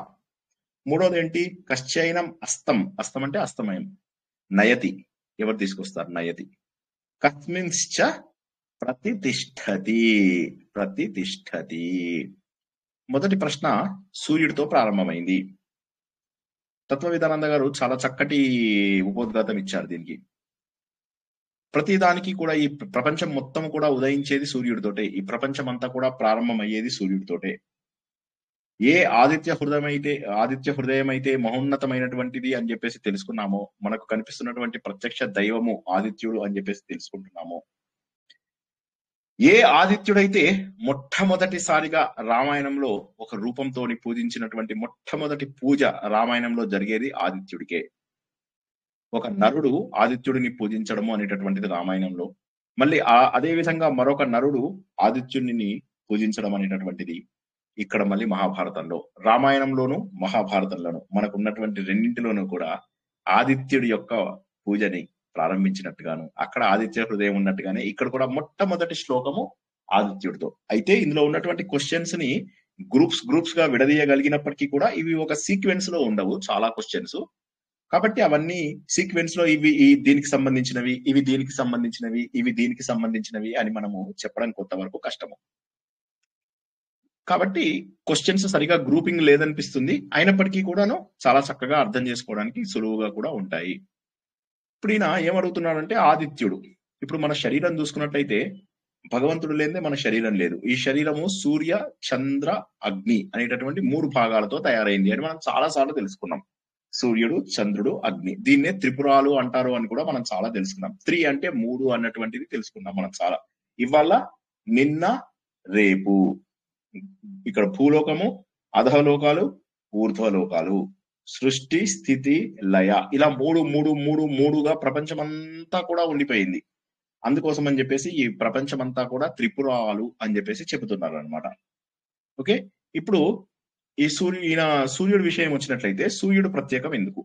మూడోది ఏంటి? కశ్చైనం అస్తం, అస్తం అంటే అస్తమయం, నయతి ఎవరు తీసుకొస్తారు? నయతి. కస్మింశ్చ ప్రతితిష్ఠతి, ప్రతితిష్ఠతి. మొదటి ప్రశ్న సూర్యుడితో ప్రారంభమైంది. తత్వవిధానంద గారు చాలా చక్కటి ఉపోద్ఘాతం ఇచ్చారు దీనికి. ప్రతి దానికి కూడా ఈ ప్రపంచం మొత్తం కూడా ఉదయించేది సూర్యుడితోటే, ఈ ప్రపంచం అంతా కూడా ప్రారంభం అయ్యేది సూర్యుడితోటే. ఏ ఆదిత్య హృదయం అయితే మహోన్నతమైనటువంటిది అని చెప్పేసి తెలుసుకున్నామో, మనకు కనిపిస్తున్నటువంటి ప్రత్యక్ష దైవము ఆదిత్యుడు అని చెప్పేసి తెలుసుకుంటున్నామో, ఏ ఆదిత్యుడైతే మొట్టమొదటిసారిగా రామాయణంలో ఒక రూపంతో పూజించినటువంటి మొట్టమొదటి పూజ రామాయణంలో జరిగేది ఆదిత్యుడికే. ఒక నరుడు ఆదిత్యుడిని పూజించడము అనేటటువంటిది రామాయణంలో. మళ్ళీ అదే విధంగా మరొక నరుడు ఆదిత్యుని పూజించడం అనేటటువంటిది ఇక్కడ మళ్ళీ మహాభారతంలో, రామాయణంలోను మహాభారతంలోను మనకు ఉన్నటువంటి రెండింటిలోనూ కూడా ఆదిత్యుడి యొక్క పూజని ప్రారంభించినట్టుగాను, అక్కడ ఆదిత్య హృదయం ఉన్నట్టుగానే ఇక్కడ కూడా మొట్టమొదటి శ్లోకము ఆదిత్యుడితో. అయితే ఇందులో ఉన్నటువంటి క్వశ్చన్స్ ని గ్రూప్స్ గా విడదీయగలిగినప్పటికీ కూడా ఇవి ఒక సీక్వెన్స్ లో ఉండవు, చాలా క్వశ్చన్స్. కాబట్టి అవన్నీ సీక్వెన్స్ లో ఇవి దీనికి సంబంధించినవి, ఇవి దీనికి సంబంధించినవి, ఇవి దీనికి సంబంధించినవి అని మనము చెప్పడం కొంతవరకు కష్టము. కాబట్టి క్వశ్చన్స్ సరిగా గ్రూపింగ్ లేదనిపిస్తుంది, అయినప్పటికీ కూడాను చాలా చక్కగా అర్థం చేసుకోవడానికి సులువుగా కూడా ఉంటాయి. ఇప్పుడు ఈయన ఏమడుగుతున్నాడంటే ఆదిత్యుడు, ఇప్పుడు మన శరీరం చూసుకున్నట్లయితే భగవంతుడు లేదే మన శరీరం లేదు. ఈ శరీరము సూర్య, చంద్ర, అగ్ని అనేటటువంటి 3 భాగాలతో తయారైంది అని మనం చాలా సార్లు తెలుసుకున్నాం. సూర్యుడు, చంద్రుడు, అగ్ని, దీన్నే త్రిపురాలు అంటారు అని కూడా మనం చాలా తెలుసుకున్నాం. 3 అంటే 3 అన్నటువంటిది తెలుసుకున్నాం మనం చాలా. ఇవాళ, నిన్న, రేపు ఇక్కడ భూలోకము, అధలోకాలు, ఊర్ధ్వలోకాలు, సృష్టి, స్థితి, లయ, ఇలా 3 ప్రపంచమంతా కూడా ఉండిపోయింది. అందుకోసం అని చెప్పేసి ఈ ప్రపంచమంతా కూడా త్రిపురాలు అని చెప్పేసి చెబుతున్నారు అనమాట. ఓకే, ఇప్పుడు ఈ సూర్యుడి విషయం వచ్చినట్లయితే సూర్యుడు ప్రత్యేకం ఎందుకు?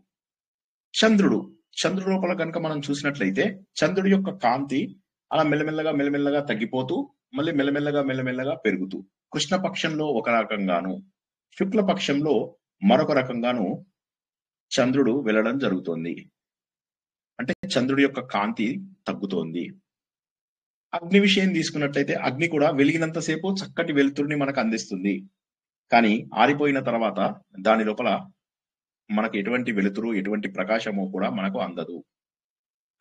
చంద్రుడు లోపల కనుక మనం చూసినట్లయితే చంద్రుడి యొక్క కాంతి అలా మెల్లమెల్లగా తగ్గిపోతూ మళ్ళీ మెల్లమెల్లగా పెరుగుతూ కృష్ణపక్షంలో ఒక రకంగాను, శుక్లపక్షంలో మరొక రకంగాను చంద్రుడు వెళ్ళడం జరుగుతోంది. అంటే చంద్రుడి యొక్క కాంతి తగ్గుతోంది. అగ్ని విషయం తీసుకున్నట్లయితే అగ్ని కూడా వెలిగినంతసేపు చక్కటి వెలుతురుని మనకు అందిస్తుంది, కానీ ఆరిపోయిన తర్వాత దాని లోపల మనకు ఎటువంటి వెలుతురు, ఎటువంటి ప్రకాశము కూడా మనకు అందదు.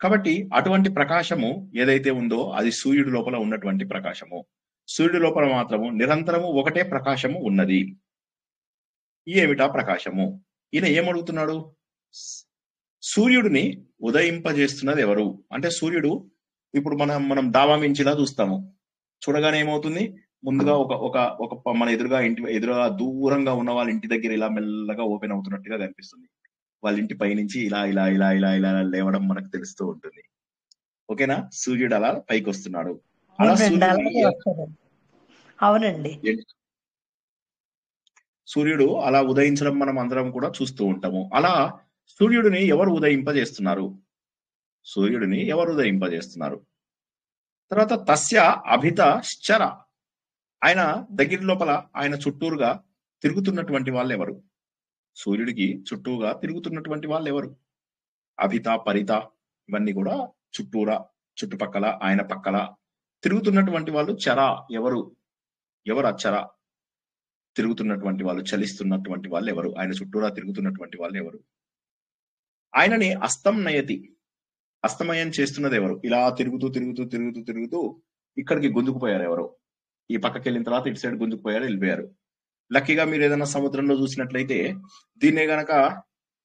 కాబట్టి అటువంటి ప్రకాశము ఏదైతే ఉందో అది సూర్యుడి లోపల ఉన్నటువంటి ప్రకాశము. సూర్యుడి లోపల మాత్రము నిరంతరము ఒకటే ప్రకాశము ఉన్నది. ఏమిటా ప్రకాశము? ఈయన ఏమడుగుతున్నాడు? సూర్యుడిని ఉదయింపజేస్తున్నది ఎవరు అంటే, సూర్యుడు ఇప్పుడు మనం డాబా మించిలా చూస్తాము, చూడగానే ఏమవుతుంది, ముందుగా ఒక మన ఎదురుగా దూరంగా ఉన్న వాళ్ళ ఇంటి దగ్గర ఇలా మెల్లగా ఓపెన్ అవుతున్నట్టుగా కనిపిస్తుంది. వాళ్ళ ఇంటి పైనుంచి ఇలా ఇలా ఇలా ఇలా ఇలా లేవడం మనకు తెలుస్తూ ఉంటుంది. ఓకేనా? సూర్యుడు అలా పైకి వస్తున్నాడు. అలా అవునండి, సూర్యుడు అలా ఉదయించడం మనం అందరం కూడా చూస్తూ ఉంటాము. అలా సూర్యుడిని ఎవరు ఉదయింపజేస్తున్నారు? సూర్యుడిని ఎవరు ఉదయింపజేస్తున్నారు? తర్వాత తస్య అభిత శ్చర, ఆయన దగ్గర లోపల ఆయన చుట్టూరుగా తిరుగుతున్నటువంటి వాళ్ళు ఎవరు? సూర్యుడికి చుట్టూగా తిరుగుతున్నటువంటి వాళ్ళు ఎవరు? అభిత, పరిత, ఇవన్నీ కూడా చుట్టుపక్కల ఆయన పక్కల తిరుగుతున్నటువంటి వాళ్ళు. చర ఎవరు అచ్చర తిరుగుతున్నటువంటి వాళ్ళు, చలిస్తున్నటువంటి వాళ్ళు ఎవరు? ఆయన చుట్టూరా తిరుగుతున్నటువంటి వాళ్ళు ఎవరు? ఆయనని అస్తం నయతి, అస్తమయం చేస్తున్నది ఎవరు? ఇలా తిరుగుతూ ఇక్కడికి గుంజుకుపోయారు ఎవరు? ఈ పక్కకి వెళ్ళిన తర్వాత ఇటు సైడ్ గుంజుకుపోయారు, వెళ్ళిపోయారు. లక్కీగా మీరు ఏదైనా సముద్రంలో చూసినట్లయితే, దీన్నే గనక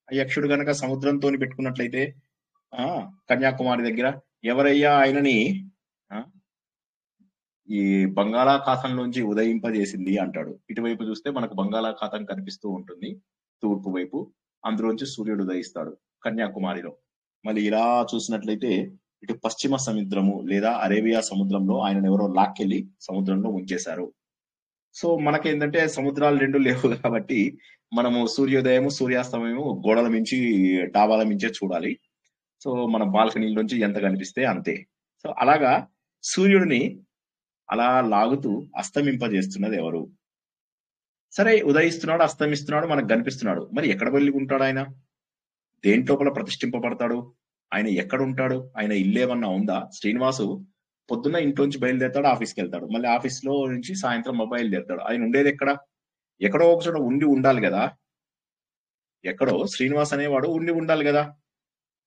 యక్షుడు గనక సముద్రంతో పెట్టుకున్నట్లయితే, కన్యాకుమారి దగ్గర ఎవరయ్యా ఆయనని ఈ బంగాళాఖాతంలోంచి ఉదయింపజేసింది అంటాడు. ఇటువైపు చూస్తే మనకు బంగాళాఖాతం కనిపిస్తూ ఉంటుంది, తూర్పు వైపు, అందులోంచి సూర్యుడు ఉదయిస్తాడు కన్యాకుమారిలో. మళ్ళీ ఇలా చూసినట్లయితే ఇటు పశ్చిమ సముద్రము లేదా అరేబియా సముద్రంలో ఆయన ఎవరో లాక్కెళ్ళి సముద్రంలో ఉంచేశారు. సో మనకేంటంటే సముద్రాలు 2 లేవు కాబట్టి మనము సూర్యోదయము, సూర్యాస్తమయము గోడల మించి, డాబాల మించే చూడాలి. సో మన బాల్కనీలోంచి ఎంత కనిపిస్తే అంతే. సో అలాగా సూర్యుడిని అలా లాగుతూ అస్తమింపజేస్తున్నది ఎవరు? సరే, ఉదయిస్తున్నాడు, అస్తమిస్తున్నాడు, మనకు కనిపిస్తున్నాడు. మరి ఎక్కడ వెళ్ళి ఉంటాడు ఆయన? దేంట్లోపల ప్రతిష్ఠింపబడతాడు? ఆయన ఎక్కడ ఉంటాడు? ఆయన ఇల్లు ఏమన్నా ఉందా? శ్రీనివాసు పొద్దున్న ఇంట్లోంచి బయలుదేరతాడు, ఆఫీస్కి వెళ్తాడు, మళ్ళీ ఆఫీస్ లో నుంచి సాయంత్రం బయలుదేరతాడు. ఆయన ఉండేది ఎక్కడ? ఎక్కడో ఒక చోట ఉండాలి కదా. ఎక్కడో శ్రీనివాస్ అనేవాడు ఉండాలి కదా.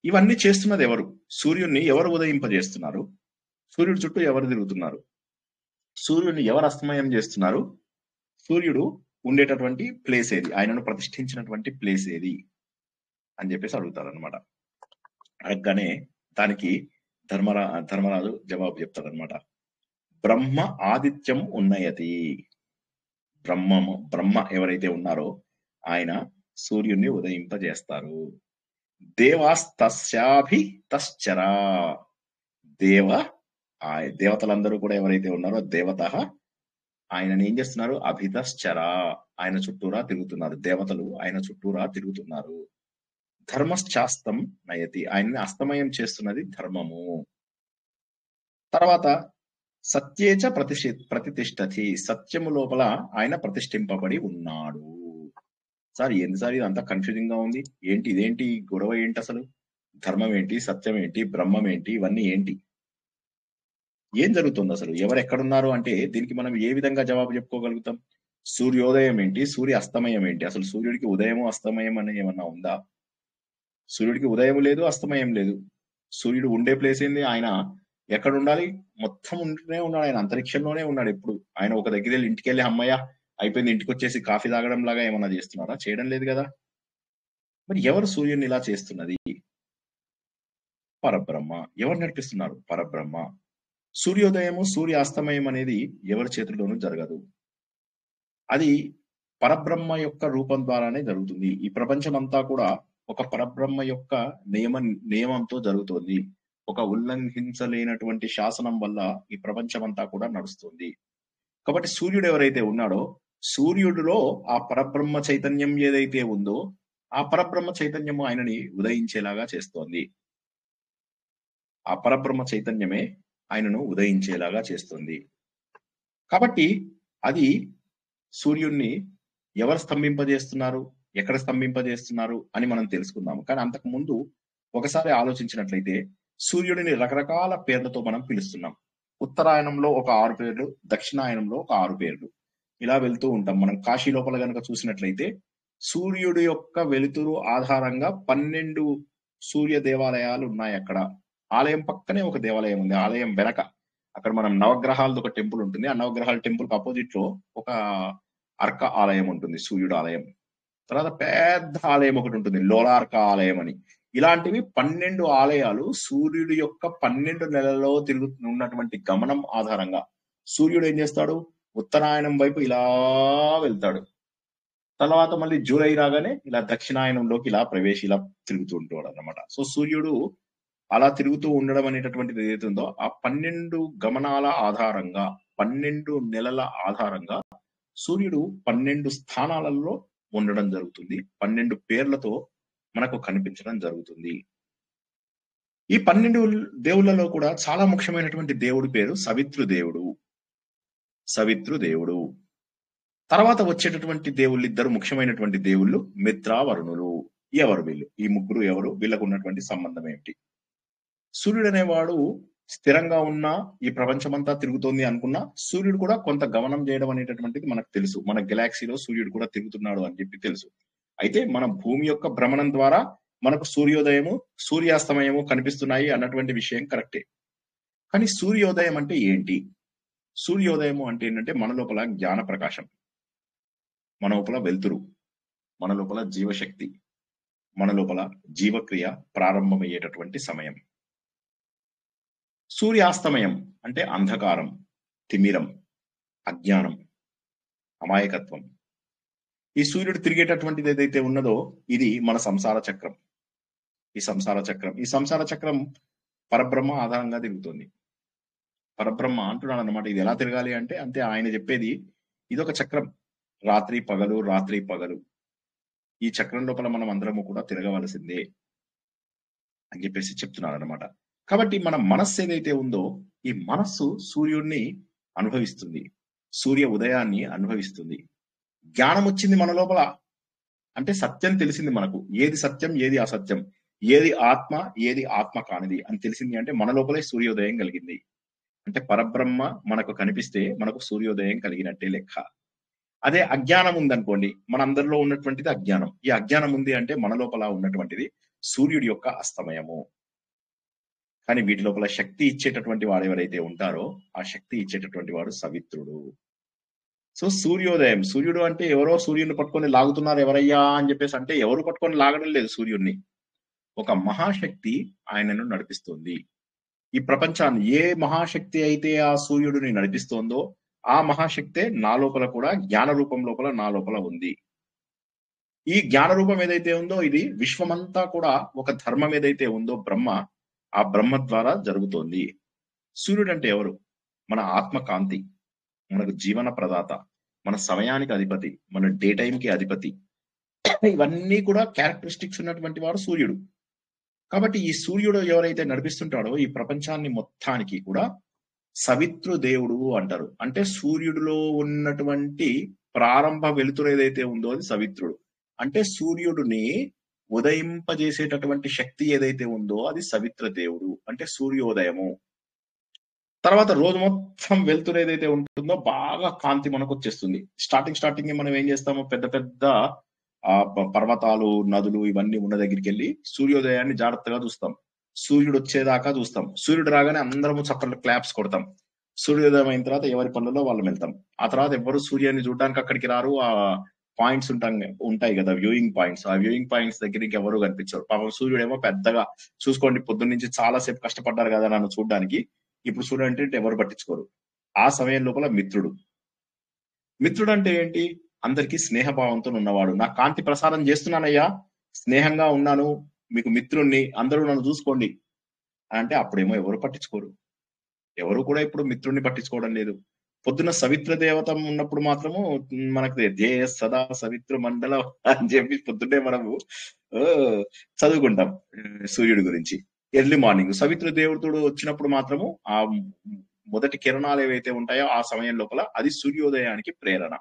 ఇవన్నీ చేస్తున్నది ఎవరు? సూర్యుడిని ఎవరు ఉదయింపజేస్తున్నారు? సూర్యుడి చుట్టూ ఎవరు తిరుగుతున్నారు? సూర్యుడిని ఎవరు అస్తమయం చేస్తున్నారు? సూర్యుడు ఉండేటటువంటి ప్లేస్ ఏది? ఆయనను ప్రతిష్ఠించినటువంటి ప్లేస్ ఏది అని చెప్పేసి అడుగుతారు అనమాట. అడగగానే దానికి ధర్మరాజు జవాబు చెప్తాడనమాట. బ్రహ్మ ఆదిత్యం ఉన్నయతి. బ్రహ్మ ఎవరైతే ఉన్నారో ఆయన సూర్యుడిని ఉదయింపజేస్తారు. దేవాస్తస్యాభి తశ్చరా. దేవ ఆ దేవతలందరూ కూడా ఎవరైతే ఉన్నారో దేవత ఆయనని ఏం చేస్తున్నారు? అభితశ్చర, ఆయన చుట్టూరా తిరుగుతున్నారు. దేవతలు ఆయన చుట్టూరా తిరుగుతున్నారు. ధర్మశ్చాస్తం నయతి, ఆయన్ని అస్తమయం చేస్తున్నది ధర్మము. తర్వాత సత్యేచ ప్రతిష్ఠతి, సత్యము లోపల ఆయన ప్రతిష్ఠింపబడి ఉన్నాడు. సార్ ఏంది సార్ ఇదంతా కన్ఫ్యూజింగ్ గా ఉంది, ఏంటి ఇదేంటి గొడవ ఏంటి, అసలు ధర్మం ఏంటి, సత్యం ఏంటి, బ్రహ్మం ఏంటి, ఇవన్నీ ఏంటి, ఏం జరుగుతుంది అసలు, ఎవరు ఎక్కడున్నారు అంటే దీనికి మనం ఏ విధంగా జవాబు చెప్పుకోగలుగుతాం? సూర్యోదయం ఏంటి, సూర్య అస్తమయం ఏంటి, అసలు సూర్యుడికి ఉదయము అస్తమయం అని ఏమన్నా ఉందా? సూర్యుడికి ఉదయం లేదు, అస్తమయం లేదు. సూర్యుడు ఉండే ప్లేస్ ఏంది? ఆయన ఎక్కడ ఉండాలి? మొత్తం ఉంటూనే ఉన్నాడు, ఆయన అంతరిక్షంలోనే ఉన్నాడు ఎప్పుడు. ఆయన ఒక దగ్గర వెళ్ళి ఇంటికి వెళ్ళి అమ్మయ్య అయిపోయింది ఇంటికి వచ్చేసి కాఫీ తాగడం లాగా ఏమన్నా చేస్తున్నారా? చేయడం లేదు కదా. మరి ఎవరు సూర్యుడిని ఇలా చేస్తున్నది? పరబ్రహ్మ. ఎవరు నడిపిస్తున్నారు? పరబ్రహ్మ. సూర్యోదయము సూర్య అస్తమయం అనేది ఎవరి చేతుల్లోనూ జరగదు, అది పరబ్రహ్మ యొక్క రూపం ద్వారానే జరుగుతుంది. ఈ ప్రపంచం అంతా కూడా ఒక పరబ్రహ్మ యొక్క నియమంతో జరుగుతుంది. ఒక ఉల్లంఘించలేనటువంటి శాసనం వల్ల ఈ ప్రపంచం అంతా కూడా నడుస్తుంది. కాబట్టి సూర్యుడు ఎవరైతే ఉన్నాడో, సూర్యుడిలో ఆ పరబ్రహ్మ చైతన్యం ఏదైతే ఉందో ఆ పరబ్రహ్మ చైతన్యము ఆయనని ఉదయించేలాగా చేస్తోంది. ఆ పరబ్రహ్మ చైతన్యమే ఆయనను ఉదయించేలాగా చేస్తుంది. కాబట్టి అది సూర్యుడిని ఎవరు స్తంభింపజేస్తున్నారు, ఎక్కడ స్తంభింపజేస్తున్నారు అని మనం తెలుసుకుందాము. కానీ అంతకు ముందు ఒకసారి ఆలోచించినట్లయితే సూర్యుడిని రకరకాల పేర్లతో మనం పిలుస్తున్నాం. ఉత్తరాయణంలో ఒక 6 పేర్లు, దక్షిణాయనంలో ఒక 6 పేర్లు, ఇలా వెళ్తూ ఉంటాం. మనం కాశీ లోపల కనుక చూసినట్లయితే సూర్యుడి యొక్క వెలుతురు ఆధారంగా 12 సూర్య దేవాలయాలు ఉన్నాయి. అక్కడ ఆలయం పక్కనే ఒక దేవాలయం ఉంది. ఆలయం వెనక అక్కడ మనం నవగ్రహాలతో ఒక టెంపుల్ ఉంటుంది. ఆ నవగ్రహాల టెంపుల్ కి అపోజిట్ లో ఒక అర్క ఆలయం ఉంటుంది, సూర్యుడు ఆలయం. తర్వాత పెద్ద ఆలయం ఒకటి ఉంటుంది, లోలార్క ఆలయం అని. ఇలాంటివి 12 ఆలయాలు సూర్యుడి యొక్క 12 నెలల్లో ఉన్నటువంటి గమనం ఆధారంగా సూర్యుడు ఏం చేస్తాడు? ఉత్తరాయణం వైపు ఇలా వెళ్తాడు. తర్వాత మళ్ళీ జూలై రాగానే ఇలా దక్షిణాయనంలోకి ఇలా ఇలా తిరుగుతూ ఉంటాడు అన్నమాట. సో సూర్యుడు అలా తిరుగుతూ ఉండడం అనేటటువంటిది ఏదైతే ఉందో ఆ 12 గమనాల ఆధారంగా 12 నెలల ఆధారంగా సూర్యుడు 12 స్థానాలలో ఉండడం జరుగుతుంది. 12 పేర్లతో మనకు కనిపించడం జరుగుతుంది. ఈ 12 దేవుళ్ళలో కూడా చాలా ముఖ్యమైనటువంటి దేవుడి పేరు సవితృదేవుడు. సవితృదేవుడు తర్వాత వచ్చేటటువంటి దేవుళ్ళు, ఇద్దరు ముఖ్యమైనటువంటి దేవుళ్ళు మిత్ర, వరుణులు. ఎవరు వీళ్ళు? ఈ ముగ్గురు ఎవరు? వీళ్ళకు ఉన్నటువంటి సంబంధం ఏమిటి? సూర్యుడు అనేవాడు స్థిరంగా ఉన్నా ఈ ప్రపంచమంతా తిరుగుతోంది అనుకున్నా సూర్యుడు కూడా కొంత గమనం చేయడం అనేటటువంటిది మనకు తెలుసు. మన గెలాక్సీలో సూర్యుడు కూడా తిరుగుతున్నాడు అని చెప్పి తెలుసు. అయితే మన భూమి యొక్క భ్రమణం ద్వారా మనకు సూర్యోదయము సూర్యాస్తమయము కనిపిస్తున్నాయి అన్నటువంటి విషయం కరెక్టే. కానీ సూర్యోదయం అంటే ఏంటి? సూర్యోదయము అంటే ఏంటంటే మన లోపల జ్ఞాన ప్రకాశం, మన లోపల వెలుతురు, మన లోపల జీవశక్తి, మన లోపల జీవక్రియ ప్రారంభమయ్యేటటువంటి సమయం. సూర్యాస్తమయం అంటే అంధకారం, తిమిరం, అజ్ఞానం, అమాయకత్వం. ఈ సూర్యుడు తిరిగేటటువంటిది ఏదైతే ఉన్నదో ఇది మన సంసార చక్రం. ఈ సంసార చక్రం పరబ్రహ్మ ఆధారంగా తిరుగుతుంది. పరబ్రహ్మ అంటున్నాడు అన్నమాట. ఇది ఎలా తిరగాలి అంటే అంతే, ఆయన చెప్పేది ఇదొక చక్రం, రాత్రి పగలు రాత్రి పగలు. ఈ చక్రం లోపల మనం అందరము కూడా తిరగవలసిందే అని చెప్పేసి చెప్తున్నాడు అనమాట. కాబట్టి మన మనస్సు ఏదైతే ఉందో ఈ మనస్సు సూర్యుడిని అనుభవిస్తుంది, సూర్య ఉదయాన్ని అనుభవిస్తుంది. జ్ఞానం వచ్చింది మన లోపల అంటే సత్యం తెలిసింది మనకు. ఏది సత్యం, ఏది అసత్యం, ఏది ఆత్మ, ఏది ఆత్మ కానిది అని తెలిసింది అంటే మన లోపలే సూర్యోదయం కలిగింది. అంటే పరబ్రహ్మ మనకు కనిపిస్తే మనకు సూర్యోదయం కలిగినట్టే లెక్క. అదే అజ్ఞానం ఉందనుకోండి, మన అందరిలో ఉన్నటువంటిది అజ్ఞానం. ఈ అజ్ఞానం ఉంది అంటే మన లోపల ఉన్నటువంటిది సూర్యుడి యొక్క అస్తమయము. కానీ వీటి లోపల శక్తి ఇచ్చేటటువంటి వాడు ఎవరైతే ఉంటారో ఆ శక్తి ఇచ్చేటటువంటి వాడు సవిత్రుడు. సో సూర్యోదయం, సూర్యుడు అంటే ఎవరో సూర్యుడిని పట్టుకొని లాగుతున్నారు ఎవరయ్యా అని చెప్పేసి అంటే ఎవరు పట్టుకొని లాగడం లేదు సూర్యుడిని. ఒక మహాశక్తి ఆయనను నడిపిస్తుంది. ఈ ప్రపంచాన్ని ఏ మహాశక్తి అయితే ఆ సూర్యుడిని నడిపిస్తోందో ఆ మహాశక్తే నా లోపల కూడా జ్ఞాన రూపం లోపల నా లోపల ఉంది. ఈ జ్ఞాన రూపం ఏదైతే ఉందో ఇది విశ్వమంతా కూడా ఒక ధర్మం ఏదైతే ఉందో బ్రహ్మ, ఆ బ్రహ్మ ద్వారా జరుగుతోంది. సూర్యుడు అంటే ఎవరు? మన ఆత్మకాంతి, మనకు జీవన ప్రదాత, మన సమయానికి అధిపతి, మన డే టైంకి అధిపతి. ఇవన్నీ కూడా క్యారెక్టరిస్టిక్స్ ఉన్నటువంటి వాడు సూర్యుడు. కాబట్టి ఈ సూర్యుడు ఎవరైతే నడిపిస్తుంటాడో ఈ ప్రపంచాన్ని మొత్తానికి కూడా సవితృ దేవుడు అంటారు. అంటే సూర్యుడిలో ఉన్నటువంటి ప్రారంభ వెలుతురు ఏదైతే ఉందో అది సవిత్రుడు. అంటే సూర్యుడిని ఉదయింపజేసేటటువంటి శక్తి ఏదైతే ఉందో అది సవిత్ర దేవుడు, అంటే సూర్యోదయము. తర్వాత రోజు మొత్తం వెలుతురు ఏదైతే ఉంటుందో బాగా కాంతి మనకు వచ్చేస్తుంది. స్టార్టింగ్ మనం ఏం చేస్తాము, పెద్ద పెద్ద పర్వతాలు, నదులు ఇవన్నీ ఉన్న దగ్గరికి వెళ్ళి సూర్యోదయాన్ని జాగ్రత్తగా చూస్తాం. సూర్యుడు వచ్చేదాకా చూస్తాం. సూర్యుడు రాగానే అందరము చప్పట్లు క్లాప్స్ కొడతాం. సూర్యోదయం అయిన తర్వాత ఎవరి పనులలో వాళ్ళు వెళ్తాం. ఆ తర్వాత ఎవరు సూర్యుని చూడడానికి అక్కడికి రారు. ఆ పాయింట్స్ ఉంటాయి కదా, వ్యూయింగ్ పాయింట్స్. ఆ వ్యూయింగ్ పాయింట్స్ దగ్గరికి ఎవరు కనిపించరు. పాపం సూర్యుడేమో పెద్దగా చూసుకోండి, పొద్దున్న నుంచి చాలా సేపు కష్టపడ్డారు కదా నన్ను చూడడానికి, ఇప్పుడు సూర్యుడు అంటే ఎవరు పట్టించుకోరు. ఆ సమయం లోపల మిత్రుడు అంటే ఏంటి? అందరికీ స్నేహభావంతో ఉన్నవాడు. నా కాంతి ప్రసారం చేస్తున్నానయ్యా, స్నేహంగా ఉన్నాను, మీకు మిత్రుణ్ణి, అందరూ నన్ను చూసుకోండి అంటే అప్పుడేమో ఎవరు పట్టించుకోరు. ఎవరు కూడా ఇప్పుడు మిత్రుణ్ణి పట్టించుకోవడం లేదు. పొద్దున్న సవిత్ర దేవత ఉన్నప్పుడు మాత్రము మనకు జయ సదా సవిత్ర మండలం అని చెప్పి పొద్దున్నే మనము చదువుకుంటాం సూర్యుడి గురించి. ఎర్లీ మార్నింగ్ సవిత్ర దేవతుడు వచ్చినప్పుడు మాత్రము ఆ మొదటి కిరణాలు ఏవైతే ఉంటాయో ఆ సమయం లోపల అది సూర్యోదయానికి ప్రేరణ.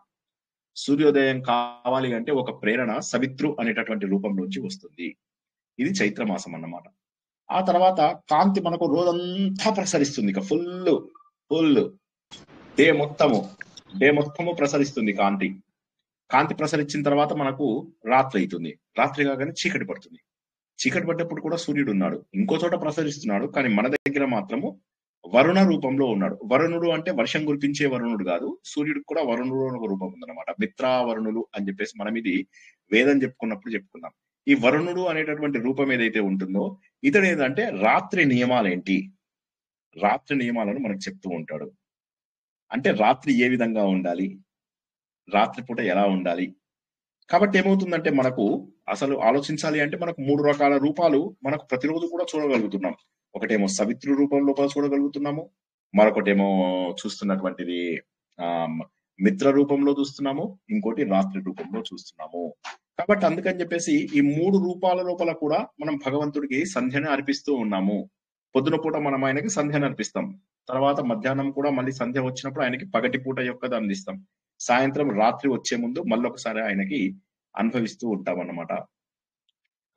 సూర్యోదయం కావాలి అంటే ఒక ప్రేరణ సవిత్రు అనేటటువంటి రూపంలోంచి వస్తుంది. ఇది చైత్ర మాసం అన్నమాట. ఆ తర్వాత కాంతి మనకు రోజంతా ప్రసరిస్తుంది. ఇక ఫుల్ డే మొత్తము ప్రసరిస్తుంది కాంతి ప్రసరించిన తర్వాత మనకు రాత్రి అవుతుంది. రాత్రి కాగానే చీకటి పడుతుంది. చీకటి పడ్డప్పుడు కూడా సూర్యుడు ఉన్నాడు, ఇంకో చోట ప్రసరిస్తున్నాడు, కానీ మన దగ్గర మాత్రము వరుణ రూపంలో ఉన్నాడు. వరుణుడు అంటే వర్షం కురిపించే వరుణుడు కాదు, సూర్యుడికి కూడా వరుణుడు అని ఒక రూపం ఉందన్నమాట. మిత్రావరుణులు అని చెప్పేసి మనం ఇది వేదం చెప్పుకున్నప్పుడు చెప్పుకున్నాం. ఈ వరుణుడు అనేటటువంటి రూపం ఏదైతే ఉంటుందో ఇతడు ఏంటంటే రాత్రి నియమాలేంటి, రాత్రి నియమాలను మనకు చెప్తూ ఉంటాడు. అంటే రాత్రి ఏ విధంగా ఉండాలి, రాత్రిపూట ఎలా ఉండాలి. కాబట్టి ఏమవుతుందంటే మనకు అసలు ఆలోచించాలి అంటే మనకు 3 రకాల రూపాలు మనకు ప్రతిరోజు కూడా చూడగలుగుతున్నాం. ఒకటేమో సవిత్రు రూపం లోపల చూడగలుగుతున్నాము, మరొకటేమో చూస్తున్నటువంటిది మిత్ర రూపంలో చూస్తున్నాము, ఇంకోటి రాత్రి రూపంలో చూస్తున్నాము. కాబట్టి అందుకని చెప్పేసి ఈ 3 రూపాల లోపల కూడా మనం భగవంతుడికి సంధ్యని అర్పిస్తూ ఉన్నాము. పొద్దున పూట మనం ఆయనకి సంధ్యను అర్పిస్తాం, తర్వాత మధ్యాహ్నం కూడా మళ్ళీ సంధ్య వచ్చినప్పుడు ఆయనకి పగటి పూట యొక్క అందిస్తాం, సాయంత్రం రాత్రి వచ్చే ముందు మళ్ళొకసారి ఆయనకి అనుభవిస్తూ ఉంటాం అన్నమాట.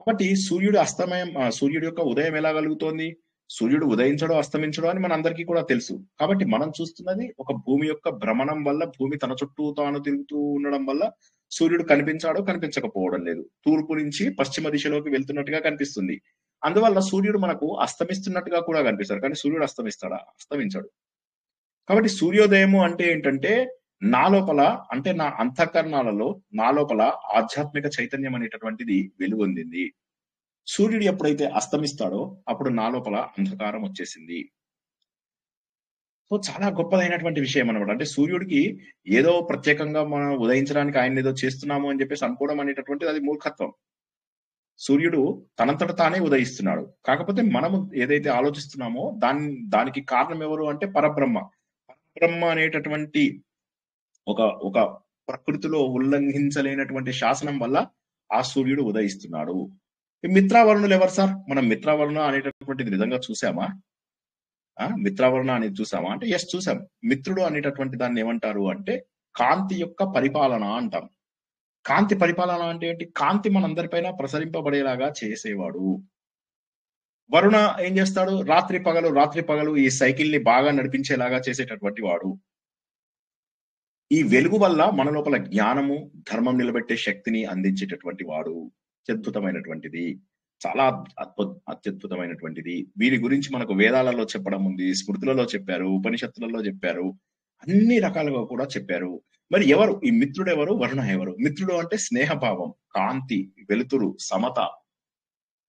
కాబట్టి సూర్యుడి యొక్క ఉదయం ఎలా కలుగుతోంది? సూర్యుడు ఉదయించడం అస్తమించడం అని మన అందరికీ కూడా తెలుసు. కాబట్టి మనం చూస్తున్నది ఒక భూమి యొక్క భ్రమణం వల్ల, భూమి తన చుట్టూ తాను తిరుగుతూ ఉండడం వల్ల సూర్యుడు కనిపించకపోవడం లేదు. తూర్పు నుంచి పశ్చిమ దిశలోకి వెళ్తున్నట్టుగా కనిపిస్తుంది. అందువల్ల సూర్యుడు మనకు అస్తమిస్తున్నట్టుగా కూడా కనిపిస్తాడు, కానీ సూర్యుడు అస్తమించాడు. కాబట్టి సూర్యోదయము అంటే ఏంటంటే నా లోపల, అంటే నా అంతఃకరణాలలో నా లోపల ఆధ్యాత్మిక చైతన్యం అనేటటువంటిది వెలుగొందింది. సూర్యుడు ఎప్పుడైతే అస్తమిస్తాడో అప్పుడు నా లోపల అంధకారం వచ్చేసింది. సో చాలా గొప్పదైనటువంటి విషయం అనమాట. అంటే సూర్యుడికి ఏదో ప్రత్యేకంగా మనం ఉదయించడానికి ఆయన ఏదో చేస్తున్నాము అని చెప్పేసి అనుకోవడం అనేటటువంటిది అది మూర్ఖత్వం. సూర్యుడు తనంతట తానే ఉదయిస్తున్నాడు. కాకపోతే మనము ఏదైతే ఆలోచిస్తున్నామో దానికి కారణం ఎవరు అంటే పరబ్రహ్మ అనేటటువంటి ఒక ప్రకృతిలో ఉల్లంఘించలేనటువంటి శాసనం వల్ల ఆ సూర్యుడు ఉదయిస్తున్నాడు. మిత్రావరుణులు ఎవరు సార్? మనం మిత్రావరుణ అనేటటువంటిది నిజంగా చూసామా? మిత్రావరుణ అనేది చూసామా అంటే ఎస్ చూసాం. మిత్రుడు అనేటటువంటి దాన్ని ఏమంటారు అంటే కాంతి యొక్క పరిపాలన అంటాం. కాంతి పరిపాలన అంటే ఏంటి? కాంతి మనందరిపైన ప్రసరింపబడేలాగా చేసేవాడు. వరుణ ఏం చేస్తాడు? రాత్రి పగలు ఈ సైకిల్ ని బాగా నడిపించేలాగా చేసేటటువంటి వాడు. ఈ వెలుగు వల్ల మన లోపల జ్ఞానము, ధర్మం నిలబెట్టే శక్తిని అందించేటటువంటి వాడు. అత్యద్భుతమైనటువంటిది, చాలా అత్యద్భుతమైనటువంటిది. వీరి గురించి మనకు వేదాలలో చెప్పడం ఉంది, స్మృతులలో చెప్పారు, ఉపనిషత్తులలో చెప్పారు, అన్ని రకాలుగా కూడా చెప్పారు. మరి ఎవరు ఈ మిత్రుడు? ఎవరు? వరుణ ఎవరు? మిత్రుడు అంటే స్నేహభావం, కాంతి, వెలుతురు, సమత.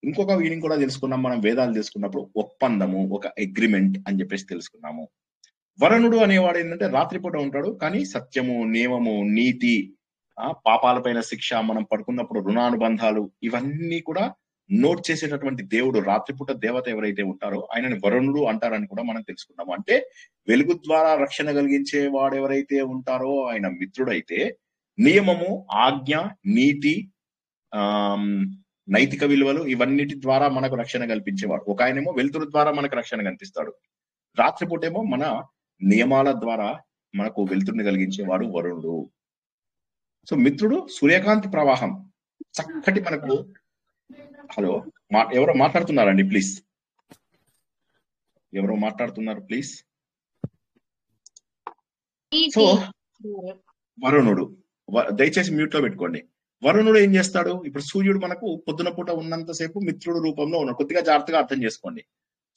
ఇంకొక వీడిని కూడా తెలుసుకున్నాం మనం వేదాలు తెలుసుకున్నప్పుడు, ఒప్పందము, ఒక అగ్రిమెంట్ అని చెప్పేసి తెలుసుకున్నాము. వరుణుడు అనేవాడు ఏంటంటే రాత్రిపూట ఉంటాడు, కానీ సత్యము, నియమము, నీతి, పాపాలపైన శిక్ష, మనం పడుకున్నప్పుడు రుణానుబంధాలు, ఇవన్నీ కూడా నోట్ చేసేటటువంటి దేవుడు, రాత్రిపూట దేవత ఎవరైతే ఉంటారో ఆయనని వరుణుడు అంటారని కూడా మనం తెలుసుకున్నాము. అంటే వెలుగు ద్వారా రక్షణ కలిగించే వాడు ఎవరైతే ఉంటారో ఆయన మిత్రుడైతే, నియమము, ఆజ్ఞ, నీతి, నైతిక విలువలు ఇవన్నిటి ద్వారా మనకు రక్షణ కల్పించేవాడు. ఒక ఆయనేమో వెలుతురు ద్వారా మనకు రక్షణ కల్పిస్తాడు, రాత్రిపూటేమో మన నియమాల ద్వారా మనకు వెలుతురుని కలిగించేవాడు వరుణుడు. సో మిత్రుడు సూర్యకాంతి ప్రవాహం, చక్కటి మనకు. హలో, ఎవరో మాట్లాడుతున్నారండి ప్లీజ్, ఎవరో మాట్లాడుతున్నారు ప్లీజ్. సో వరుణుడు, దయచేసి మ్యూట్ లో పెట్టుకోండి. వరుణుడు ఏం చేస్తాడు? ఇప్పుడు సూర్యుడు మనకు పొద్దున పూట ఉన్నంతసేపు మిత్రుడు రూపంలో ఉన్నాడు. కొద్దిగా జాగ్రత్తగా అర్థం చేసుకోండి.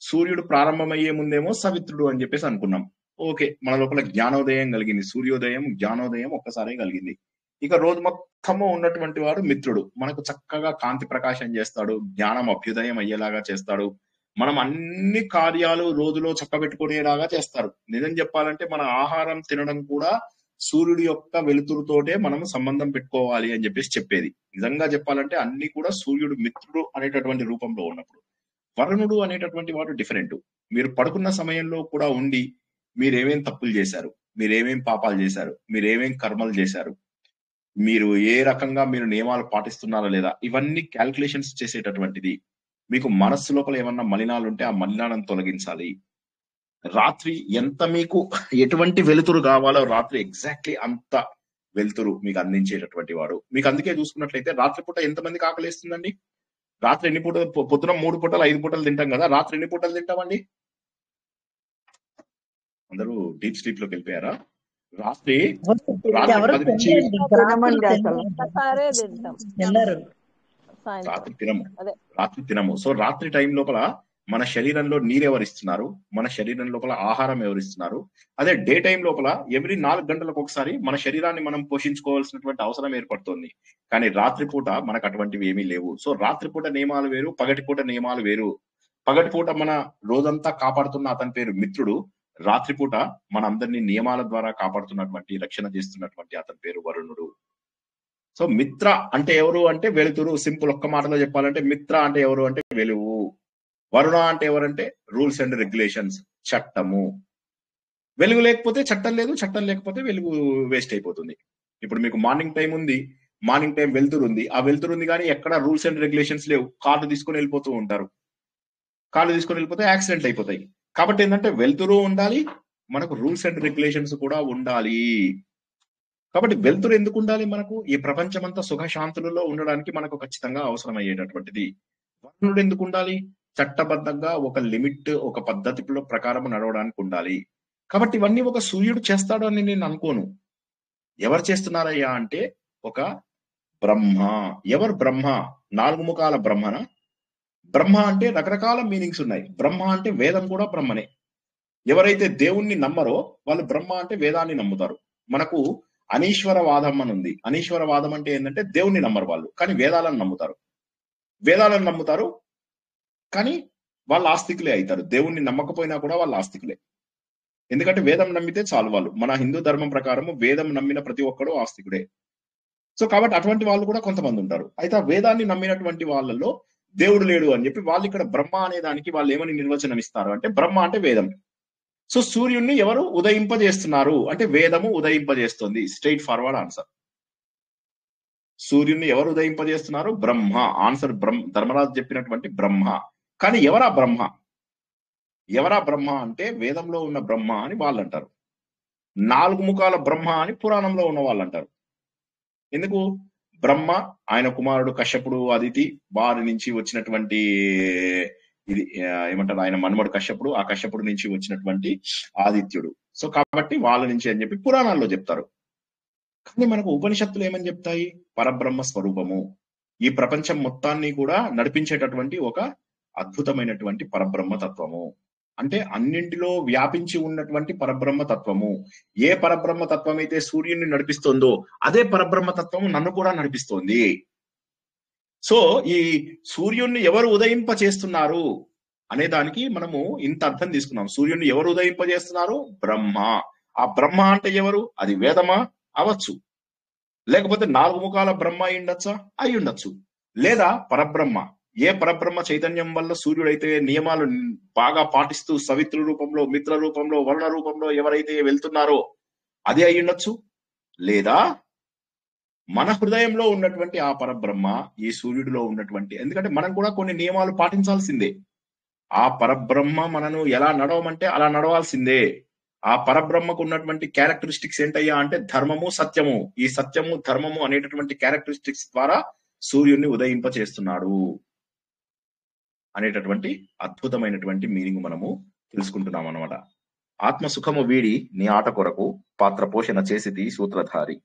సూర్యుడు ప్రారంభమయ్యే ముందేమో సవిత్రుడు అని చెప్పేసి అనుకున్నాం. ఓకే, మన లోపల జ్ఞానోదయం కలిగింది, సూర్యోదయం జ్ఞానోదయం ఒక్కసారి కలిగింది. ఇక రోజు మొత్తము ఉన్నటువంటి వాడు మిత్రుడు, మనకు చక్కగా కాంతి ప్రకాశం చేస్తాడు, జ్ఞానం అభ్యుదయం అయ్యేలాగా చేస్తాడు, మనం అన్ని కార్యాలు రోజులో చక్కబెట్టుకునేలాగా చేస్తారు. నిజం చెప్పాలంటే మన ఆహారం తినడం కూడా సూర్యుడి యొక్క వెలుతురుతోటే మనం సంబంధం పెట్టుకోవాలి అని చెప్పేసి చెప్పేది. నిజంగా చెప్పాలంటే అన్ని కూడా సూర్యుడు మిత్రుడు అనేటటువంటి రూపంలో ఉన్నప్పుడు. వరుణుడు అనేటటువంటి వాడు డిఫరెంట్. మీరు పడుకున్న సమయంలో కూడా ఉండి మీరేమేం తప్పులు చేశారు, మీరేమేం పాపాలు చేశారు, మీరేమేం కర్మలు చేశారు, మీరు ఏ రకంగా మీరు నియమాలు పాటిస్తున్నారా లేదా, ఇవన్నీ క్యాల్కులేషన్స్ చేసేటటువంటిది. మీకు మనస్సు లోపల ఏమన్నా మలినాలు ఉంటే ఆ మలినాలను తొలగించాలి. రాత్రి ఎంత మీకు ఎటువంటి వెలుతురు కావాలో రాత్రి ఎగ్జాక్ట్లీ అంత వెలుతురు మీకు అందించేటటువంటి వాడు. మీకు అందుకే చూసుకున్నట్లయితే రాత్రిపూట ఎంతమందికి ఆకలిస్తుందండి? రాత్రి ఎన్ని పూటలు? పొద్దున 3 పూటలు 5 పూటలు తింటాం కదా, రాత్రి ఎన్ని పూటలు తింటామండి? అందరూ డీప్ స్లీప్ లోకి వెళ్ళిపోయారా? రాత్రి 10 నుంచి రాత్రి తినము. సో రాత్రి టైం లోపల మన శరీరంలో నీరు ఎవరిస్తున్నారు, మన శరీరం లోపల ఆహారం ఎవరిస్తున్నారు. అదే డే టైం లోపల ఎవ్రీ 4 గంటలకు ఒకసారి మన శరీరాన్ని మనం పోషించుకోవాల్సినటువంటి అవసరం ఏర్పడుతుంది. కానీ రాత్రిపూట మనకు అటువంటివి ఏమీ లేవు. సో రాత్రిపూట నియమాలు వేరు, పగటిపూట నియమాలు వేరు. పగటిపూట మన రోజంతా కాపాడుతున్న అతని పేరు మిత్రుడు, రాత్రిపూట మన అందరినీ నియమాల ద్వారా కాపాడుతున్నటువంటి, రక్షణ చేస్తున్నటువంటి అతని పేరు వరుణుడు. సో మిత్ర అంటే ఎవరు అంటే వెలుతురు. సింపుల్, ఒక్క మాటలో చెప్పాలంటే మిత్ర అంటే ఎవరు అంటే వెలుగు. వరుణ అంటే ఎవరంటే రూల్స్ అండ్ రెగ్యులేషన్స్, చట్టము. వెలుగు లేకపోతే చట్టం లేదు, చట్టం లేకపోతే వెలుగు వేస్ట్ అయిపోతుంది. ఇప్పుడు మీకు మార్నింగ్ టైం ఉంది, మార్నింగ్ టైం వెలుతురు ఉంది, ఆ వెలుతురు ఉంది కానీ ఎక్కడ రూల్స్ అండ్ రెగ్యులేషన్స్ లేవు. కార్డు తీసుకొని వెళ్ళిపోతూ ఉంటారు, కార్డు తీసుకొని వెళ్ళిపోతే యాక్సిడెంట్ అయిపోతాయి. కాబట్టి ఏంటంటే వెలుతురు ఉండాలి, మనకు రూల్స్ అండ్ రెగ్యులేషన్స్ కూడా ఉండాలి. కాబట్టి వెలుతురు ఎందుకు ఉండాలి? మనకు ఈ ప్రపంచమంతా సుఖశాంతులలో ఉండడానికి మనకు ఖచ్చితంగా అవసరమయ్యేటటువంటిది. వరుణుడు ఎందుకు ఉండాలి? చట్టబద్ధంగా ఒక లిమిట్, ఒక పద్ధతిలో ప్రకారం నడవడానికి ఉండాలి. కాబట్టి ఇవన్నీ ఒక సూర్యుడు చేస్తాడు అని నేను అనుకోను. ఎవరు చేస్తున్నారయ్యా అంటే ఒక బ్రహ్మ. ఎవరు బ్రహ్మ? 4 ముఖాల బ్రహ్మన. బ్రహ్మ అంటే రకరకాల మీనింగ్స్ ఉన్నాయి. బ్రహ్మ అంటే వేదం కూడా బ్రహ్మనే. ఎవరైతే దేవుణ్ణి నమ్మరో వాళ్ళు బ్రహ్మ అంటే వేదాన్ని నమ్ముతారు. మనకు అనీశ్వరవాదం అని ఉంది. అనీశ్వరవాదం అంటే ఏంటంటే దేవుణ్ణి నమ్మరు వాళ్ళు, కానీ వేదాలను నమ్ముతారు. వేదాలను నమ్ముతారు కానీ వాళ్ళు ఆస్తికులే అవుతారు. దేవుణ్ణి నమ్మకపోయినా కూడా వాళ్ళు ఆస్తికులే. ఎందుకంటే వేదం నమ్మితే చాలు వాళ్ళు. మన హిందూ ధర్మం ప్రకారము వేదం నమ్మిన ప్రతి ఒక్కడు ఆస్తికుడే. సో కాబట్టి అటువంటి వాళ్ళు కూడా కొంతమంది ఉంటారు. అయితే ఆ వేదాన్ని నమ్మినటువంటి వాళ్ళలో దేవుడు లేడు అని చెప్పి వాళ్ళు ఇక్కడ బ్రహ్మ అనే దానికి వాళ్ళు ఏమని నిర్వచనం ఇస్తారు అంటే బ్రహ్మ అంటే వేదం. సో సూర్యుడిని ఎవరు ఉదయింపజేస్తున్నారు అంటే వేదము ఉదయింపజేస్తుంది. Straight forward answer. సూర్యుడిని ఎవరు ఉదయింపజేస్తున్నారు? బ్రహ్మ. ఆన్సర్ ధర్మరాజు చెప్పినటువంటి బ్రహ్మ. కానీ ఎవరా బ్రహ్మ? ఎవరా బ్రహ్మ అంటే వేదంలో ఉన్న బ్రహ్మ అని వాళ్ళు అంటారు. 4 ముఖాల బ్రహ్మ అని పురాణంలో ఉన్న వాళ్ళు అంటారు. ఎందుకు? బ్రహ్మ, ఆయన కుమారుడు కశ్యపుడు, అదితి, వారి నుంచి వచ్చినటువంటి ఇది ఏమంటారు, ఆయన మనుమడు కశ్యపుడు, ఆ కశ్యపుడు నుంచి వచ్చినటువంటి ఆదిత్యుడు. సో కాబట్టి వాళ్ళ నుంచి అని చెప్పి పురాణాల్లో చెప్తారు. కానీ మనకు ఉపనిషత్తులు ఏమని చెప్తాయి? పరబ్రహ్మ స్వరూపము. ఈ ప్రపంచం మొత్తాన్ని కూడా నడిపించేటటువంటి ఒక అద్భుతమైనటువంటి పరబ్రహ్మ తత్వము. అంటే అన్నింటిలో వ్యాపించి ఉన్నటువంటి పరబ్రహ్మ తత్వము. ఏ పరబ్రహ్మ తత్వం అయితే సూర్యుడిని నడిపిస్తుందో అదే పరబ్రహ్మ తత్వము నన్ను కూడా నడిపిస్తోంది. సో ఈ సూర్యుడిని ఎవరు ఉదయింపచేస్తున్నారు అనే దానికి మనము ఇంత అర్థం తీసుకున్నాం. సూర్యుడిని ఎవరు ఉదయింపజేస్తున్నారు? బ్రహ్మ. ఆ బ్రహ్మ అంటే ఎవరు? అది వేదమా? అవచ్చు. లేకపోతే 4 ముఖాల బ్రహ్మ అయి ఉండొచ్చా? అయి ఉండొచ్చు. లేదా పరబ్రహ్మ. ఏ పరబ్రహ్మ చైతన్యం వల్ల సూర్యుడైతే నియమాలు బాగా పాటిస్తూ సవిత్రు రూపంలో, మిత్ర రూపంలో, వరుణ రూపంలో ఎవరైతే వెళ్తున్నారో అదే అయి ఉండొచ్చు. లేదా మన హృదయంలో ఉన్నటువంటి ఆ పరబ్రహ్మ ఈ సూర్యుడిలో ఉన్నటువంటి, ఎందుకంటే మనం కూడా కొన్ని నియమాలు పాటించాల్సిందే. ఆ పరబ్రహ్మ మనను ఎలా నడవమంటే అలా నడవాల్సిందే. ఆ పరబ్రహ్మకు ఉన్నటువంటి క్యారెక్టరిస్టిక్స్ ఏంటయ్యా అంటే ధర్మము, సత్యము. ఈ సత్యము, ధర్మము అనేటటువంటి క్యారెక్టరిస్టిక్స్ ద్వారా సూర్యుడిని ఉదయింప చేస్తున్నాడు అనేటటువంటి అద్భుతమైనటువంటి మీనింగ్ మనము తెలుసుకుంటున్నాం అన్నమాట. ఆత్మసుఖము వీడి నీ ఆట కొరకు పాత్ర పోషణ చేసిది సూత్రధారి,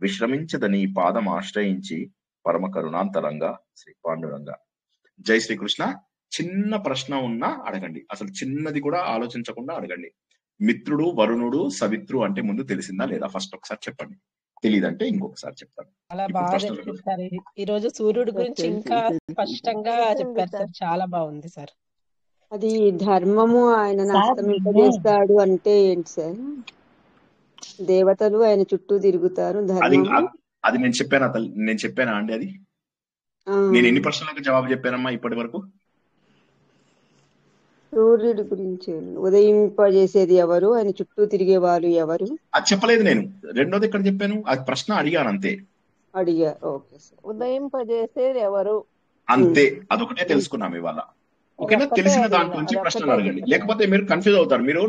విశ్రమించదని పాదం ఆశ్రయించి పరమ కరుణాంతరంగా శ్రీ పాండురంగా. జై శ్రీకృష్ణ. చిన్న ప్రశ్న ఉన్నా అడగండి, అసలు చిన్నది కూడా ఆలోచించకుండా అడగండి. మిత్రుడు, వరుణుడు, సవిత్రు అంటే ముందు తెలిసిందా లేదా ఫస్ట్ ఒకసారి చెప్పండి. తెలియదంటే ఇంకొకసారి చెప్తాను. చాలా ఇప్పుడు బాగా ప్రశ్నలు చెప్పారు సార్. ఈ రోజు సూర్యుడి గురించి ఇంకా స్పష్టంగా చెప్పారు సార్. చాలా బాగుంది సార్. అది ధర్మము ఆయనను సార్ అస్తమింపజేస్తాడు అంటే ఏంటి సార్? దేవతలు ఆయన చుట్టూ తిరుగుతారు. అది ధర్మము అది నేను చెప్పానా అండి? అది ఆ నేను ఎన్ని ప్రశ్నలకు జవాబు చెప్పానమ్మా ఇప్పటి వరకు? సూర్యుడి గురించి ఉదయింపజేసేది ఎవరు, ఆయన చుట్టూ తిరిగేవారు ఎవరు అది చెప్పలేదు నేను. రెండోది ఎక్కడ చెప్పాను? అది ప్రశ్న అడిగాను అంతే. అడిగా. Okay sir. ఉదయింపజేసేది ఎవరు? అంతే, అదొకటే తెలుసుకున్నాం ఇవాళ. ఓకేనా? అదొక్కటే తెలిసిన అడిగిన, దాంట్లో నుంచి ప్రశ్నలు అదొక్కటే అడగండి, చెప్తున్నా. లేకపోతే మీరు కన్ఫ్యూజ్ అవుతారు. మీరు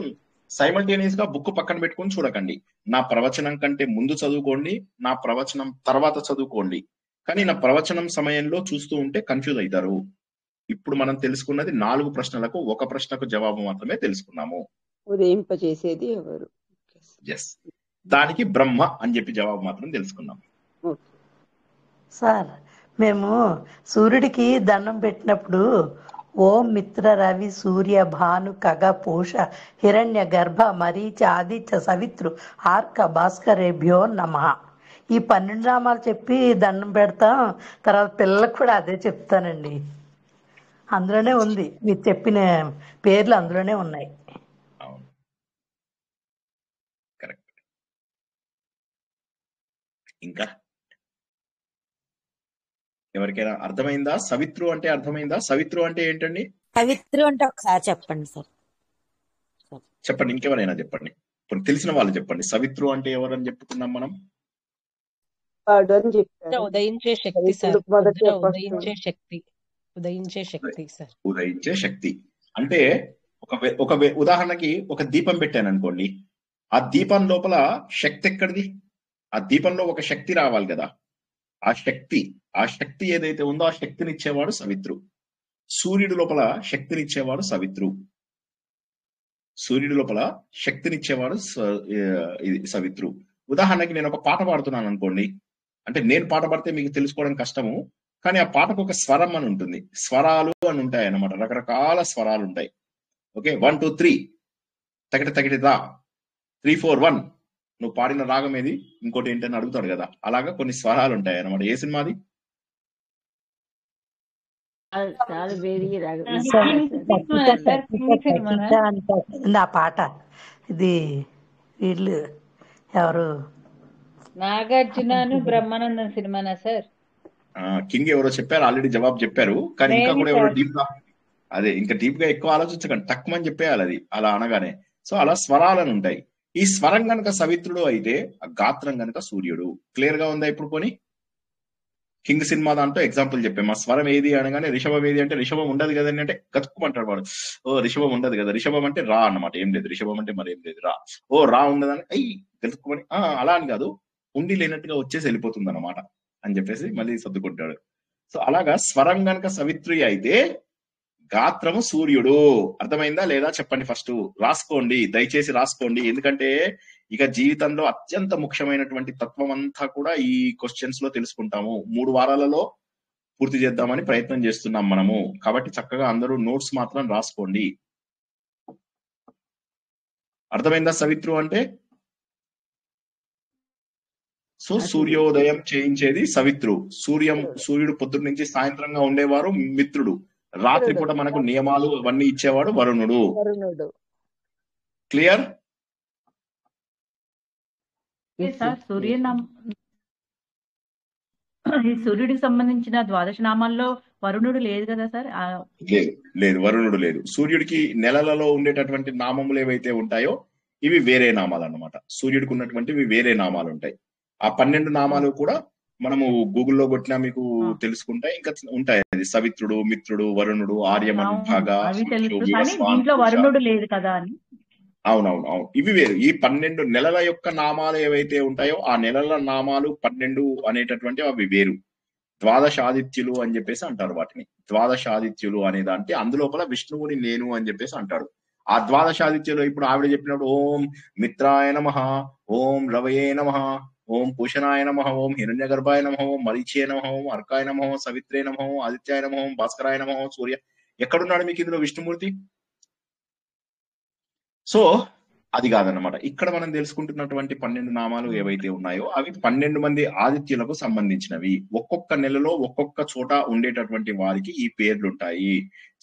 సైమల్టేనియస్ గా బుక్ పక్కన పెట్టుకొని చూడకండి. నా ప్రవచనం కంటే ముందు చదువుకోండి, నా ప్రవచనం తర్వాత చదువుకోండి. కానీ నా ప్రవచనం సమయంలో చూస్తూ ఉంటే కన్ఫ్యూజ్ అవుతారు. ఇప్పుడు మనం తెలుసుకున్నది 4 ప్రశ్నలకు 1 ప్రశ్నకు జవాబు మాత్రమే తెలుసుకున్నాము. ఉదయింపజేసేది ఎవరు? ఎస్, దానికి బ్రహ్మ అని చెప్పి జవాబు మాత్రం తెలుసుకున్నాం. ఓకే. సార్ మేము సూర్యుడికి దండం పెట్టినప్పుడు ఓం మిత్ర రవి సూర్య భాను ఖగ పూష హిరణ్య గర్భ మరీచ ఆదిత్య సవిత్రు ఆర్క భాస్కరేభ్యో నమః ఈ 12 నామాలు చెప్పి దండం పెడతాం. తర్వాత పిల్లలకు కూడా అదే చెప్తానండి. అందులోనే ఉంది, మీరు చెప్పిన పేర్లు అందులోనే ఉన్నాయి. అవును, కరెక్ట్. ఇంకా ఎవరికైనా అర్థమైందా? సవిత్రు అంటే అర్థమైందా? సవిత్రు అంటే ఏంటండి? పవిత్రు అంటే ఒకసారి చెప్పండి సార్. చెప్పండి, ఇంకెవరైనా చెప్పండి. ఇప్పుడు తెలిసిన వాళ్ళు చెప్పండి. సవిత్రు అంటే ఎవరని చెప్పుకున్నాం మనం? వాడు అని చెప్పారు. ఉదయించే శక్తి సార్. ఇప్పుడు మొదటి పొద్దున ఫస్ట్ ఉదయించే శక్తి. ఉదయించే శక్తి సార్. ఉదయించే శక్తి అంటే ఉదాహరణకి ఒక దీపం పెట్టాను అనుకోండి. ఆ దీపం లోపల శక్తి ఎక్కడిది? ఆ దీపంలో ఒక శక్తి రావాలి కదా. ఆ శక్తి ఏదైతే ఉందో ఆ శక్తిని ఇచ్చేవాడు సవిత్రు. సూర్యుడి లోపల శక్తినిచ్చేవాడు సవిత్రు. సూర్యుడి లోపల శక్తినిచ్చేవాడు ఇది సవిత్రు. ఉదాహరణకి నేను ఒక పాట పాడుతున్నాను అనుకోండి. అంటే నేను పాట పాడితే మీకు తెలుసుకోవడం కష్టము, కానీ ఆ పాటకు ఒక స్వరం అని ఉంటుంది. స్వరాలు అని ఉంటాయి అన్నమాట. రకరకాల స్వరాలు ఉంటాయి. ఓకే, 1 2 3 తగిట తగిట దా 3 4 1 నువ్వు పాడిన రాగం ఏది, ఇంకోటి ఏంటని అడుగుతాడు కదా. అలాగా కొన్ని స్వరాలు ఉంటాయి అన్నమాట. ఏ సినిమాది? ఆ పాట ఇది వీళ్ళు ఎవరు? నాగార్జునను బ్రహ్మానందం సినిమానా సార్? కింగ్ ఎవరో చెప్పారు, ఆల్రెడీ జవాబు చెప్పారు. కానీ ఇంకా కూడా ఎవరో డీప్ గా, అదే ఇంకా డీప్ గా ఎక్కువ ఆలోచించకండి, తక్కువని చెప్పేయాలి అది అలా అనగానే. సో అలా స్వరాలను ఉంటాయి. ఈ స్వరం గనక సవిత్రుడు అయితే ఆ గాత్రం గనక సూర్యుడు. క్లియర్ గా ఉందా ఇప్పుడు? పోనీ కింగ్ సినిమా దాంట్లో ఎగ్జాంపుల్ చెప్పాము. ఆ స్వరం ఏది అనగానే రిషభం ఏది అంటే రిషభం ఉండదు కదండి అంటే గతుక్కుమంటాడు వాడు. ఓ రిషభం ఉండదు కదా, రిషభం అంటే రా అన్నమాట, ఏం లేదు. రిషభం అంటే మరి ఏం లేదు, రా. ఓ రా ఉండదని అయ్యి గతుక్కుమని అలా అని కాదు, ఉండి లేనట్టుగా వచ్చేసి వెళ్ళిపోతుంది అన్నమాట అని చెప్పేసి మళ్ళీ సర్దుకుంటాడు. సో అలాగా స్వరం గనక సవిత్రి అయితే గాత్రము సూర్యుడు. అర్థమైందా లేదా చెప్పండి? ఫస్ట్ రాసుకోండి, దయచేసి రాసుకోండి. ఎందుకంటే ఇక జీవితంలో అత్యంత ముఖ్యమైనటువంటి తత్వం అంతా కూడా ఈ క్వశ్చన్స్ లో తెలుసుకుంటాము. 3 వారాలలో పూర్తి చేద్దామని ప్రయత్నం చేస్తున్నాం మనము. కాబట్టి చక్కగా అందరూ నోట్స్ మాత్రం రాసుకోండి. అర్థమైందా సవిత్రు అంటే? సో సూర్యోదయం చేయించేది సవిత్రు. సూర్యుడు పొద్దున్న నుంచి సాయంత్రంగా ఉండేవారు మిత్రుడు. రాత్రి పూట మనకు నియమాలు అవన్నీ ఇచ్చేవాడు వరుణుడు. క్లియర్? ఈ సూర్యుడికి సంబంధించిన ద్వాదశ నామాల్లో వరుణుడు లేదు కదా సార్? లేదు లేదు, వరుణుడు లేదు. సూర్యుడికి నెలలలో ఉండేటటువంటి నామములు ఏవైతే ఉంటాయో ఇవి వేరే నామాలు అన్నమాట. సూర్యుడికి ఉన్నటువంటివి వేరే నామాలు ఉంటాయి. ఆ 12 నామాలు కూడా మనము గూగుల్లో కొట్టినా మీకు తెలుసుకుంటాయి. ఇంకా ఉంటాయి, అది సవిత్రుడు, మిత్రుడు, వరుణుడు, ఆర్యమన్, భగ, అవి సూర్యుడు, తెలుసు, కానీ వివస్వాన్, దీంట్లో పూష. వరుణుడు లేదు కదా అని. అవునవును అవును, ఇవి వేరు. ఈ 12 నెలల యొక్క నామాలు ఏవైతే ఉంటాయో ఆ నెలల నామాలు 12 అనేటటువంటి అవి వేరు. ద్వాదశాదిత్యులు అని చెప్పేసి అంటారు వాటిని. ద్వాదశాదిత్యులు అనే దాంట్లో అందులోపల విష్ణువుని నేను అని చెప్పేసి అంటాడు. ఆ ద్వాదశాదిత్యులు ఇప్పుడు ఆవిడ చెప్పినప్పుడు ఓం మిత్రాయ నమః, ఓం రవయే నమః, ఓం పూషణాయ నమః, ఓం హిరణ్య గర్భాయ నమః, ఓం మరీచే నమః, ఓం అర్కాయ నమః, సవిత్రే నమః, ఆదిత్యాయ నమః, భాస్కరాయ నమః, సూర్య. ఎక్కడున్నాడు మీకు ఇందులో విష్ణుమూర్తి? సో అది కాదన్నమాట. ఇక్కడ మనం తెలుసుకుంటున్నటువంటి 12 నామాలు ఏవైతే ఉన్నాయో అవి 12 మంది ఆదిత్యులకు సంబంధించినవి. ఒక్కొక్క నెలలో ఒక్కొక్క చోట ఉండేటటువంటి వారికి ఈ పేర్లుంటాయి.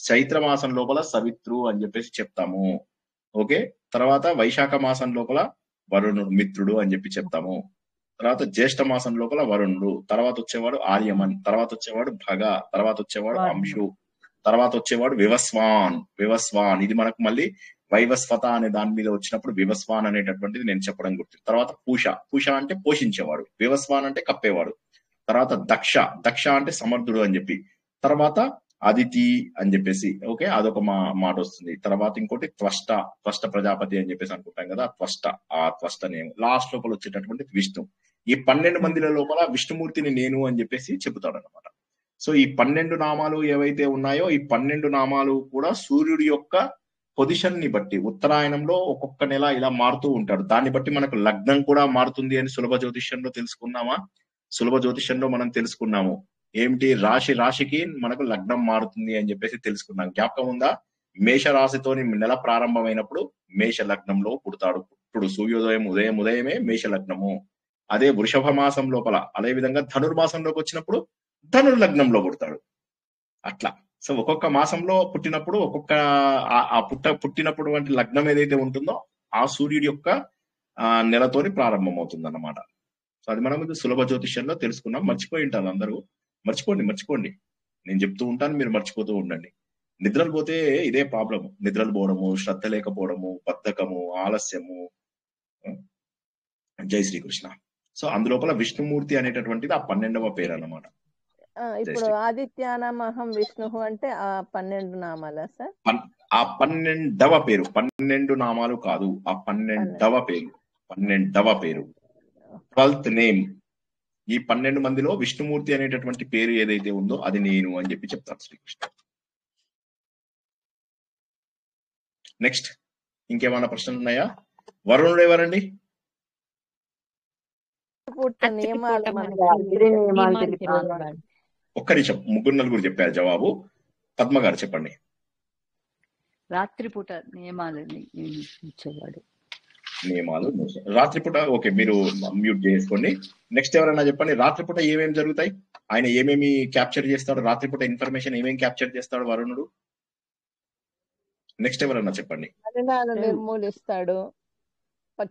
చైత్ర మాసం లోపల సవిత్రు అని చెప్పేసి చెప్తాము. ఓకే, తర్వాత వైశాఖ మాసం లోపల వరుణుడు మిత్రుడు అని చెప్పి చెప్తాము. తర్వాత జ్యేష్ఠ మాసం లోపల వరుణుడు, తర్వాత వచ్చేవాడు ఆర్యమన్, తర్వాత వచ్చేవాడు భగ, తర్వాత వచ్చేవాడు అంశు, తర్వాత వచ్చేవాడు వివస్వాన్. ఇది మనకు మళ్ళీ వైవస్వత అనే దాని మీద వచ్చినప్పుడు వివస్వాన్ అనేటటువంటిది నేను చెప్పడం గుర్తు. తర్వాత పూష అంటే పోషించేవాడు, వివస్వాన్ అంటే కప్పేవాడు. తర్వాత దక్ష అంటే సమర్థుడు అని చెప్పి. తర్వాత అదితి అని చెప్పేసి, ఓకే, అదొక మాట వస్తుంది. తర్వాత ఇంకోటి త్వష్ట ప్రజాపతి అని చెప్పేసి అనుకుంటాం కదా, ఆ త్వష్ట నేమ్. లాస్ట్ లోపల వచ్చేటటువంటి విష్ణు. ఈ 12 మందిల లోపల విష్ణుమూర్తిని నేను అని చెప్పేసి చెబుతాడు అనమాట. సో ఈ 12 నామాలు ఏవైతే ఉన్నాయో ఈ 12 నామాలు కూడా సూర్యుడి యొక్క పొజిషన్ ని బట్టి ఉత్తరాయణంలో ఒక్కొక్క నెల ఇలా మారుతూ ఉంటాడు. దాన్ని బట్టి మనకు లగ్నం కూడా మారుతుంది అని సులభ జ్యోతిష్యంలో తెలుసుకున్నామా? సులభ జ్యోతిష్యంలో మనం తెలుసుకున్నాము ఏమిటి, రాశికి మనకు లగ్నం మారుతుంది అని చెప్పేసి తెలుసుకున్నాం. జ్ఞాపకం ఉందా? మేష రాశితోని నెల ప్రారంభమైనప్పుడు మేష లగ్నంలో పుడతాడు. ఇప్పుడు సూర్యోదయం ఉదయమే మేష లగ్నము. అదే వృషభ మాసం లోపల, అదే విధంగా ధనుర్మాసంలోకి వచ్చినప్పుడు ధనుర్లగ్నంలో పుడతాడు. అట్లా. సో ఒక్కొక్క మాసంలో పుట్టినప్పుడు ఒక్కొక్క పుట్టినప్పుడు వంటి లగ్నం ఏదైతే ఉంటుందో ఆ సూర్యుడి యొక్క నెలతోని ప్రారంభం అవుతుంది అన్నమాట. సో అది మనం సులభ జ్యోతిష్యంలో తెలుసుకున్నాం. మర్చిపోయి ఉంటారు అందరూ. మర్చిపోండి. నేను చెప్తూ ఉంటాను, మీరు మర్చిపోతూ ఉండండి. నిద్రలు పోతే ఇదే ప్రాబ్లము. నిద్రలు పోవడము, శ్రద్ధ లేకపోవడము, బద్ధకము, ఆలస్యము. జై శ్రీకృష్ణ. సో అందులోపల విష్ణుమూర్తి అనేటటువంటిది ఆ 12వ పేరు అన్నమాట. ఇప్పుడు ఆదిత్యానామహం విష్ణు అంటే ఆ 12 నామాలా సార్? ఆ 12వ పేరు, 12 నామాలు కాదు, ఆ 12వ పేరు. 12th name. ఈ 12 మందిలో విష్ణుమూర్తి అనేటటువంటి పేరు ఏదైతే ఉందో అది నేను అని చెప్పి చెప్తాను శ్రీకృష్ణ. నెక్స్ట్ ఇంకేమైనా ప్రశ్నలు ఉన్నాయా? వరుణుడు ఎవరండి? ఒక్క నిమిషం, 3-4 చెప్పారు జవాబు. పద్మ గారు చెప్పండి. రాత్రిపూట నియమాలు ఇచ్చేవాడు. నియమాలు రాత్రిపూట. ఓకే, మీరు మ్యూట్ చేసుకోండి. నెక్స్ట్ ఎవరైనా చెప్పండి. రాత్రిపూట ఏమేమి జరుగుతాయి? ఆయన ఏమేమి క్యాప్చర్ చేస్తాడు? రాత్రిపూట ఇన్ఫర్మేషన్ ఏమేమి క్యాప్చర్ చేస్తాడు వరుణుడు? నెక్స్ట్ ఎవరన్నా చెప్పండి. మరణాలు నిర్మూలిస్తాడు,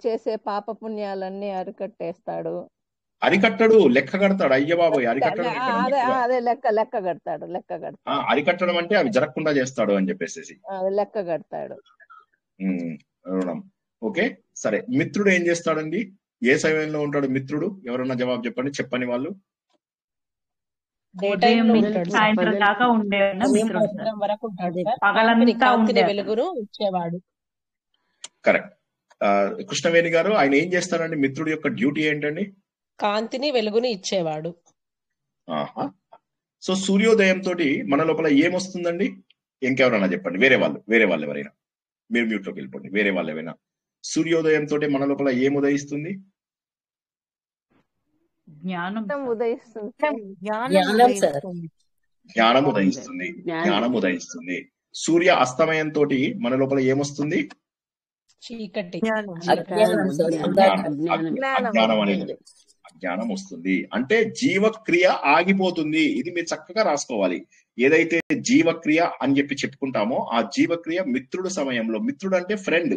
చేసే పాప పుణ్యాలన్నీ అరికట్టేస్తాడు. అరికట్టడు, లెక్క కడతాడు. అయ్య బాబోయ్, అరికట్టడం. అదే లెక్క కడతాడు. అరికట్టడం అంటే అవి జరగకుండా చేస్తాడు అని చెప్పేసి లెక్క కడతాడు. రుణం. ఓకే, సరే. మిత్రుడు ఏం చేస్తాడండి? ఏ సమయంలో ఉంటాడు మిత్రుడు? ఎవరన్నా జవాబు చెప్పని వాళ్ళు. సాయంత్రం దాకా వెలుగును ఇచ్చేవాడు. కరెక్ట్. కృష్ణవేణి గారు, ఆయన ఏం చేస్తాడండి? మిత్రుడి యొక్క డ్యూటీ ఏంటండి? కాంతిని వెలుగుని ఇచ్చేవాడు. సో సూర్యోదయం తోటి మన లోపల ఏమొస్తుందండి? ఇంకెవరన్నా చెప్పండి. వేరే వాళ్ళు ఎవరైనా. మీరు మ్యూట్ లోకి వెళ్ళిపోండి. వేరే వాళ్ళు ఎవరైనా. సూర్యోదయం తోటి మన లోపల ఏం ఉదయిస్తుంది? జ్ఞానం ఉదయిస్తుంది. సూర్య అస్తమయం తోటి మన లోపల ఏమొస్తుంది? చీకటి, అజ్ఞానం వస్తుంది. అంటే జీవక్రియ ఆగిపోతుంది. ఇది మీరు చక్కగా రాసుకోవాలి. ఏదైతే జీవక్రియ అని చెప్పి చెప్పుకుంటామో ఆ జీవక్రియ మిత్రుడు సమయంలో, మిత్రుడు అంటే ఫ్రెండ్,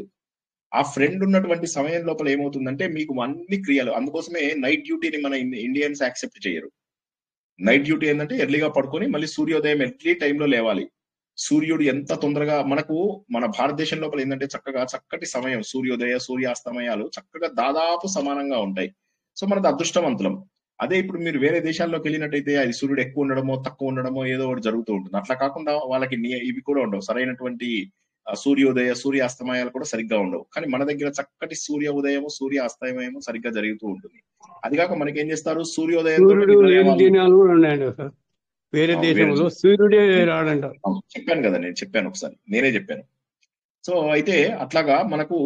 ఆ ఫ్రెండ్ ఉన్నటువంటి సమయం లోపల ఏమవుతుందంటే మీకు అన్ని క్రియలు. అందుకోసమే నైట్ డ్యూటీని మన ఇండియన్స్ యాక్సెప్ట్ చేయరు. నైట్ డ్యూటీ ఏంటంటే ఎర్లీగా పడుకొని మళ్ళీ సూర్యోదయం ఎర్లీ టైంలో లేవాలి. సూర్యుడు ఎంత తొందరగా మనకు మన భారతదేశం లోపల ఏంటంటే చక్కటి సమయం సూర్యోదయ సూర్యాస్తమయాలు చక్కగా దాదాపు సమానంగా ఉంటాయి. సో మనది అదృష్టవంతులం. అదే ఇప్పుడు మీరు వేరే దేశాల్లోకి వెళ్ళినట్టయితే అది సూర్యుడు ఎక్కువ ఉండడమో తక్కువ ఉండడమో ఏదో ఒకటి జరుగుతూ ఉంటుంది. అట్లా కాకుండా వాళ్ళకి ఇవి కూడా ఉండవు, సరైనటువంటి సూర్యోదయ సూర్యాస్తమయాలు కూడా సరిగ్గా ఉండవు. కానీ మన దగ్గర చక్కటి సూర్య ఉదయము సూర్య అస్తమయము సరిగ్గా జరుగుతూ ఉంటుంది. అది కాక మనకి ఏం చేస్తారు, సూర్యోదయంతో వేరే దేశంలో సూర్యుడే రాడంట. చెప్పాను కదా, నేనే చెప్పాను. సో అయితే అట్లాగా మనకు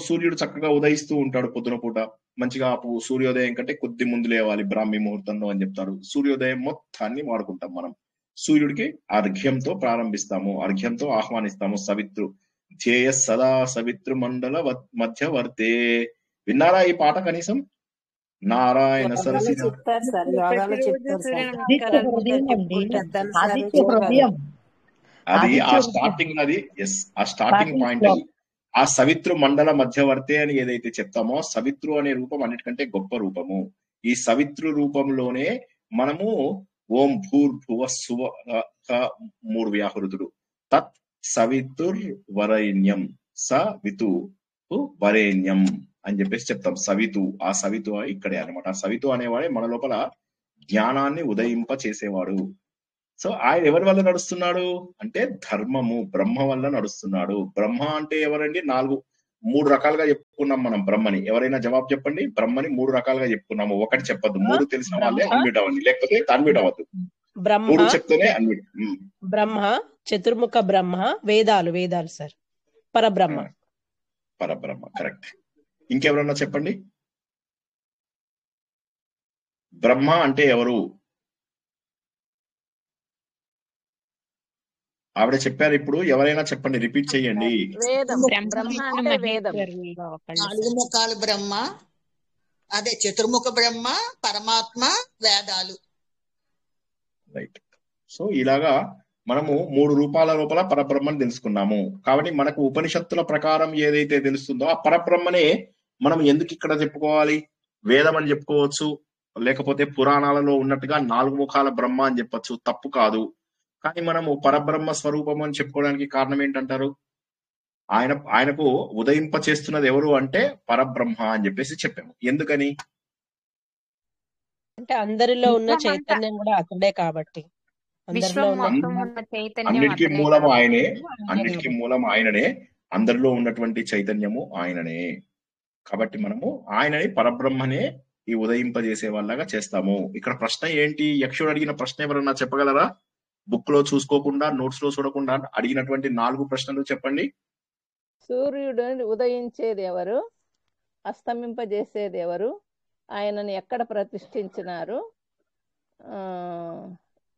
సూర్యుడు చక్కగా ఉదయిస్తూ ఉంటాడు పొద్దున పూట. మంచిగా సూర్యోదయం కంటే కొద్ది ముందు లేవాలి బ్రాహ్మీ ముహూర్తంలో అని చెప్తారు. సూర్యోదయం మొత్తాన్ని వాడుకుంటాం మనం. సూర్యుడికి అర్ఘ్యంతో ప్రారంభిస్తాము, అర్ఘ్యంతో ఆహ్వానిస్తాము. సవిత్రు జేయ సదా సవిత్రు మండల మధ్యవర్తే. విన్నారా ఈ పాట కనీసం? నారాయణ సరసి అది ఆ స్టార్టింగ్ పాయింట్. ఆ సవిత్రు మండల మధ్యవర్తే అని ఏదైతే చెప్తామో, సవిత్రు అనే రూపం అన్నిటికంటే గొప్ప రూపము. ఈ సవిత్రు రూపంలోనే మనము ఓం భూర్భువ సువ 3 వ్యాహృతుడు తత్ సవితుర్ వరైన్యం సవితు వరేణ్యం అని చెప్పేసి చెప్తాం. సవితు, ఆ సవితు ఇక్కడే అనమాట. ఆ సవితు అనేవాడే మన లోపల జ్ఞానాన్ని ఉదయింప చేసేవాడు. సో ఆయన ఎవరి వల్ల నడుస్తున్నాడు అంటే ధర్మము, బ్రహ్మ వల్ల నడుస్తున్నాడు. బ్రహ్మ అంటే ఎవరండి? 3 రకాలుగా చెప్పుకున్నాం మనం బ్రహ్మని. ఎవరైనా జవాబు చెప్పండి. బ్రహ్మని 3 రకాలుగా చెప్పుకున్నాము. ఒకటి చెప్పద్దు, 3 తెలిసిన వాళ్ళే అన్మ్యూట్ అవ్వండి, లేకపోతే అన్మ్యూట్ అవ్వద్దు. 3 చెప్తేనే అన్మ్యూట్. బ్రహ్మ, చతుర్ముఖ బ్రహ్మ, వేదాలు సార్, పరబ్రహ్మ. కరెక్ట్. ఇంకెవరన్నా చెప్పండి. బ్రహ్మ అంటే ఎవరు? ఆవిడ చెప్పారు. ఇప్పుడు ఎవరైనా చెప్పండి, రిపీట్ చేయండి. 4 ముఖాలు బ్రహ్మ, అదే చతుర్ముఖ బ్రహ్మ, పరమాత్మ, వేదాలు. రైట్. సో ఇలాగా మనము 3 రూపాల లోపల పరబ్రహ్మని తెలుసుకున్నాము. కాబట్టి మనకు ఉపనిషత్తుల ప్రకారం ఏదైతే తెలుస్తుందో ఆ పరబ్రహ్మనే మనం ఎందుకు ఇక్కడ చెప్పుకోవాలి? వేదం అని చెప్పుకోవచ్చు, లేకపోతే పురాణాలలో ఉన్నట్టుగా 4 ముఖాల బ్రహ్మ అని చెప్పచ్చు, తప్పు కాదు. కానీ మనము పరబ్రహ్మ స్వరూపం అని చెప్పుకోవడానికి కారణం ఏంటంటారు? ఆయనకు ఉదయింప చేస్తున్నది ఎవరు అంటే పరబ్రహ్మ అని చెప్పేసి చెప్పాము. ఎందుకని అంటే అందరిలో ఉన్న చైతన్యం కూడా అతడే కాబట్టి. అన్నిటికీ మూలం ఆయనే, అన్నిటికీ మూలం ఆయననే, అందరిలో ఉన్నటువంటి చైతన్యము ఆయననే. కాబట్టి మనము ఆయనని పరబ్రహ్మనే ఈ ఉదయింపజేసే వాళ్ళగా చేస్తాము. ఇక్కడ ప్రశ్న ఏంటి? యక్షుడు అడిగిన ప్రశ్న ఎవరన్నా చెప్పగలరా? బుక్ లో చూసుకోకుండా, నోట్స్ లో చూడకుండా అడిగినటువంటి 4 ప్రశ్నలు చెప్పండి. సూర్యుడు ఉదయించేది ఎవరు? అస్తమింపజేసేది ఎవరు? ఆయనను ఎక్కడ ప్రతిష్ఠించినారు?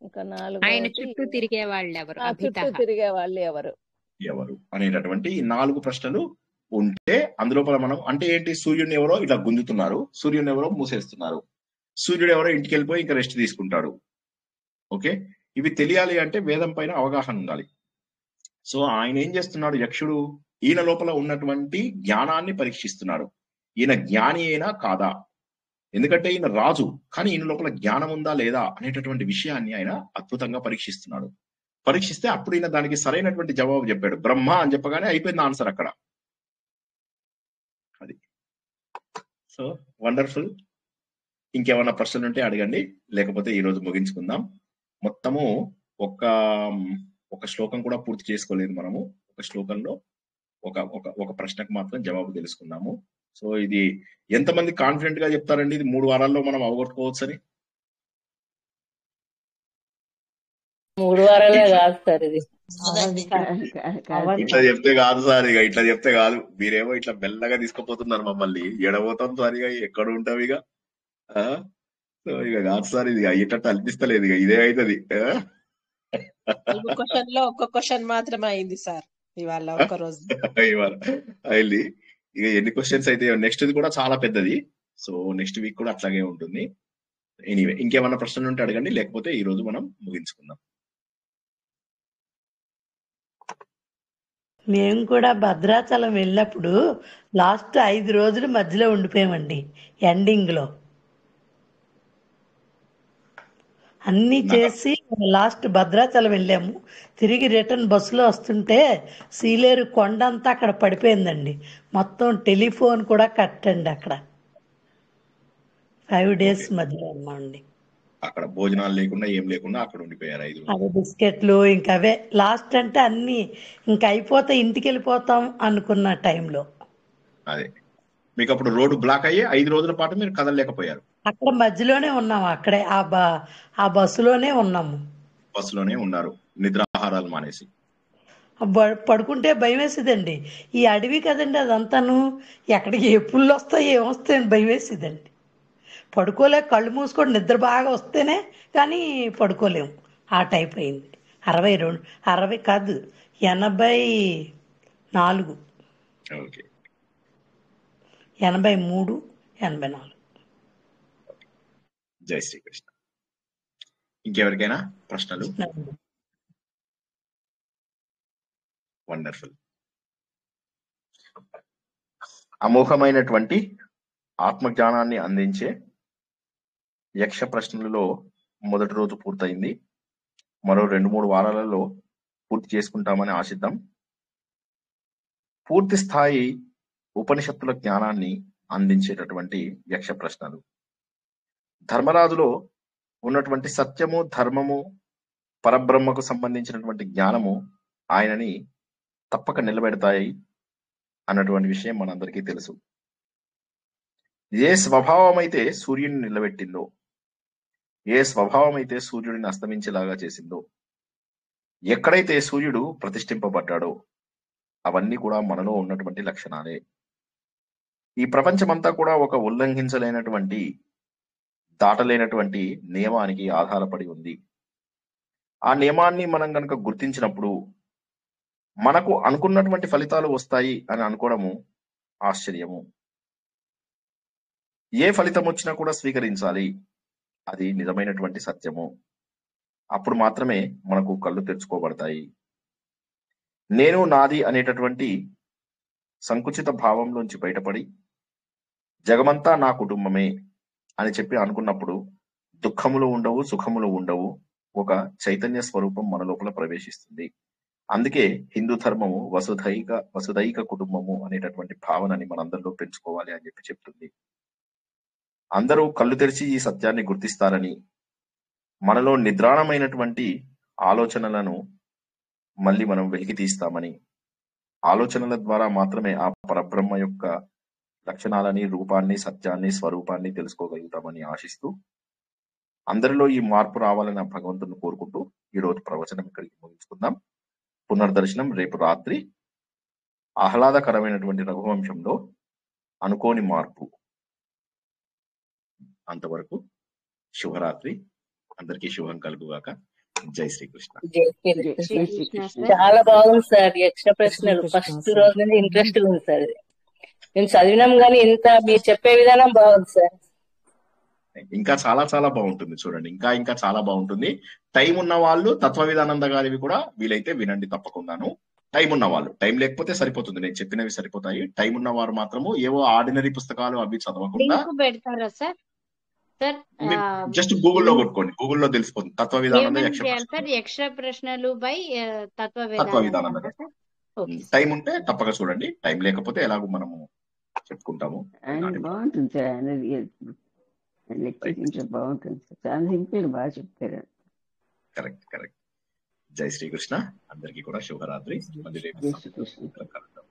ఇంకా 4 ఆయన చుట్టూ తిరిగే వాళ్ళు ఎవరు? చుట్టూ తిరిగే వాళ్ళు ఎవరు అనేటటువంటి 4 ప్రశ్నలు ఉంటే అందులోపల మనం అంటే ఏంటి? సూర్యుడిని ఎవరో ఇట్లా గుంజుతున్నారు, సూర్యుని ఎవరో మూసేస్తున్నారు, సూర్యుడు ఎవరో ఇంటికి వెళ్ళిపోయి ఇంకా రెస్ట్ తీసుకుంటాడు. ఓకే, ఇవి తెలియాలి అంటే వేదం పైన అవగాహన ఉండాలి. సో ఆయన ఏం చేస్తున్నాడు? యక్షుడు ఈయన లోపల ఉన్నటువంటి జ్ఞానాన్ని పరీక్షిస్తున్నాడు. ఈయన జ్ఞాని అయినా కాదా? ఎందుకంటే ఈయన రాజు, కానీ ఈయన లోపల జ్ఞానం ఉందా లేదా అనేటటువంటి విషయాన్ని ఆయన అద్భుతంగా పరీక్షిస్తున్నాడు. పరీక్షిస్తే అప్పుడు ఈయన దానికి సరైనటువంటి జవాబు చెప్పాడు. బ్రహ్మ అని చెప్పగానే అయిపోయింది ఆన్సర్ అక్కడ. అది. So wonderful. ఇంకేమన్నా ప్రశ్నలు ఉంటే అడగండి, లేకపోతే ఈ రోజు ముగించుకుందాం. మొత్తము ఒక శ్లోకం కూడా పూర్తి చేసుకోలేదు మనము. ఒక శ్లోకంలో ఒక ప్రశ్నకు మాత్రం జవాబు తెలుసుకున్నాము. సో ఇది ఎంతమంది కాన్ఫిడెంట్ గా చెప్తారండి ఇది 3 వారాల్లో మనం అవగొట్టుకోవచ్చు అని? 3 వారాలే కాదు సార్ ఇది. ఇట్లా చెప్తే కాదు సార్, ఇట్లా చెప్తే కాదు. మీరేమో ఇట్లా మెల్లగా తీసుకుపోతున్నారు మమ్మల్ని. ఎడబోతాం సార్, ఇక ఎక్కడ ఉంటాం ఇక. సో ఇక కాదు సార్, ఇది అయ్యేటట్టు అనిపిస్తలేదు. ఇక ఇదే అవుతుంది. 4 క్వశ్చన్ లో ఒక్క క్వశ్చన్ మాత్రమే అయింది సార్ ఇవాళ ఒక్క రోజు. ఇవాళ అయింది. ఇక ఎన్ని క్వశ్చన్స్ అయితే నెక్స్ట్ కూడా చాలా పెద్దది. సో నెక్స్ట్ వీక్ కూడా అట్లాగే ఉంటుంది. ఎనీవే, ఇంకేమన్నా ప్రశ్నలు ఉంటే అడగండి, లేకపోతే ఈ రోజు మనం ముగించుకుందాం. మేము కూడా భద్రాచలం వెళ్ళినప్పుడు లాస్ట్ 5 రోజులు మధ్యలో ఉండిపోయామండి. ఎండింగ్ లో అన్నీ నాకు చేసి లాస్ట్ భద్రాచలం వెళ్ళాము. తిరిగి రిటర్న్ బస్సులో వస్తుంటే సీలేరు కొండ అంతా అక్కడ పడిపోయిందండి. మొత్తం టెలిఫోన్ కూడా కట్ అండి. అక్కడ 5 ఓకే, డేస్ మధ్యలో ఉన్నామండి. అక్కడ భోజనాలు లేకుండా ఏం లేకుండా అక్కడ ఉండిపోయారు 5 అవి రోజులు. బిస్కెట్లు ఇంకా అవే లాస్ట్ అంటే అన్నీ ఇంకా అయిపోతే ఇంటికి వెళ్ళిపోతాం అనుకున్న టైంలో అదే మీకు అప్పుడు రోడ్డు బ్లాక్ అయ్యి 5 రోజుల పాటు మీరు కదలలేకపోయారు. అక్కడ మధ్యలోనే ఉన్నాము. అక్కడే ఆ బస్సులోనే ఉన్నాము. బస్సులోనే ఉన్నారు నిద్రాహారాలు మానేసి. పడుకుంటే భయం వేసేదండి. ఈ అడవి కదండి అదంతాను. ఎక్కడికి ఏ పుళ్ళు వస్తాయి ఏమొస్తాయని భయం వేసేదండి. పడుకోలేక కళ్ళు మూసుకొని నిద్ర బాగా వస్తేనే కానీ పడుకోలేము. ఆ టైప్ అయింది. 62 60 కాదు 84 ఓకే, 83 84. జై శ్రీకృష్ణ. ఇంకెవరికైనా ప్రశ్నలు? వండర్ఫుల్. అమోఘమైనటువంటి ఆత్మజ్ఞానాన్ని అందించే యక్ష ప్రశ్నలలో మొదటి రోజు పూర్తయింది. మరో 2-3 వారాలలో పూర్తి చేసుకుంటామని ఆశిద్దాం. పూర్తి స్థాయి ఉపనిషత్తుల జ్ఞానాన్ని అందించేటటువంటి యక్ష ప్రశ్నలు. ధర్మరాజులో ఉన్నటువంటి సత్యము, ధర్మము, పరబ్రహ్మకు సంబంధించినటువంటి జ్ఞానము ఆయనని తప్పక నిలబెడతాయి అన్నటువంటి విషయం మనందరికీ తెలుసు. ఏ స్వభావం అయితే సూర్యుని నిలబెట్టిందో, ఏ స్వభావం అయితే సూర్యుడిని అస్తమించేలాగా చేసిందో, ఎక్కడైతే సూర్యుడు ప్రతిష్ఠింపబడ్డాడో అవన్నీ కూడా మనలో ఉన్నటువంటి లక్షణాలే. ఈ ప్రపంచమంతా కూడా ఒక ఉల్లంఘించలేనటువంటి, దాటలేనటువంటి నియమానికి ఆధారపడి ఉంది. ఆ నియమాన్ని మనం కనుక గుర్తించినప్పుడు మనకు అనుకున్నటువంటి ఫలితాలు వస్తాయి అని అనుకోవడము ఆశ్చర్యము. ఏ ఫలితం వచ్చినా కూడా స్వీకరించాలి, అది నిజమైనటువంటి సత్యము. అప్పుడు మాత్రమే మనకు కళ్ళు తెరుచుకోబడతాయి. నేను నాది అనేటటువంటి సంకుచిత భావంలోంచి బయటపడి జగమంతా నా కుటుంబమే అని చెప్పి అనుకున్నప్పుడు దుఃఖములు ఉండవు, సుఖములు ఉండవు. ఒక చైతన్య స్వరూపం మన లోపల ప్రవేశిస్తుంది. అందుకే హిందూ ధర్మము వసుధైక కుటుంబము అనేటటువంటి భావనని మనందరిలో పెంచుకోవాలి అని చెప్పి చెప్తుంది. అందరూ కళ్ళు తెరిచి ఈ సత్యాన్ని గుర్తిస్తారని, మనలో నిద్రాణమైనటువంటి ఆలోచనలను మళ్ళీ మనం వెలికి తీస్తామని, ఆలోచనల ద్వారా మాత్రమే ఆ పరబ్రహ్మ యొక్క లక్షణాలని, రూపాన్ని, సత్యాన్ని, స్వరూపాన్ని తెలుసుకోగలుగుతామని ఆశిస్తూ, అందరిలో ఈ మార్పు రావాలని భగవంతుని కోరుకుంటూ ఈరోజు ప్రవచనం ఇక్కడికి ముగించుకుందాం. పునర్దర్శనం రేపు రాత్రి. ఆహ్లాదకరమైనటువంటి రఘువంశంలో అనుకోని మార్పు. అంతవరకు శుభరాత్రి. అందరికీ శుభం కలుగుగాక. జై శ్రీకృష్ణ. జై శ్రీకృష్ణ. చాలా బాగుంది సార్ యక్ష ప్రశ్నలు. ఫస్ట్ రోజు నుంచి ఇంట్రెస్ట్ ఉంది సార్. మేము చదివినాం కానీ ఇంత మీరు చెప్పే విధానం బాగుంది సార్. ఇంకా చాలా చాలా బాగుంటుంది చూడండి. ఇంకా చాలా బాగుంటుంది. టైం ఉన్న వాళ్ళు తత్వ విధానంద గారివి కూడా వీలైతే వినండి తప్పకుండాను. టైం ఉన్న వాళ్ళు, టైం లేకపోతే సరిపోతుంది, నేను చెప్పినవి సరిపోతాయి. టైం ఉన్న వారు మాత్రము ఏవో ఆర్డినరీ పుస్తకాలు అవి చదవకుండా పెడతారా సార్? జస్ట్ గూగుల్లో కొట్టుకోండి, గూగుల్లో తెలిసిపోతుంది. తత్వ విధానంద యక్ష ప్రశ్నలు బై తత్వ విధానంద. టైం ఉంటే తప్పక చూడండి, టైం లేకపోతే ఎలాగో మనము చెప్పుకుంటాము. బాగుంటుంది సార్, లెక్చర్ బాగుంటుంది సార్, చాలా సింపుల్ బాగా చెప్తారు. కరెక్ట్. జై శ్రీకృష్ణ. అందరికీ కూడా శుభరాత్రి. మళ్ళీ రేపు కలుద్దాం.